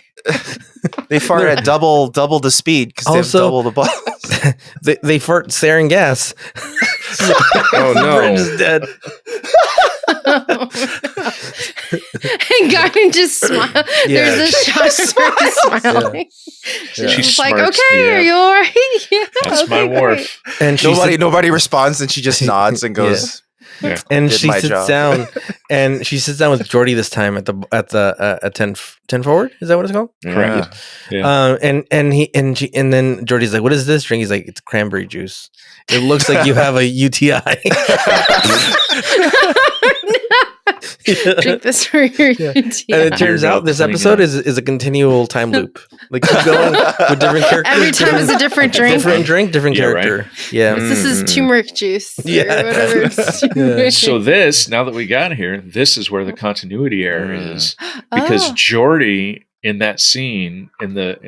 D: They fart at double the speed because they have double the balls.
E: they fart sarin gas.
B: Oh no!
E: The bridge is dead.
C: And Guinan just smiles.
E: Yeah.
C: There's a shot of her smiling. She's like,
A: smirks,
C: "Okay, are you all right?" Yeah,
A: that's my Worf.
E: And
D: nobody responds, and she just nods and goes.
A: Yeah.
E: And she sits down, and she sits down with Geordi this time at 10 forward. Is that what it's called?
A: Correct.
E: Yeah. And then Geordi's like, "What is this drink?" He's like, "It's cranberry juice. It looks like you have a UTI."
C: Drink this for your UTI.
E: And it turns out this episode is a continual time loop. Like keep going with different characters.
C: Every time is a different drink.
E: Different drink, different character.
A: Right.
E: Yeah.
C: This is turmeric juice.
E: Yeah.
C: Or whatever.
A: So now that we got here, this is where the continuity error is. Because Geordi in that scene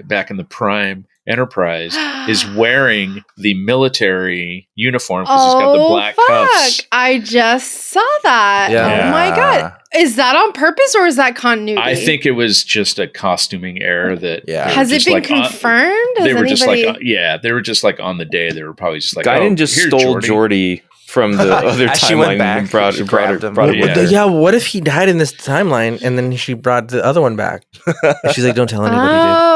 A: back in the Prime Enterprise is wearing the military uniform because he's got the black cuffs.
C: I just saw that.
E: Yeah.
C: Oh my god. Is that on purpose or is that continuity?
A: I think it was just a costuming error that
C: has it been confirmed?
A: They were just like on the day they were probably just like
B: Guinan just stole Geordi from the other timeline and brought him.
E: Yeah, what if he died in this timeline and then she brought the other one back? And she's like, "Don't tell anybody, dude."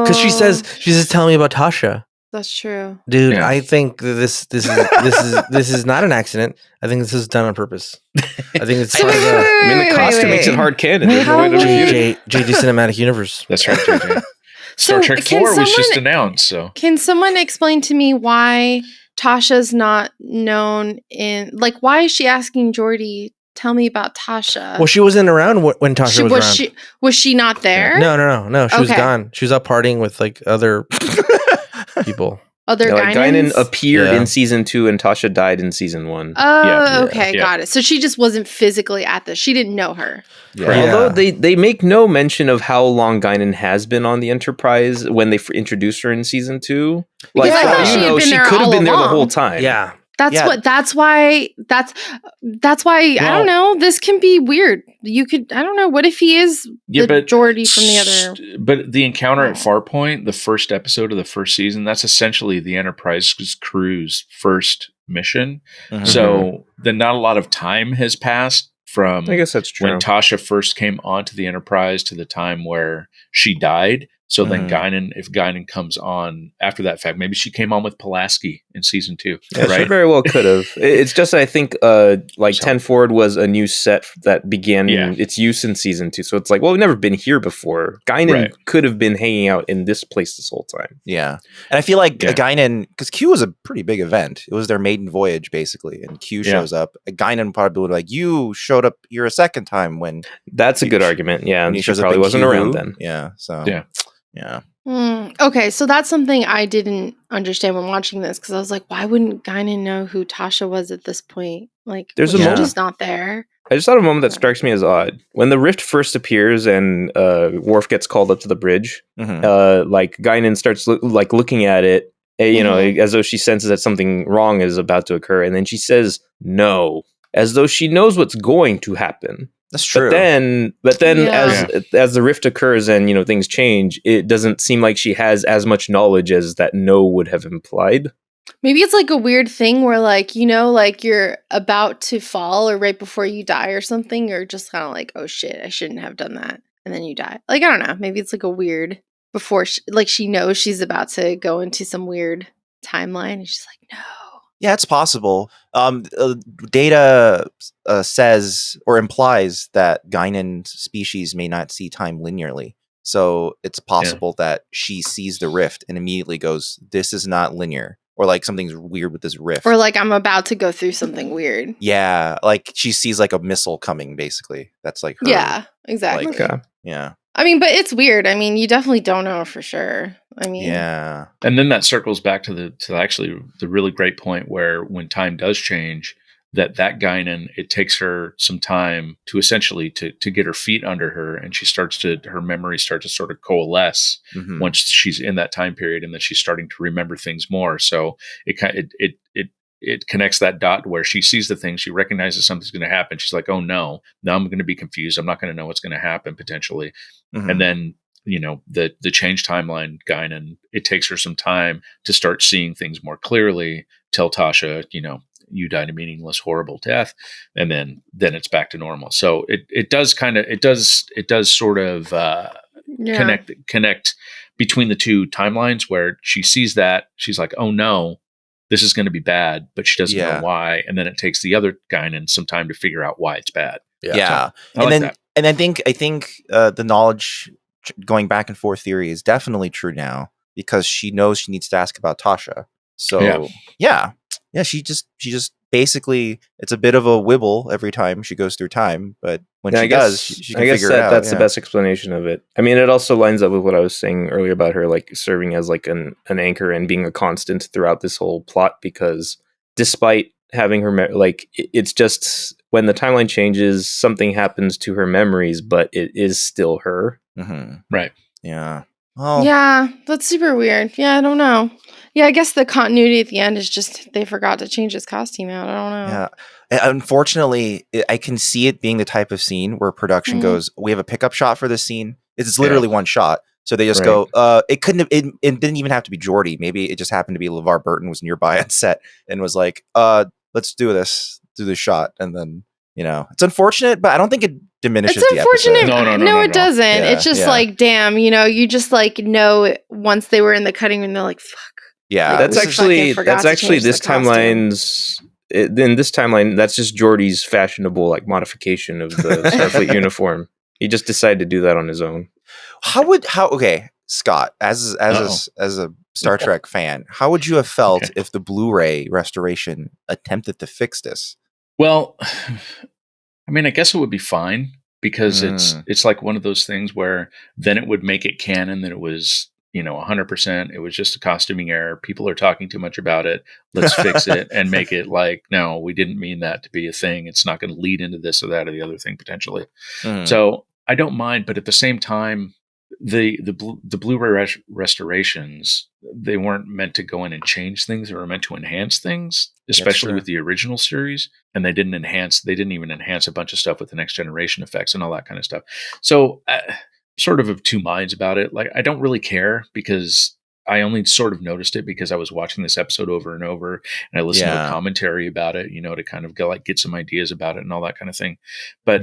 E: Because she says, "Tell me about Tasha."
C: That's true,
E: dude. Yeah. I think this is not an accident. I think this is done on purpose. I think it's.
B: The costume makes it hard canon. There's no way to refute it.
E: JJ Cinematic Universe.
A: That's right, JJ. Star Trek 4 was just announced. So
C: can someone explain to me why Tasha's not known in why is she asking Geordi? Tell me about Tasha.
E: Well, she wasn't around when Tasha was around.
C: Was she not there?
E: No. She was gone. She was out partying with other people.
C: Other
B: Guinan appeared in season 2 and Tasha died in season 1.
C: Oh, okay, got it. So she just wasn't physically at this. She didn't know her.
B: Yeah. Although they make no mention of how long Guinan has been on the Enterprise when they introduced her in season 2.
C: Like, she
B: could have been there the whole time.
E: Yeah.
C: That's why I don't know. This can be weird. I don't know. What if he is the Geordi from the other?
A: But the encounter at Farpoint, the first episode of the first season, that's essentially the Enterprise's crew's first mission. Mm-hmm. So then not a lot of time has passed from
B: I guess that's true.
A: When Tasha first came onto the Enterprise to the time where she died. So then if Guinan comes on after that fact, maybe she came on with Pulaski in season 2.
B: Yeah, right? She very well could have. It's just, I think, 10 Forward was a new set that began its use in season 2. So it's like, well, we've never been here before. Guinan could have been hanging out in this place this whole time.
D: Yeah. And I feel like Guinan, because Q was a pretty big event. It was their maiden voyage, basically. And Q shows up. Guinan probably would like, you showed up here a second time when...
B: That's a good argument. Yeah. And she probably wasn't around then.
D: Yeah. So...
A: Yeah.
C: Okay, so that's something I didn't understand when watching this because I was like, why wouldn't Guinan know who Tasha was at this point? Like,
B: there's a moment
C: just not there.
B: I just thought of a moment that strikes me as odd. When the rift first appears and Worf gets called up to the bridge, Guinan starts looking at it, as though she senses that something wrong is about to occur, and then she says no. as though she knows what's going to happen.
D: That's true.
B: But then as the rift occurs and, you know, things change, it doesn't seem like she has as much knowledge as that no would have implied.
C: Maybe it's like a weird thing where, like, you know, like you're about to fall or right before you die or something, you're just kind of like, oh shit, I shouldn't have done that. And then you die. Like, I don't know. Maybe it's like a weird before, she knows she's about to go into some weird timeline. And she's like, no.
D: Yeah, it's possible. Data says or implies that Guinan species may not see time linearly. So it's possible that she sees the rift and immediately goes, this is not linear. Or like something's weird with this rift.
C: Or like I'm about to go through something weird.
D: Yeah, like she sees like a missile coming, basically. That's like her.
C: Yeah, exactly.
D: Like, yeah.
C: I mean, but it's weird. I mean, you definitely don't know for sure. I mean,
D: yeah.
A: And then that circles back to actually the really great point where when time does change, that Guinan, it takes her some time to essentially to get her feet under her, and her memories start to sort of coalesce once she's in that time period, and then she's starting to remember things more. So it connects that dot where she sees the thing, she recognizes something's going to happen. She's like, oh no, now I'm going to be confused. I'm not going to know what's going to happen potentially. And then, you know, the change timeline Guinan, it takes her some time to start seeing things more clearly, tell Tasha, you know, you died a meaningless, horrible death. And then it's back to normal. So it does sort of connect between the two timelines where she sees that, she's like, oh no, this is going to be bad, but she doesn't know why. And then it takes the other Guinan some time to figure out why it's bad.
D: Yeah.
A: So,
D: and I think the knowledge going back and forth theory is definitely true now because she knows she needs to ask about Tasha. So yeah, she just basically, it's a bit of a wibble every time she goes through time, but when she does, she can figure it out.
B: That's the best explanation of it. I mean, it also lines up with what I was saying earlier about her like serving as like an anchor and being a constant throughout this whole plot, because despite having her it's just when the timeline changes, something happens to her memories, but it is still her.
A: Right.
D: Yeah.
C: Oh. Yeah, that's super weird. Yeah, I don't know. Yeah, I guess the continuity at the end is just they forgot to change his costume out. I don't know.
D: Yeah. And unfortunately, I can see it being the type of scene where production goes, we have a pickup shot for this scene. It's literally one shot. So they just go, it didn't even have to be Geordi. Maybe it just happened to be LeVar Burton was nearby on set and was like, let's do this shot. And then, you know, it's unfortunate, but I don't think it diminishes the episode.
C: It's unfortunate. No, it doesn't. Yeah, it's just like, damn, you know, you just like know once they were in the cutting room, they're like, fuck.
D: Yeah.
B: That's actually this timeline's in this timeline, that's just Geordi's fashionable like modification of the Starfleet uniform. He just decided to do that on his own.
D: Okay, Scott, as a Star Trek fan, how would you have felt if the Blu-ray restoration attempted to fix this?
A: Well, I mean, I guess it would be fine because it's like one of those things where then it would make it canon that it was, you know, 100%. It was just a costuming error. People are talking too much about it. Let's fix it and make it like, no, we didn't mean that to be a thing. It's not going to lead into this or that or the other thing potentially. So I don't mind, but at the same time, the Blu-ray restorations, they weren't meant to go in and change things. They were meant to enhance things, especially with the original series. And they didn't even enhance a bunch of stuff with the next generation effects and all that kind of stuff. So sort of two minds about it. Like, I don't really care because I only sort of noticed it because I was watching this episode over and over and I listened to a commentary about it, you know, to kind of go like get some ideas about it and all that kind of thing. But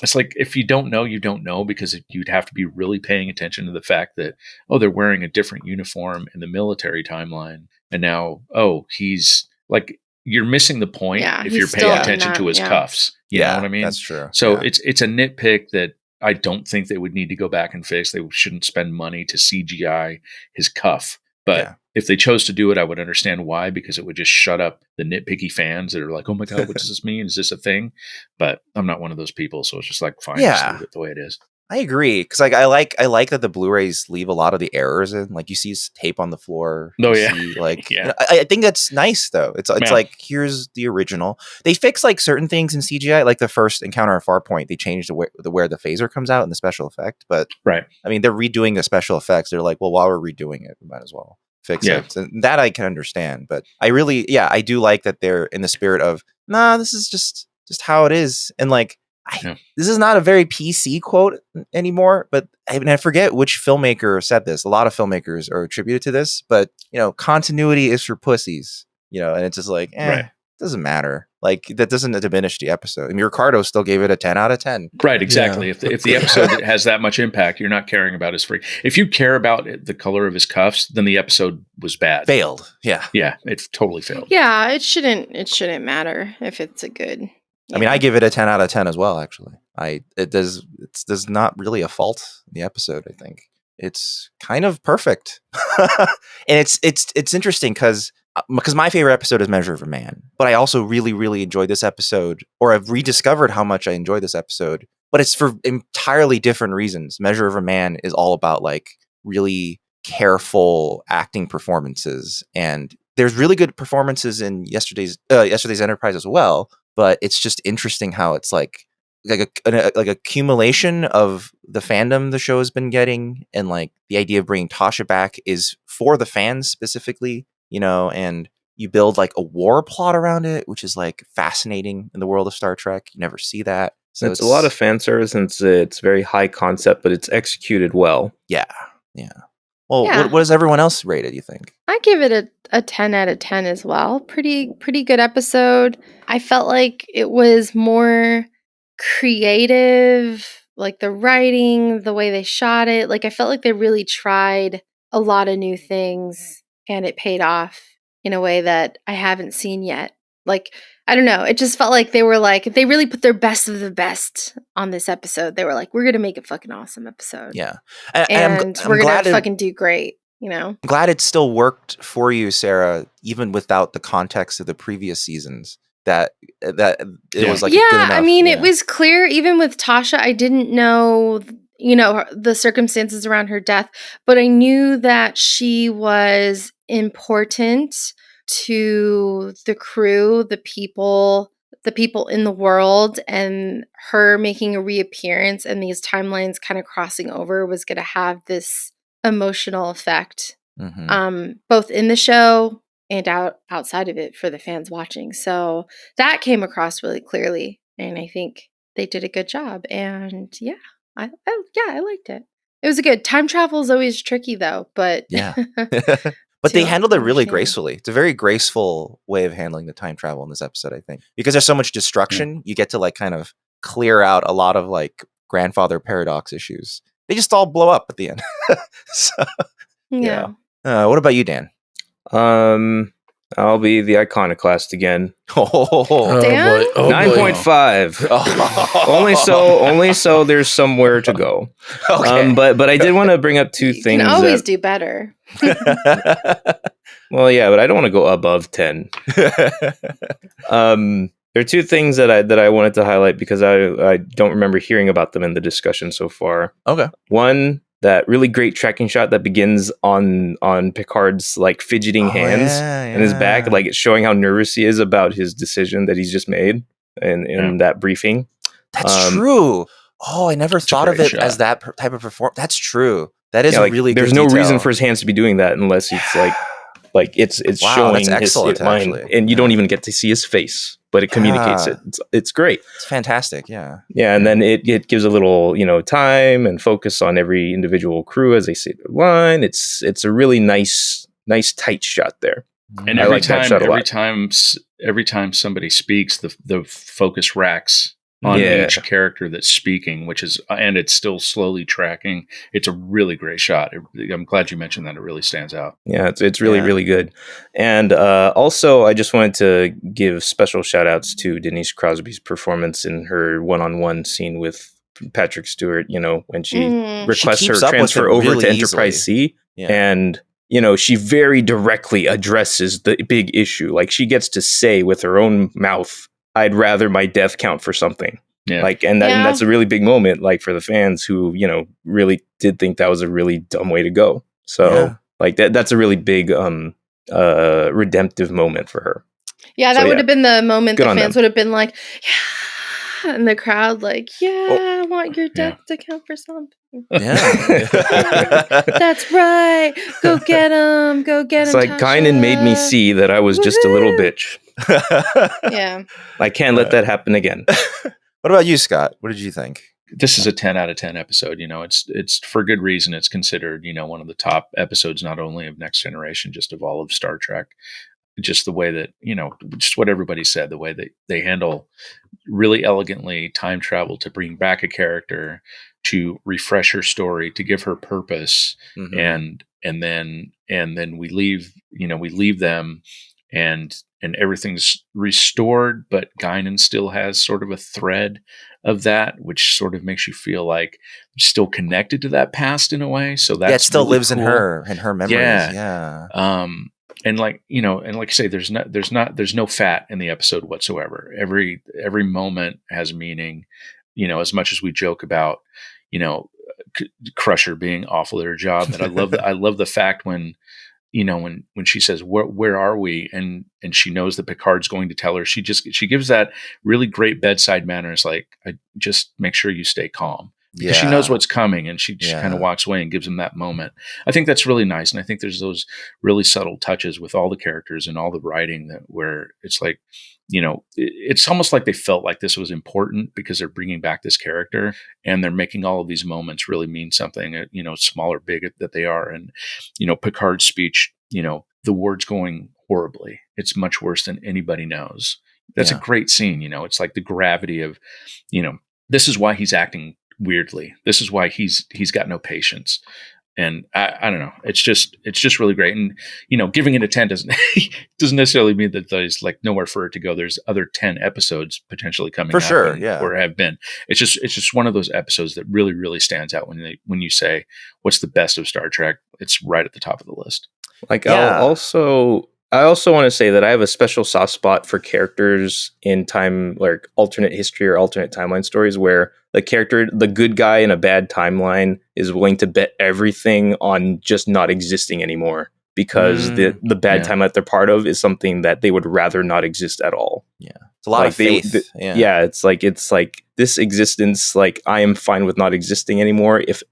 A: it's like, if you don't know, you don't know, because you'd have to be really paying attention to the fact that, oh, they're wearing a different uniform in the military timeline. And now, oh, he's like, you're missing the point if you're paying attention to his cuffs. You know what I mean?
D: That's true.
A: So it's a nitpick that I don't think they would need to go back and fix. They shouldn't spend money to CGI his cuff. But if they chose to do it, I would understand why, because it would just shut up the nitpicky fans that are like, oh my God, what does this mean? Is this a thing? But I'm not one of those people. So it's just like, fine, just leave it the way it is.
D: I agree. Cause like, I like that the Blu-rays leave a lot of the errors in, like you see tape on the floor. See, like, I think that's nice though. It's like, here's the original. They fix like certain things in CGI, like the first encounter at Farpoint, they changed where the phaser comes out in the special effect. But I mean, they're redoing the special effects. They're like, well, while we're redoing it, we might as well fix it. And that I can understand. But I really, I do like that they're in the spirit of, nah, this is just just how it is. And like, this is not a very PC quote anymore, but I forget which filmmaker said this. A lot of filmmakers are attributed to this, but continuity is for pussies, and it's just like, it doesn't matter. Like, that doesn't diminish the episode. I mean, Ricardo still gave it a 10 out of 10.
A: Right, exactly. Yeah. If the episode has that much impact, you're not caring about his freak. If you care about the color of his cuffs, then the episode was bad.
D: Failed. Yeah.
A: Yeah, it totally failed.
C: Yeah, it shouldn't matter if it's a good.
D: I mean, I give it a 10 out of 10 as well, actually. There's not really a fault in the episode, I think. It's kind of perfect. And it's interesting because my favorite episode is Measure of a Man, but I also really, really enjoyed this episode, or I've rediscovered how much I enjoyed this episode, but it's for entirely different reasons. Measure of a Man is all about like really careful acting performances, and there's really good performances in yesterday's Enterprise as well. But it's just interesting how it's like accumulation of the fandom the show has been getting, and like the idea of bringing Tasha back is for the fans specifically, and you build like a war plot around it, which is like fascinating in the world of Star Trek. You never see that. So
B: it's a lot of fan service, and it's very high concept, but it's executed well.
D: Yeah. Well, what does everyone else rate it, you think?
C: I give it a 10 out of 10 as well. Pretty good episode. I felt like it was more creative, like the writing, the way they shot it. Like I felt like they really tried a lot of new things, and it paid off in a way that I haven't seen yet. Like, I don't know. It just felt like they really put their best of the best on this episode. They were like, we're going to make a fucking awesome episode.
D: Yeah.
C: And we're going to fucking do great, I'm
D: glad it still worked for you, Sarah, even without the context of the previous seasons. That it was like,
C: I mean, it was clear, even with Tasha, I didn't know, the circumstances around her death, but I knew that she was important to the crew, the people in the world, and her making a reappearance and these timelines kind of crossing over was going to have this emotional effect, both in the show and outside of it for the fans watching. So that came across really clearly, and I think they did a good job. And I liked it. It was a good time. Travel is always tricky though, but
D: but they handled it really gracefully. It's a very graceful way of handling the time travel in this episode, I think, because there's so much destruction. You get to like kind of clear out a lot of like grandfather paradox issues. They just all blow up at the end. So, what about you, Dan?
B: I'll be the iconoclast again.
C: Dan?
B: 9.5. Only so there's somewhere to go.
D: Okay.
B: But I did want to bring up two things.
C: You can always do better.
B: Well, yeah, but I don't want to go above 10. There are two things that I wanted to highlight because I don't remember hearing about them in the discussion so far.
D: Okay.
B: One, that really great tracking shot that begins on Picard's like fidgeting hands and his back, like it's showing how nervous he is about his decision that he's just made in that briefing.
D: That's true. Oh, I never thought of it as that type of performance. That's true. That is really good.
B: There's no reason for his hands to be doing that unless it's like it's showing his mind, and you don't even get to see his face, but it communicates it. It's great.
D: It's fantastic. Yeah.
B: And then it gives a little time and focus on every individual crew as they say their line. It's a really nice tight shot there.
A: And every time somebody speaks, the focus racks on each character that's speaking, and it's still slowly tracking. It's a really great shot. I'm glad you mentioned that. It really stands out.
B: Yeah, it's really, really good. And also, I just wanted to give special shout outs to Denise Crosby's performance in her one-on-one scene with Patrick Stewart, when she requests her transfer over to Enterprise C. Yeah. And she very directly addresses the big issue. Like she gets to say with her own mouth, I'd rather my death count for something. Yeah. And that's a really big moment, like for the fans who, really did think that was a really dumb way to go. So that's a really big, redemptive moment for her.
C: Yeah. That would have been the moment the fans would have been like, yeah. And the crowd like, I want your death to count for something.
D: Yeah.
C: That's right. Go get him. Go get him.
B: It's like Kynan made me see that I was just a little bitch.
C: Yeah.
B: I can't let that happen again.
D: What about you, Scott? What did you think?
A: This is a 10 out of 10 episode. It's for good reason. It's considered, one of the top episodes, not only of Next Generation, just of all of Star Trek. Just the way that, just what everybody said, the way that they handle really elegantly time travel to bring back a character, to refresh her story, to give her purpose. Mm-hmm. And then we leave them and everything's restored, but Guinan still has sort of a thread of that, which sort of makes you feel like you're still connected to that past in a way. So that
D: it still
A: really
D: lives
A: cool.
D: in her memories. Yeah.
A: And like you say, there's no fat in the episode whatsoever. Every moment has meaning, as much as we joke about, Crusher being awful at her job. And I love the fact when she says, where are we? And she knows that Picard's going to tell her, she gives that really great bedside manner. It's like, I just make sure you stay calm. Because she knows what's coming, and she kind of walks away and gives him that moment. I think that's really nice. And I think there's those really subtle touches with all the characters and all the writing where it's like, it's almost like they felt like this was important because they're bringing back this character and they're making all of these moments really mean something, small or big that they are. And, Picard's speech, the words going horribly. It's much worse than anybody knows. That's a great scene. It's like the gravity of, this is why he's acting weirdly. This is why he's got no patience. And I don't know. It's just really great. And, giving it a 10 doesn't necessarily mean that there's like nowhere for it to go. There's other 10 episodes potentially coming
D: for sure.
A: or have been. It's just one of those episodes that really, really stands out when you say, what's the best of Star Trek? It's right at the top of the list.
B: Like, I also want to say that I have a special soft spot for characters in time, like alternate history or alternate timeline stories, where the good guy in a bad timeline is willing to bet everything on just not existing anymore because the bad timeline that they're part of is something that they would rather not exist at all.
D: Yeah. It's a lot of faith.
B: It's like this existence, like I am fine with not existing anymore if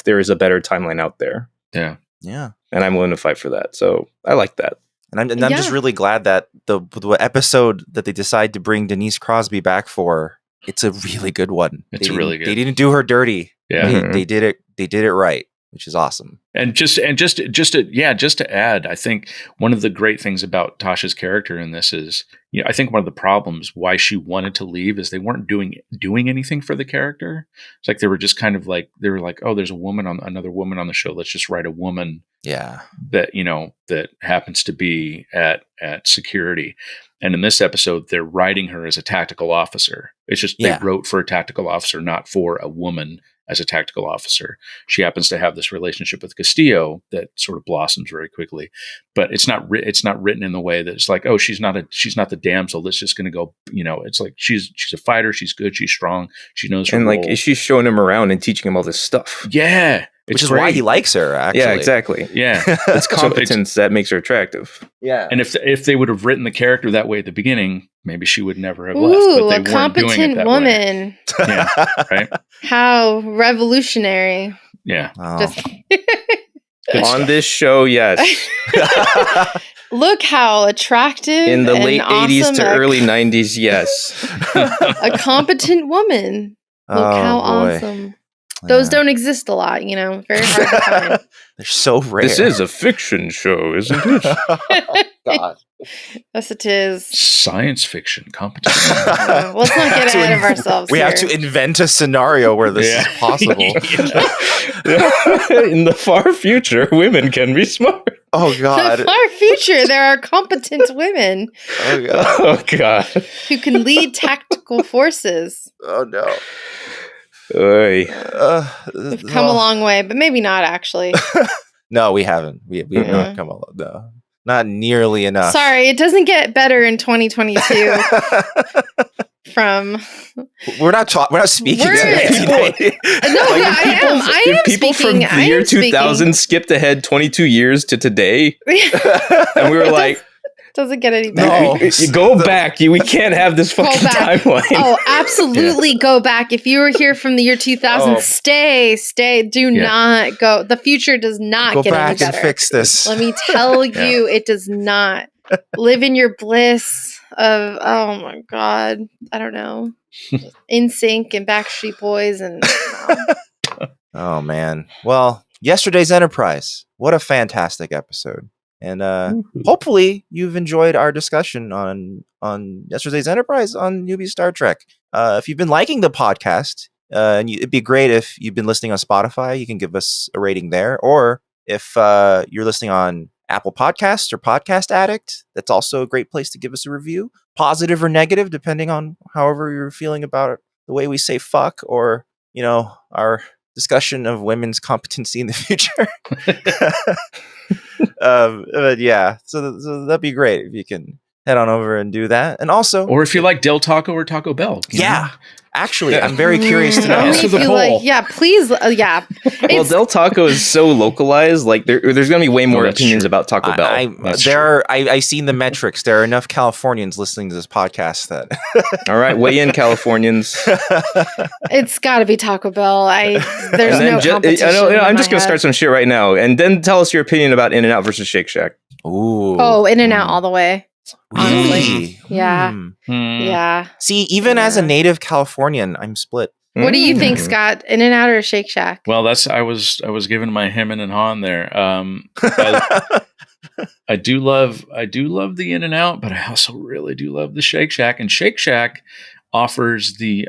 B: there is a better timeline out there.
A: Yeah.
D: Yeah.
B: And I'm willing to fight for that. So I like that.
D: And I'm just really glad that the episode that they decide to bring Denise Crosby back for, it's a really good one.
A: Really good.
D: They didn't do her dirty.
A: Yeah.
D: They did it. They did it right, which is awesome.
A: And just to add, I think one of the great things about Tasha's character in this is, I think one of the problems why she wanted to leave is they weren't doing anything for the character. It's like they were just kind of like, oh, there's another woman on the show. Let's just write a woman.
D: Yeah.
A: That, that happens to be at security. And in this episode, they're writing her as a tactical officer. It's just they wrote for a tactical officer, not for a woman as a tactical officer. She happens to have this relationship with Castillo that sort of blossoms very quickly, but it's not written in the way that it's like, oh, she's not the damsel that's just going to go, it's like she's a fighter. She's good. She's strong. She knows her role.
B: And like, she's showing him around and teaching him all this stuff.
A: Yeah.
D: Which is why he likes her, actually.
B: Yeah, exactly.
A: Yeah.
B: It's competence that makes her attractive.
D: Yeah.
A: And if they would have written the character that way at the beginning, maybe she would never have left. But they weren't doing it that
C: woman.
A: Way. Yeah, right?
C: How revolutionary.
A: Yeah.
D: Oh.
B: On this show, yes.
C: Look how attractive.
B: In the late
C: awesome
B: 80s to early 90s, yes.
C: A competent woman. Look how awesome. Those don't exist a lot, very hard to find.
D: They're so rare.
B: This is a fiction show, isn't it?
D: God.
C: Yes, it is.
A: Science fiction competition.
C: Let's not get ahead of ourselves.
D: We have to invent a scenario where this is possible.
B: In the far future, women can be smart.
D: Oh, God.
C: In the far future, there are competent women.
D: Oh, God.
B: Oh, God.
C: Who can lead tactical forces.
D: Oh, no.
C: We've come a long way, but maybe not actually.
D: No, we haven't. We have not come a long. No, not nearly enough.
C: Sorry, it doesn't get better in 2022. From
D: we're not speaking.
C: I am.
B: People
C: speaking,
B: from the year 2000 skipped ahead 22 years to today, and we were like.
C: Doesn't get any better.
B: No, you go back. We can't have this fucking timeline.
C: Oh, absolutely go back. If you were here from the year 2000, stay. Do not go. The future does not
D: go
C: get any
D: back
C: better.
D: And fix this.
C: Let me tell you, it does not. Live in your bliss. oh my god, I don't know, NSYNC and Backstreet Boys and.
D: Oh man, well, yesterday's Enterprise. What a fantastic episode, and hopefully you've enjoyed our discussion on yesterday's Enterprise on Newbie Star Trek. If you've been liking the podcast, and it'd be great if you've been listening on Spotify, you can give us a rating there, or if you're listening on Apple Podcasts or Podcast Addict, that's also a great place to give us a review, positive or negative, depending on however you're feeling about the way we say fuck, or our discussion of women's competency in the future. But yeah, so that'd be great if you can head on over and do that. And also,
A: or if you like Del Taco or Taco Bell.
D: Yeah. Actually, I'm very curious to know.
A: Answer the poll.
C: Please. Yeah.
B: Well, Del Taco is so localized. Like there's going to be way more opinions about Taco Bell.
D: I seen the metrics. There are enough Californians listening to this podcast that.
B: All right, weigh in, Californians.
C: It's got to be Taco Bell. There's no competition.
B: I'm just going to start some shit right now, and then tell us your opinion about In-N-Out versus Shake Shack.
D: Ooh.
C: Oh, In-N-Out all the way.
D: Really?
C: Yeah. Yeah.
D: See, even as a native Californian, I'm split.
C: What do you think, Scott? In-N-Out or Shake Shack?
A: Well, I was giving my hemming and hawing there. I do love the In-N-Out, but I also really do love the Shake Shack. And Shake Shack offers the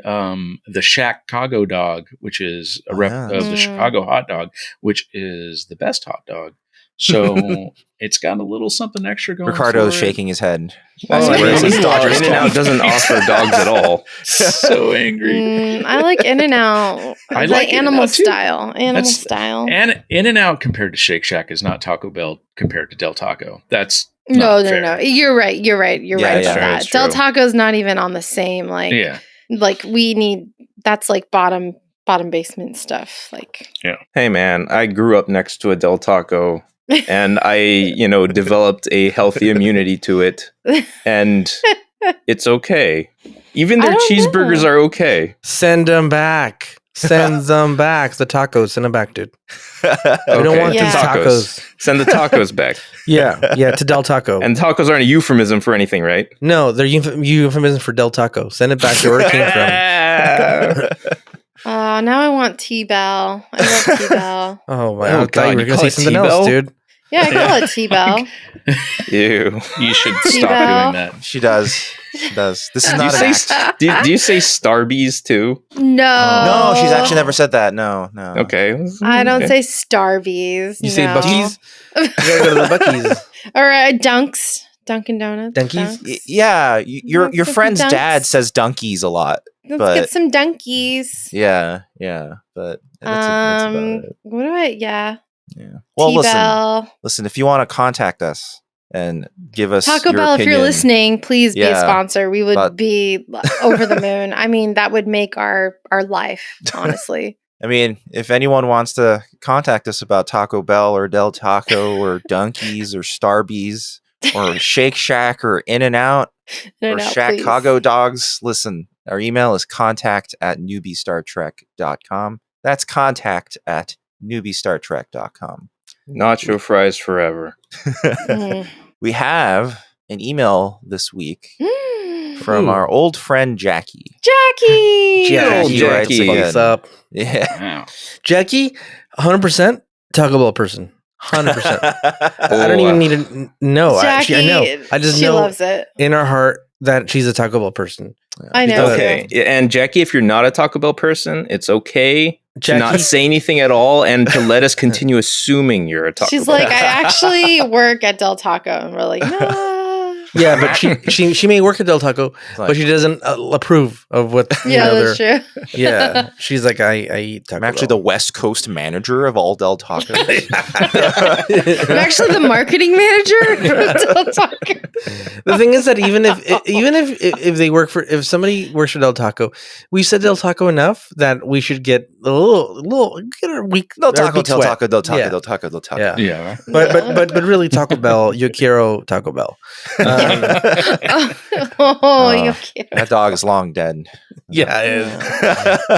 A: Shack-Cago dog, which is a rep of the Chicago hot dog, which is the best hot dog. So it's got a little something extra going.
D: Ricardo is shaking his head.
B: In-N-Out doesn't offer dogs at all.
A: So angry.
C: I like In-N-Out. I like animal style.
A: And In-N-Out compared to Shake Shack is not Taco Bell compared to Del Taco. That's
C: no. You're right. You're right about that.
B: True.
C: Del Taco's not even on the same like we need. That's like bottom basement stuff. Like
B: Hey man, I grew up next to a Del Taco. And I, developed a healthy immunity to it. And it's okay. Even their cheeseburgers are okay.
E: Send them back. Send them back. The tacos. Send them back, dude. We don't want the tacos.
B: Send the tacos back.
E: Yeah, to Del Taco.
B: And tacos aren't a euphemism for anything, right?
E: No, they're euphemism for Del Taco. Send it back to where it came from.
C: Oh, now I want T-Bell. I love T-Bell.
E: Oh my god, you were gonna say something else, dude.
C: Yeah, I call it T-Bell.
B: Ew.
A: You should stop doing that.
D: She does. This is not an act.
B: Do you say Starbies too?
C: No.
D: No, she's actually never said that. No.
B: Okay.
C: I don't say Starbies.
E: You say Buc-ee's? You gotta go to the Buc-ee's.
C: Or Dunks. Dunkin' Donuts.
E: Dunkies?
D: Yeah, your friend's dad says Dunkies a lot.
C: Let's get some Dunkies.
D: Yeah, but that's about it.
C: What do I? Yeah.
D: Well, listen. If you want to contact us and give us
C: Taco
D: your
C: Bell,
D: opinion,
C: if you're listening, please be a sponsor. We would be over the moon. I mean, that would make our life, honestly.
D: I mean, if anyone wants to contact us about Taco Bell or Del Taco or Dunkies or Starbies or Shake Shack or In-N-Out or Shack-Cago dogs, listen. Our email is contact@newbiestartrek.com. That's contact@newbiestartrek.com.
B: Nacho fries forever.
D: We have an email this week from our old friend Jackie.
E: Jackie, what's up?
D: Yeah.
E: Jackie, 100% Taco Bell person. 100%. I don't even need to know.
C: Jackie,
E: I know. I just know
C: loves it
E: in her heart that she's a Taco Bell person.
C: I know.
B: Okay. And Jackie, if you're not a Taco Bell person, it's okay to not say anything at all and to let us continue assuming you're a Taco Bell.
C: She's like, I actually work at Del Taco. And we're like, no.
E: Yeah, but she may work at Del Taco, but she doesn't approve of what.
C: That's true.
E: Yeah, she's like, I eat Taco
D: I'm actually
E: Bell.
D: the West Coast manager of all Del Tacos.
C: I'm actually the marketing manager of Del Taco.
E: The thing is that even if they work for, if somebody works for Del Taco, we said Del Taco enough that we should get a little get our week.
D: Del Taco.
E: Yeah. But really Taco Bell. Yo quiero Taco Bell.
D: That dog is long dead.
E: Yeah. It is.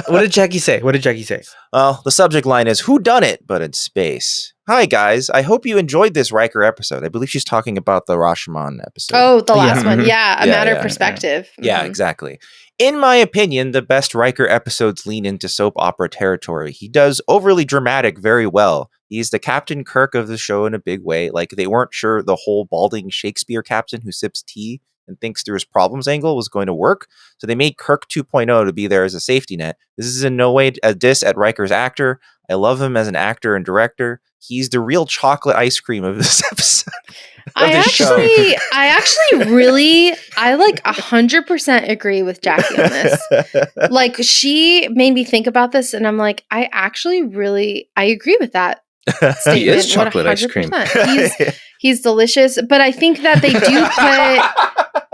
E: What did Jackie say?
D: Well, the subject line is "Who done it?" but in space. Hi guys, I hope you enjoyed this Riker episode. I believe she's talking about the Rashomon episode.
C: Oh, the last one. Yeah, a matter of perspective.
D: Yeah, exactly. In my opinion, the best Riker episodes lean into soap opera territory. He does overly dramatic very well. He's the Captain Kirk of the show in a big way. Like, they weren't sure the whole balding Shakespeare captain who sips tea and thinks through his problems angle was going to work. So they made Kirk 2.0 to be there as a safety net. This is in no way a diss at Riker's actor. I love him as an actor and director. He's the real chocolate ice cream of this episode.
C: I like 100% agree with Jackie on this. Like, she made me think about this, and I'm like, I agree with that statement.
B: He is chocolate ice cream.
C: He's delicious, but I think that they do put.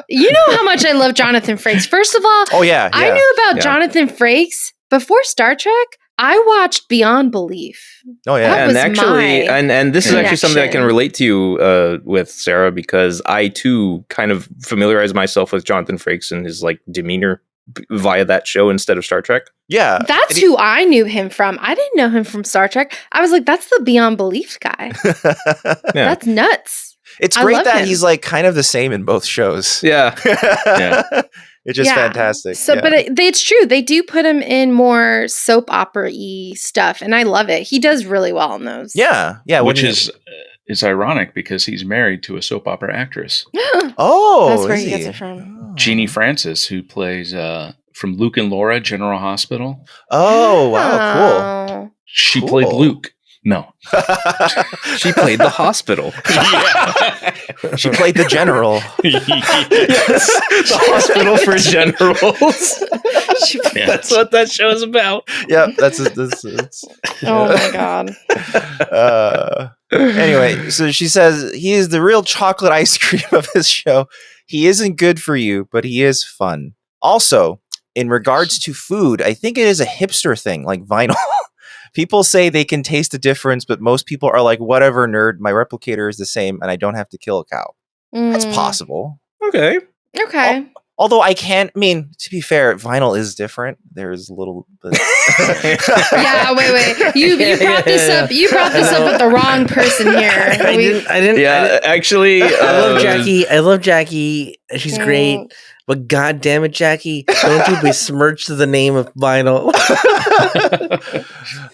C: You know how much I love Jonathan Frakes. First of all, I knew about Jonathan Frakes before Star Trek. I watched Beyond Belief.
B: Oh yeah, and actually, and this is actually something I can relate to you with, Sarah, because I too kind of familiarized myself with Jonathan Frakes and his like demeanor via that show instead of Star Trek.
D: Yeah,
C: that's who I knew him from. I didn't know him from Star Trek. I was like, that's the Beyond Belief guy. That's nuts.
D: It's great that he's like kind of the same in both shows.
B: Yeah.
D: It's just fantastic.
C: So, but it's true. They do put him in more soap opera-y stuff, and I love it. He does really well in those.
D: Yeah.
A: Which is ironic because he's married to a soap opera actress.
C: That's where he gets it from.
A: Jeannie Francis, who plays from Luke and Laura, General Hospital.
D: Oh, wow, cool.
A: She played Luke. No.
B: She played the hospital.
D: She played the general.
B: Yes. The hospital for generals. That's what that show is about.
D: Yeah, that's
C: Oh my God.
D: Anyway, so she says he is the real chocolate ice cream of his show. He isn't good for you, but he is fun. Also, in regards to food, I think it is a hipster thing, like vinyl. People say they can taste the difference, but most people are like, whatever, nerd, my replicator is the same and I don't have to kill a cow. That's possible.
B: Okay.
D: Although to be fair, vinyl is different. There's a little bit.
C: Yeah, wait. You brought this up. You brought this up with the wrong person here.
E: I didn't.
B: Yeah, actually,
E: I love Jackie. She's great. But God damn it, Jackie, don't you besmirch the name of vinyl.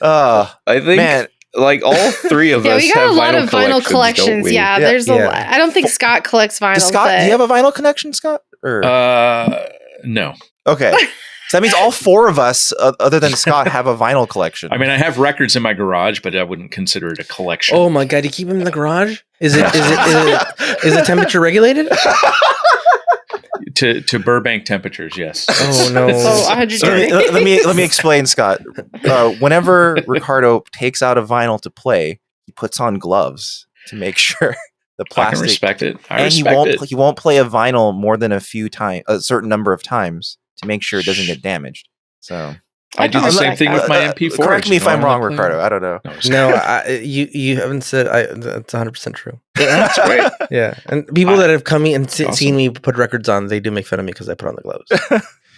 B: I think like all three of us
C: we got
B: have
C: a lot of vinyl collections.
B: Yeah,
C: there's a lot. I don't think Scott collects vinyl.
D: Do you have a vinyl connection, Scott? Or?
A: No.
D: Okay. So that means all four of us, other than Scott, have a vinyl collection.
A: I mean, I have records in my garage, but I wouldn't consider it a collection.
E: Oh my God, you keep them in the garage? Is it temperature regulated?
A: To Burbank temperatures, yes.
E: Oh no!
D: Let me explain, Scott. Whenever Ricardo takes out a vinyl to play, he puts on gloves to make sure the plastic.
A: I can respect it.
D: He won't play a vinyl more than a certain number of times to make sure it doesn't get damaged. So
A: I do the same thing with my MP4.
D: Correct me if I'm wrong, Ricardo. I don't know.
E: No, you haven't said. That's 100% true.
A: That's great.
E: Yeah, and people that have come and seen me put records on, they do make fun of me because I put on the gloves.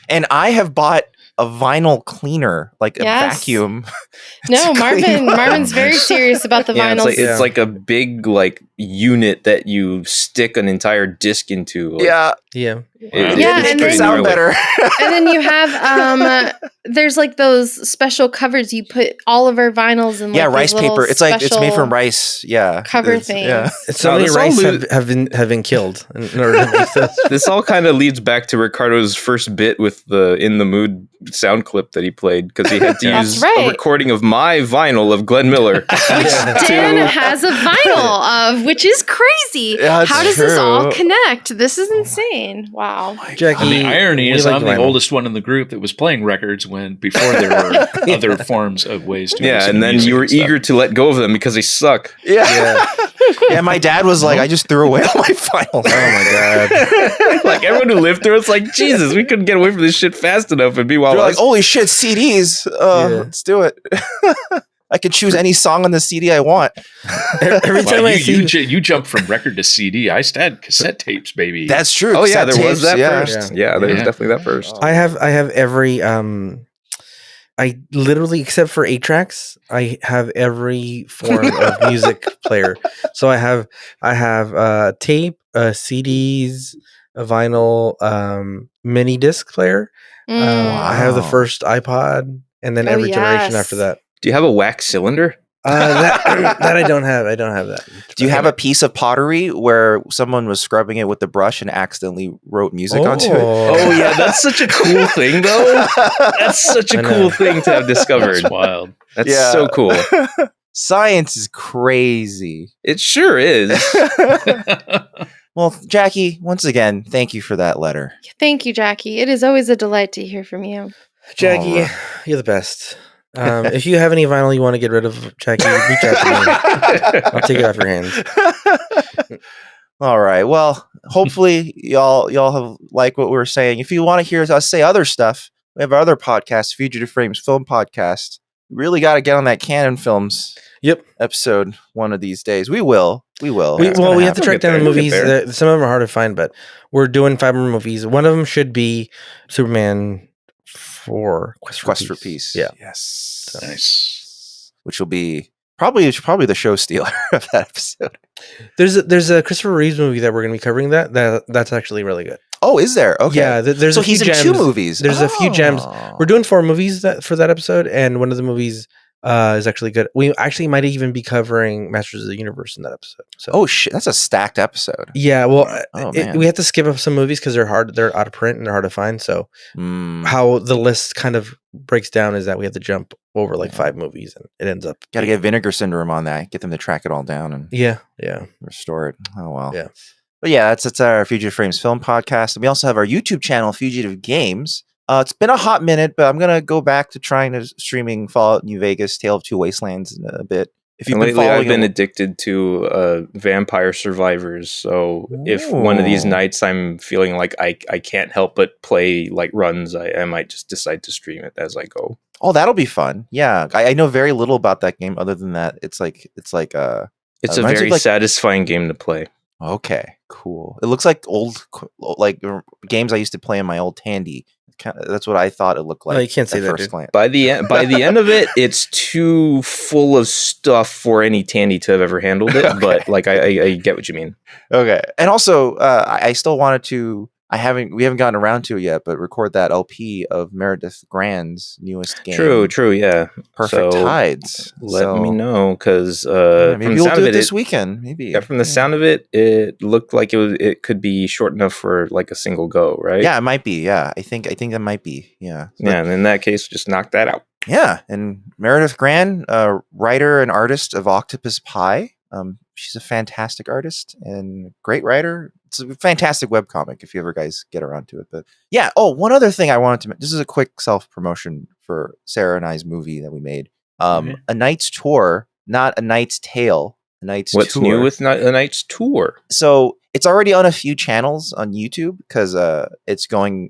D: And I have bought a vinyl cleaner, like a vacuum.
C: No, Marvin's very serious about the vinyls.
B: It's like a big like unit that you stick an entire disc into.
D: Like,
C: It
D: makes sound better.
C: And then you have there's like those special covers you put all of our vinyls in. Like
D: rice paper. It's like it's made from rice. Yeah,
C: cover things.
D: Yeah,
E: so many rice have been killed in order to make this.
B: This all kind of leads back to Ricardo's first bit with the In the Mood sound clip that he played because he had to use a recording of my vinyl of Glenn Miller,
C: which Dan has a vinyl of, which is crazy.
D: Yeah,
C: how does this all connect? This is insane. Wow.
E: Jackie,
A: and the irony is I'm the oldest one in the group that was playing records before there were other forms of ways to
B: and then you were eager to let go of them because they suck.
D: Yeah, my dad was like, I just threw away all my vinyls. Oh my God.
B: Like everyone who lived through it's like, Jesus, we couldn't get away from this shit fast enough. And meanwhile,
D: like, holy shit, CDs. Let's do it. I can choose any song on the CD I want.
E: Every time
A: you jump from record to CD. I had cassette tapes, baby.
D: That's true.
B: Oh yeah, there was that first. Yeah, there was definitely that first.
E: I have every I literally, except for 8-tracks, I have every form of music player. So I have tape, CDs, a vinyl, mini disc player. I have the first iPod, and then every generation after that.
B: Do you have a wax cylinder?
E: That I don't have. I don't have that.
D: Do you have a piece of pottery where someone was scrubbing it with the brush and accidentally wrote music onto it?
B: Oh yeah, that's such a cool thing, though. That's such a cool thing to have discovered.
A: That's wild.
B: That's so cool.
D: Science is crazy.
B: It sure is.
D: Well, Jackie, once again, thank you for that letter.
C: Thank you, Jackie. It is always a delight to hear from you.
E: Jackie, you're the best. If you have any vinyl you want to get rid of, Jackie, reach out to me. I'll take it off your hands.
D: All right. Well, hopefully y'all have liked what we were saying. If you want to hear us say other stuff, we have our other podcast, Fugitive Frames Film Podcast. We really got to get on that Canon Films episode one of these days. We will. We have to track down the movies. Some of them are hard to find, but we're doing 5 more movies. One of them should be Superman 4 Quest for Peace. Yeah. Yes.
A: So. Nice.
D: Which will be probably the show stealer of that episode.
E: There's a Christopher Reeves movie that we're going to be covering that's actually really good.
D: Oh, is there? Okay.
E: Yeah, there's
D: so he's in 2 movies.
E: There's a few gems. We're doing 4 movies for that episode, and one of the movies is actually good. We actually might even be covering Masters of the Universe in that episode. So.
D: Oh shit, that's a stacked episode.
E: Yeah, well, we have to skip up some movies because they're out of print and they're hard to find. So how the list kind of breaks down is that we have to jump over like 5 movies, and it ends up.
D: Got to get Vinegar Syndrome on that. Get them to track it all down and restore it. Oh well.
E: Yeah.
D: But yeah, that's our Fugitive Frames Film Podcast, and we also have our YouTube channel, Fugitive Games. It's been a hot minute, but I'm gonna go back to trying to streaming Fallout New Vegas, Tale of Two Wastelands in a bit.
B: If you've lately, I've been addicted to Vampire Survivors. So if one of these nights I'm feeling like I can't help but play like runs, I might just decide to stream it as I go.
D: Oh, that'll be fun. Yeah, I know very little about that game other than that it's a
B: very satisfying game to play.
D: Okay, cool. It looks like old games I used to play in my old Tandy. That's what I thought it looked like.
E: You can't say that. Glance.
B: By the end of it, it's too full of stuff for any Tandy to have ever handled it. Okay. But like, I get what you mean.
D: Okay, and also, I still wanted to. We haven't gotten around to it yet, but record that LP of Meredith Grand's newest game.
B: True, yeah.
D: Perfect Tides.
B: Let me know, because
D: maybe we'll do it this weekend. Maybe.
B: Yeah, from the sound of it, it looked like it could be short enough for like a single go, right?
D: Yeah, it might be. Yeah, I think that might be. Yeah.
B: Yeah, and in that case, just knock that out.
D: Yeah, and Meredith Grand, writer and artist of Octopus Pie. She's a fantastic artist and great writer. It's a fantastic webcomic if you ever guys get around to it. But yeah. Oh, one other thing I wanted to mention. This is a quick self-promotion for Sarah and I's movie that we made. A Knight's Tour, not A Knight's Tale. A Knight's Tour.
B: What's new with A Knight's Tour?
D: So it's already on a few channels on YouTube because it's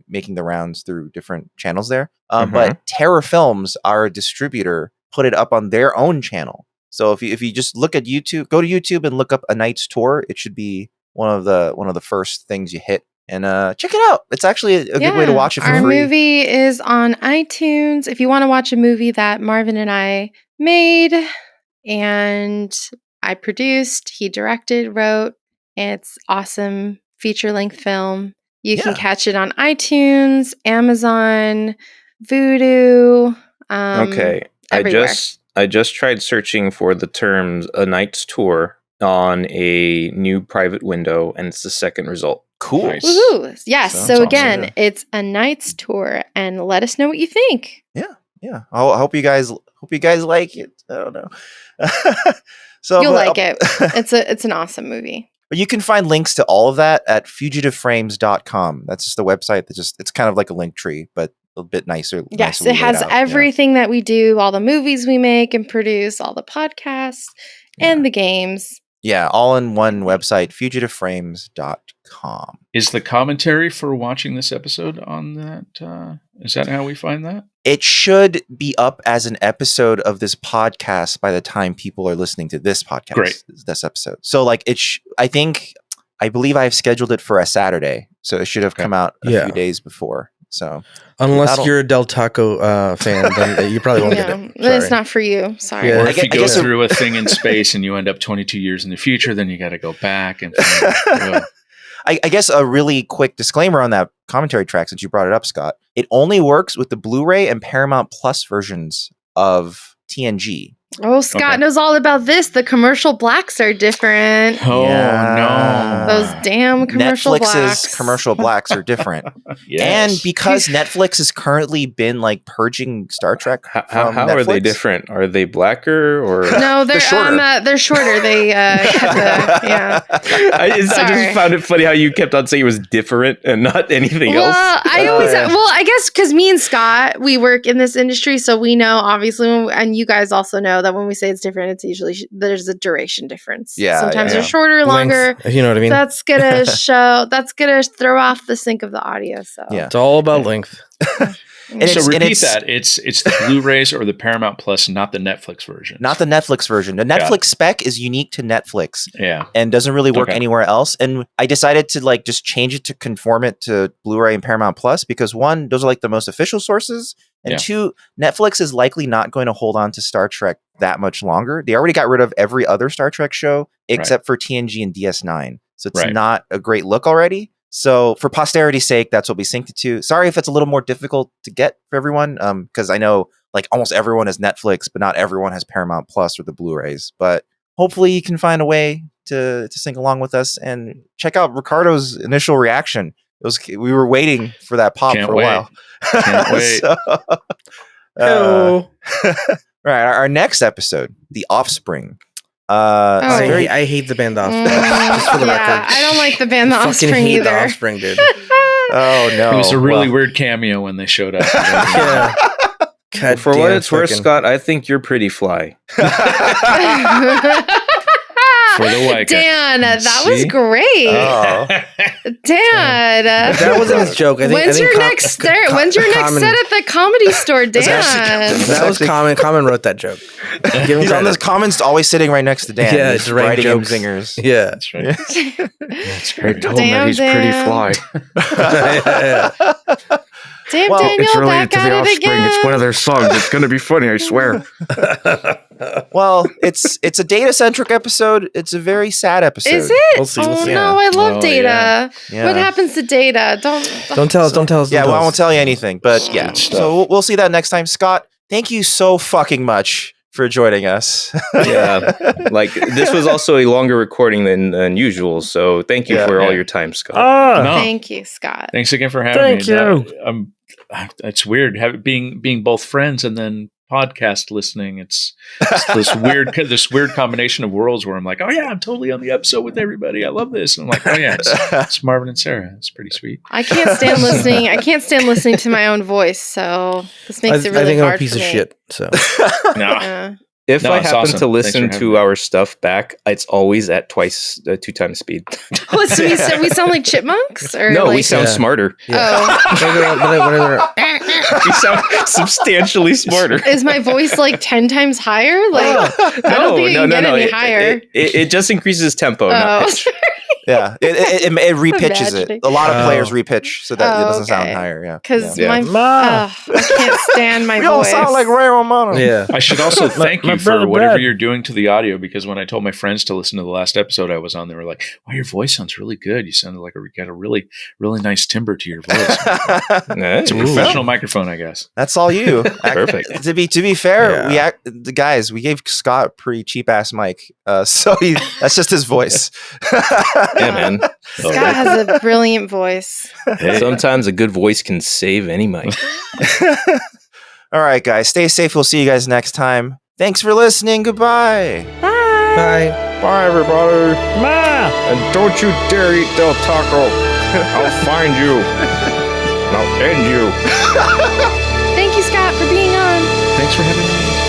D: making the rounds through different channels there. But Terror Films, our distributor, put it up on their own channel. So if you just look at YouTube, go to YouTube and look up A Knight's Tour, it should be one of the first things you hit. And check it out. It's actually a good way to watch it for free.
C: Our movie is on iTunes. If you want to watch a movie that Marvin and I made and I produced, he directed, wrote, it's awesome feature-length film. You can catch it on iTunes, Amazon, Vudu.
B: Okay,
C: everywhere.
B: I just tried searching for the terms A Knight's Tour on a new private window, and it's the second result.
D: Cool.
B: Nice.
C: Woohoo. Yes. So again, it's A Knight's Tour, and let us know what you think.
D: Yeah. I hope you guys like it. I don't know.
C: You'll like it. It's an awesome movie.
D: But you can find links to all of that at fugitiveframes.com. That's just the website it's kind of like a link tree, but a bit nicer.
C: Yes, it has everything that we do, all the movies we make and produce, all the podcasts and the games.
D: Yeah, all in one website, fugitiveframes.com.
A: Is the commentary for watching this episode on that? Is that how we find that?
D: It should be up as an episode of this podcast by the time people are listening to this podcast.
A: Great.
D: This episode. So like I believe I've scheduled it for a Saturday. So it should have come out a few days before. So
E: unless you're a Del Taco fan, then you probably won't get it.
C: It's not for you. Sorry.
A: Or if you go through a thing in space and you end up 22 years in the future, then you got to go back and.
D: I guess a really quick disclaimer on that commentary track, since you brought it up, Scott. It only works with the Blu-ray and Paramount Plus versions of TNG.
C: Oh, Scott knows all about this. The commercial blacks are different.
A: Oh, no.
C: Those damn commercial
D: Netflix's
C: blacks.
D: commercial blacks are different.
A: Yes.
D: And because Netflix has currently been like purging Star Trek
B: how
D: Netflix,
B: are they different? Are they blacker or
C: No, they're shorter. They're shorter. They
B: I just found it funny how you kept on saying it was different and not anything else.
C: I guess because me and Scott, we work in this industry, so we know obviously, and you guys also know that when we say it's different, it's usually there's a duration difference.
D: Yeah,
C: sometimes they're shorter, longer.
E: You know what I mean?
C: That's gonna throw off the sync of the audio. So
D: yeah,
E: it's all about length.
A: So repeat that. It's the Blu-rays or the Paramount Plus, not the Netflix version.
D: Not the Netflix version. The Netflix spec is unique to Netflix.
A: Yeah.
D: And doesn't really work anywhere else. And I decided to like just change it to conform it to Blu-ray and Paramount Plus because one, those are like the most official sources. And two, Netflix is likely not going to hold on to Star Trek that much longer. They already got rid of every other Star Trek show except for TNG and DS9. So it's not a great look already. So for posterity's sake, that's what we synced it to. Sorry if it's a little more difficult to get for everyone, because I know like almost everyone has Netflix, but not everyone has Paramount Plus or the Blu-rays. But hopefully you can find a way to sync along with us and check out Ricardo's initial reaction. We were waiting for that pop for a while.
A: Can't wait.
D: Hello. Right, our next episode, The Offspring.
E: I hate the band The Offspring. Just for the record.
C: I don't like the band The Offspring either.
E: The Offspring, dude.
D: Oh no!
A: It was a really weird cameo when they showed up.
E: Yeah. God
B: for what it's worth, Scott, I think you're pretty fly.
A: For the Wicca.
C: Dan, that was great.
D: Oh.
C: Dan,
E: that wasn't his joke.
C: When's your next set at the Comedy Store, Dan?
E: That was Common. Common wrote that joke.
D: He's on this. Common's always sitting right next to Dan.
E: Yeah,
D: he's writing him zingers.
E: Yeah,
A: that's right.
B: That's great. Told him that he's pretty fly.
C: Damn, Daniel,
B: it's related
C: back
B: to The
C: at it
B: Offspring.
C: again.
B: It's one of their songs. It's going to be funny, I swear.
D: Well, it's a Data-centric episode. It's a very sad episode.
C: Is it?
E: We'll see.
C: No, I love Data.
D: Yeah.
C: What happens to Data? Don't
E: tell us. Don't tell us.
D: Yeah, well, I won't tell you anything. But yeah, so we'll see that next time. Scott, thank you so fucking much for joining us.
B: Yeah, like this was also a longer recording than usual. So thank you for all your time, Scott.
C: Thank you, Scott.
A: Thanks again for having me. Thank you. It's weird being both friends and then podcast listening. It's this weird combination of worlds where I'm like, oh yeah, I'm totally on the episode with everybody. I love this. And I'm like, oh yeah, it's Marvin and Sarah. It's pretty sweet.
C: I can't stand listening to my own voice. So this makes it really hard.
E: I think
C: I'm
E: a piece of shit. So
A: no.
B: If I happen to listen to our stuff back, it's always at 2 times speed.
C: Oh, so we sound like chipmunks? Or
B: no, we sound smarter.
C: Yeah.
B: Oh. We sound substantially smarter.
C: Is my voice like 10 times higher? Like, I don't think it can get any higher.
B: It just increases tempo, not pitch.
D: Yeah, it repitches it. A lot of players repitch so that it doesn't sound higher. Yeah,
C: because I can't stand my voice.
D: You don't sound like Ray Romano.
E: Yeah,
A: I should also thank you for whatever you're doing to the audio, because when I told my friends to listen to the last episode I was on, they were like, "Wow, your voice sounds really good. You sounded like you got a really, really nice timbre to your voice." It's a professional microphone, I guess.
D: That's all you.
B: Perfect.
D: To be fair, we gave Scott a pretty cheap ass mic, so that's just his voice.
B: Yeah, man.
C: Scott has a brilliant voice.
B: Hey. Sometimes a good voice can save any mic.
D: All right, guys. Stay safe. We'll see you guys next time. Thanks for listening. Goodbye.
C: Bye.
E: Bye.
B: Bye, everybody. Bye. And don't you dare eat Del Taco. I'll find you. And I'll end you.
C: Thank you, Scott, for being on.
A: Thanks for having me.